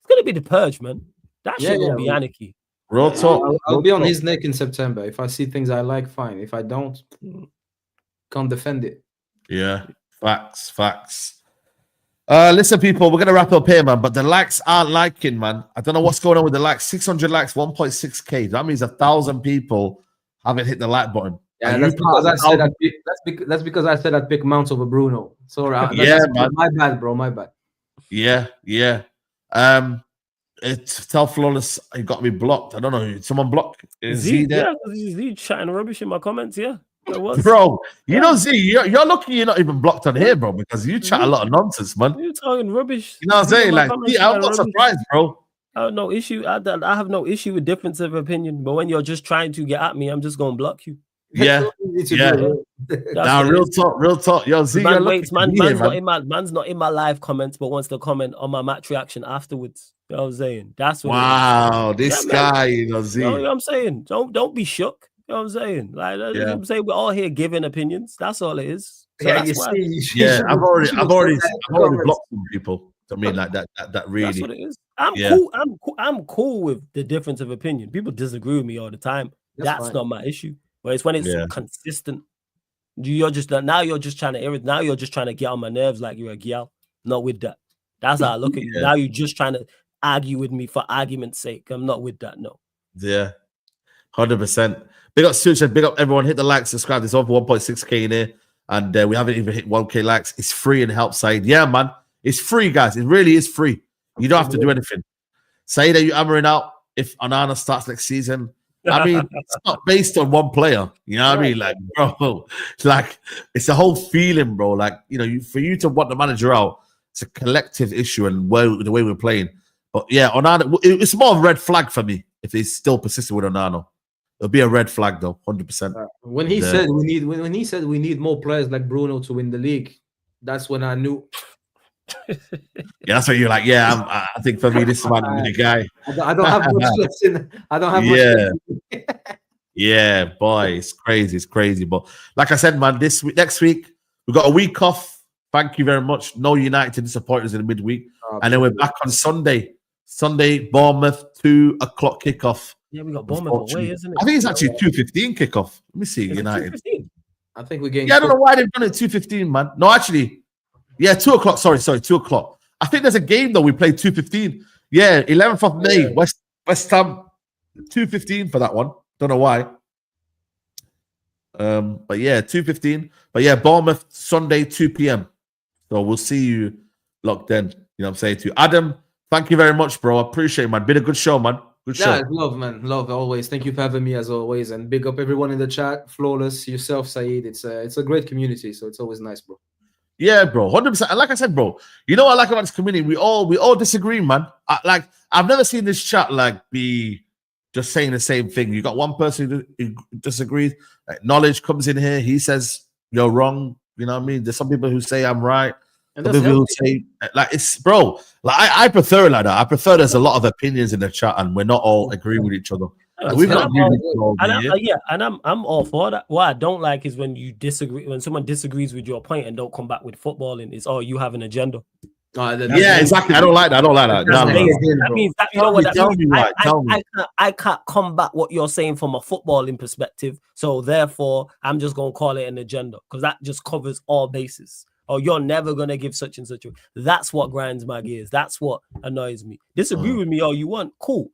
going to be the purge, man. That shit gonna be anarchy. Real talk. I'll be on his neck in September. If I see things I like, fine. If I don't, can't defend it. Yeah, facts. Listen, people, we're gonna wrap up here, man. But the likes aren't liking, man. I don't know what's going on with the likes. 600 likes, 1.6k. That means 1,000 people haven't hit the like button. Yeah, that's because I said I'd pick Mount over Bruno. So man. My bad, bro. My bad. Yeah. Tell Flawless he got me blocked. I don't know. Did someone block? Is he there? Yeah, because he's chatting rubbish in my comments. Yeah. Bro, you know, Z, you're lucky you're not even blocked on here, bro, because you chat a lot of nonsense, man. You're talking rubbish. You know what I'm saying? Like, I'm not surprised, bro. I have no issue. I have no issue with difference of opinion, but when you're just trying to get at me, I'm just gonna block you. Yeah. Now, real talk. Yo, Z, man's not in my live comments, but wants to comment on my match reaction afterwards. You know what I'm saying? That's what. Wow, this guy, you know, Z. You know what I'm saying? Don't be shook. You know what I'm saying? Like, I'm saying we're all here giving opinions. That's all it is. So I've already blocked some people. I mean, like that really. That's what it is. I'm cool with the difference of opinion. People disagree with me all the time. That's not my issue. But it's when it's consistent. You're just trying to irritate. Now you're just trying to get on my nerves like you're a gal. Not with that. That's how I look at you. Now you're just trying to argue with me for argument's sake. I'm not with that. No. Yeah. 100%. Big up Suchet, big up everyone. Hit the like, subscribe. There's over 1.6k in here. And we haven't even hit 1k likes. It's free and help Saeed. Yeah, man. It's free, guys. It really is free. You don't have to do anything. Saeed, are you hammering out if Onana starts next season? I mean, it's not based on one player. You know what I mean? Like, bro, it's a whole feeling, bro. Like, you know, for you to want the manager out, it's a collective issue and the way we're playing. But yeah, Onana, it's more of a red flag for me if he's still persistent with Onana. It'll be a red flag though, 100%. When he said we need more players like Bruno to win the league, that's when I knew. Yeah, that's what you're like. Yeah, I think for me, this man is the guy. I don't have much trust in. I don't have much. Yeah, boy, it's crazy. But like I said, man, next week we got a week off. Thank you very much. No United disappointers in the midweek, and then we're back on Sunday. Bournemouth 2:00 kickoff. Yeah, we got Bournemouth away, isn't it? I think it's actually 2:15 kickoff. Let me see, United. I think we're getting. Yeah, I don't know why they've done it 2:15, man. No, actually, yeah, 2:00. Sorry, 2:00. I think there's a game though. We played 2:15. Yeah, 11th of May, West Ham, 2:15 for that one. Don't know why. But yeah, 2:15. But yeah, Bournemouth Sunday 2 p.m. So we'll see you locked in. You know what I'm saying to you, Adam. Thank you very much, bro. I appreciate it, man. Been a good show, man. Good show. Yeah, love, man. Love always. Thank you for having me as always, and big up everyone in the chat. Flawless, yourself, Saeed. It's a great community, so it's always nice, bro. Yeah, bro, 100%. And like I said, bro, you know what I like about this community? We all disagree, man. I've never seen this chat be just saying the same thing. You got one person who disagrees. Knowledge comes in here. He says you're wrong. You know what I mean? There's some people who say I'm right. And some people who say it's bro. I prefer it like that. I prefer there's a lot of opinions in the chat and we're not all agreeing with each other. We've not and I'm all for that. What I don't like is when you disagree, when someone disagrees with your point and don't come back with footballing. It's you have an agenda. Yeah, exactly. I don't like that. That means that you know what that means. I can't combat what you're saying from a footballing perspective. So therefore, I'm just gonna call it an agenda because that just covers all bases. Oh, you're never gonna give such and such a. That's what grinds my gears. That's what annoys me. Disagree with me all you want. Cool.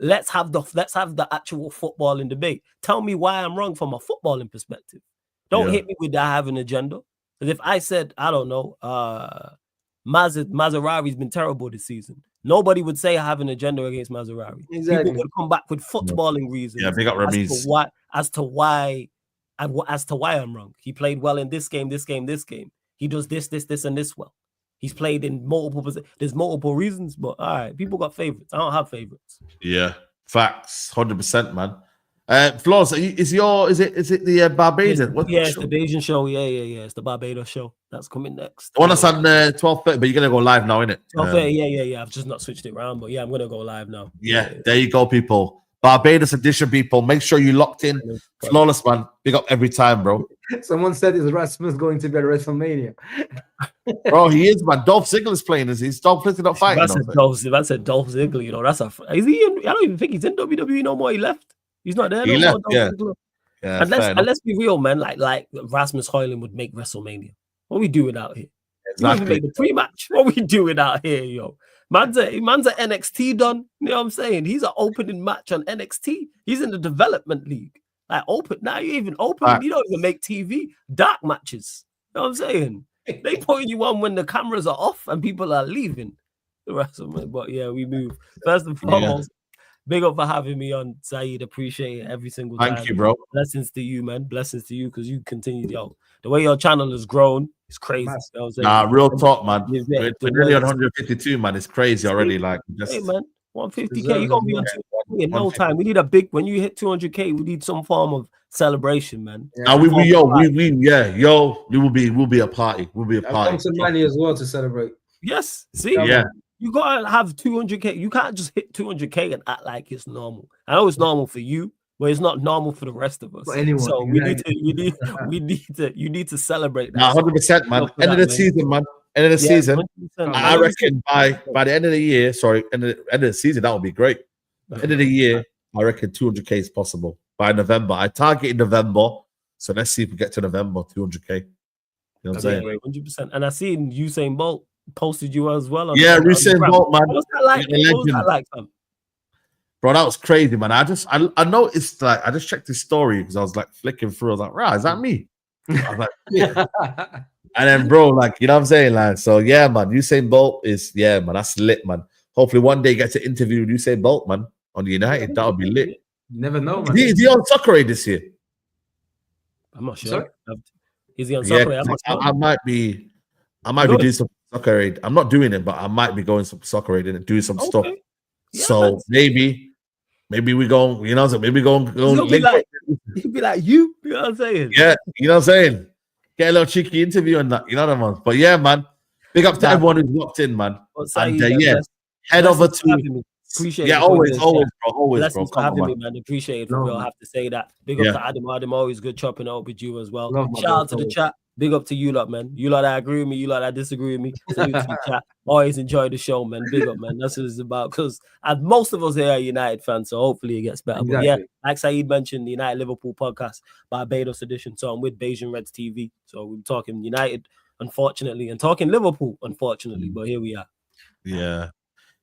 let's have the actual footballing debate. Tell me why I'm wrong from a footballing perspective. Don't hit me with that I have an agenda. Because if I said, I don't know, Mazarawi's been terrible this season, nobody would say I have an agenda against Mazarawi. Exactly. People would come back with footballing reasons. Yeah, big up Ramiz. As to why I'm wrong. He played well in this game. He does this, and this well. He's played in multiple positions. There's multiple reasons, but all right, people got favorites. I don't have favorites. Yeah, facts, 100%, man. Flores, is it the Barbados? It's the Bayesian show. Yeah. It's the Barbados show that's coming next. The one that's on 12:30, but you're gonna go live now, innit? 12:30, yeah. I've just not switched it around, but yeah, I'm gonna go live now. Yeah, there you go, people. Barbados edition, people. Make sure you locked in. Flawless, man. Big up every time, bro. Someone said, is Rasmus going to be at WrestleMania? Bro, he is, man. Dolph Ziggler's playing. He's Dolph Ziggler not fighting. That's a Dolph Ziggler, you know. Is he in, I don't even think he's in WWE no more. He left. He's not there. He left, yeah. And let's be real, man. Like Rasmus Hojlund would make WrestleMania. What are we doing out here? Exactly. Make the pre-match. What are we doing out here, yo? Man's a NXT done. You know what I'm saying? He's an opening match on NXT. He's in the development league. Like open now, you even open. You don't even make TV dark matches. You know what I'm saying? They putting you on when the cameras are off and people are leaving. But yeah, we move. First and foremost, big up for having me on, Saeed. Appreciate it every single time. Thank you, bro. Blessings to you, man. Blessings to you because you continue, the way your channel has grown. It's crazy. You know what I'm saying? Nah, real talk, man. We're nearly on 152, man. It's crazy already. Like, hey, man, 150K. You're gonna be on 200K in no time. We need a big. When you hit 200K, we need some form of celebration, man. Yeah. We'll be a party. We'll be a party. I've come some money as well to celebrate. Yes. See, you gotta have 200K. You can't just hit 200K and act like it's normal. I know it's normal for you, but it's not normal for the rest of us. So you need to celebrate that. 100%, man. End of the season, man. End of the season. I reckon by the end of the year, end of the season, that would be great. End of the year, I reckon 200K is possible by November. I targeted November, so let's see if we get to November 200K. You know what I'm saying? 100%. And I seen Usain Bolt posted you as well. Usain Bolt, man. What's that like? Bro, that was crazy, man. I noticed, like, I just checked his story because I was like flicking through. I was like, right, is that me? I was like, yeah. And then, bro, like, you know what I'm saying? Like, so yeah, man, Usain Bolt is, man, that's lit, man. Hopefully one day get to interview Usain Bolt, man, on the United. That would be lit. You never know, man. Is he on Soccer Aid this year? I'm not sure. Is he on Soccer Aid? I might be doing some Soccer Aid. I'm not doing it, but I might be going some Soccer Aid and doing some stuff. Yeah, so maybe we go, you know, so maybe go link up. He'd be like you know what I'm saying? Yeah, you know what I'm saying? Get a little cheeky interview on that, you know what I mean? But yeah, man, big up to everyone who's locked in, man. And head over to appreciate it. Always, bro. Blessings for having me, man. Appreciate it for real. I have to say that. Big up to Adam. Adam, always good chopping up with you as well. Shout out to the chat. Big up to you lot, man. You lot that agree with me, you lot that disagree with me. Salute to the chat. Always enjoy the show, man. Big up, man. That's what it's about. Because most of us here are United fans, so hopefully it gets better. Exactly. But yeah, like Saeed mentioned, the United Liverpool podcast, Barbados edition. So I'm with Bayesian Reds TV. So we're talking United, unfortunately, and talking Liverpool, unfortunately. But here we are. Yeah,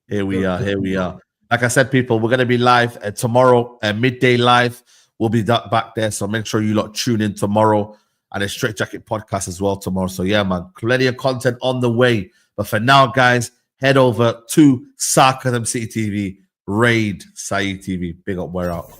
here we are. Like I said, people, we're going to be live tomorrow, midday live. We'll be back there. So make sure you lot tune in tomorrow. And a Straight Jacket podcast as well tomorrow. So yeah, man, plenty of content on the way. But for now, guys, head over to Sarcasm City TV, raid Saeed TV. Big up, we're out.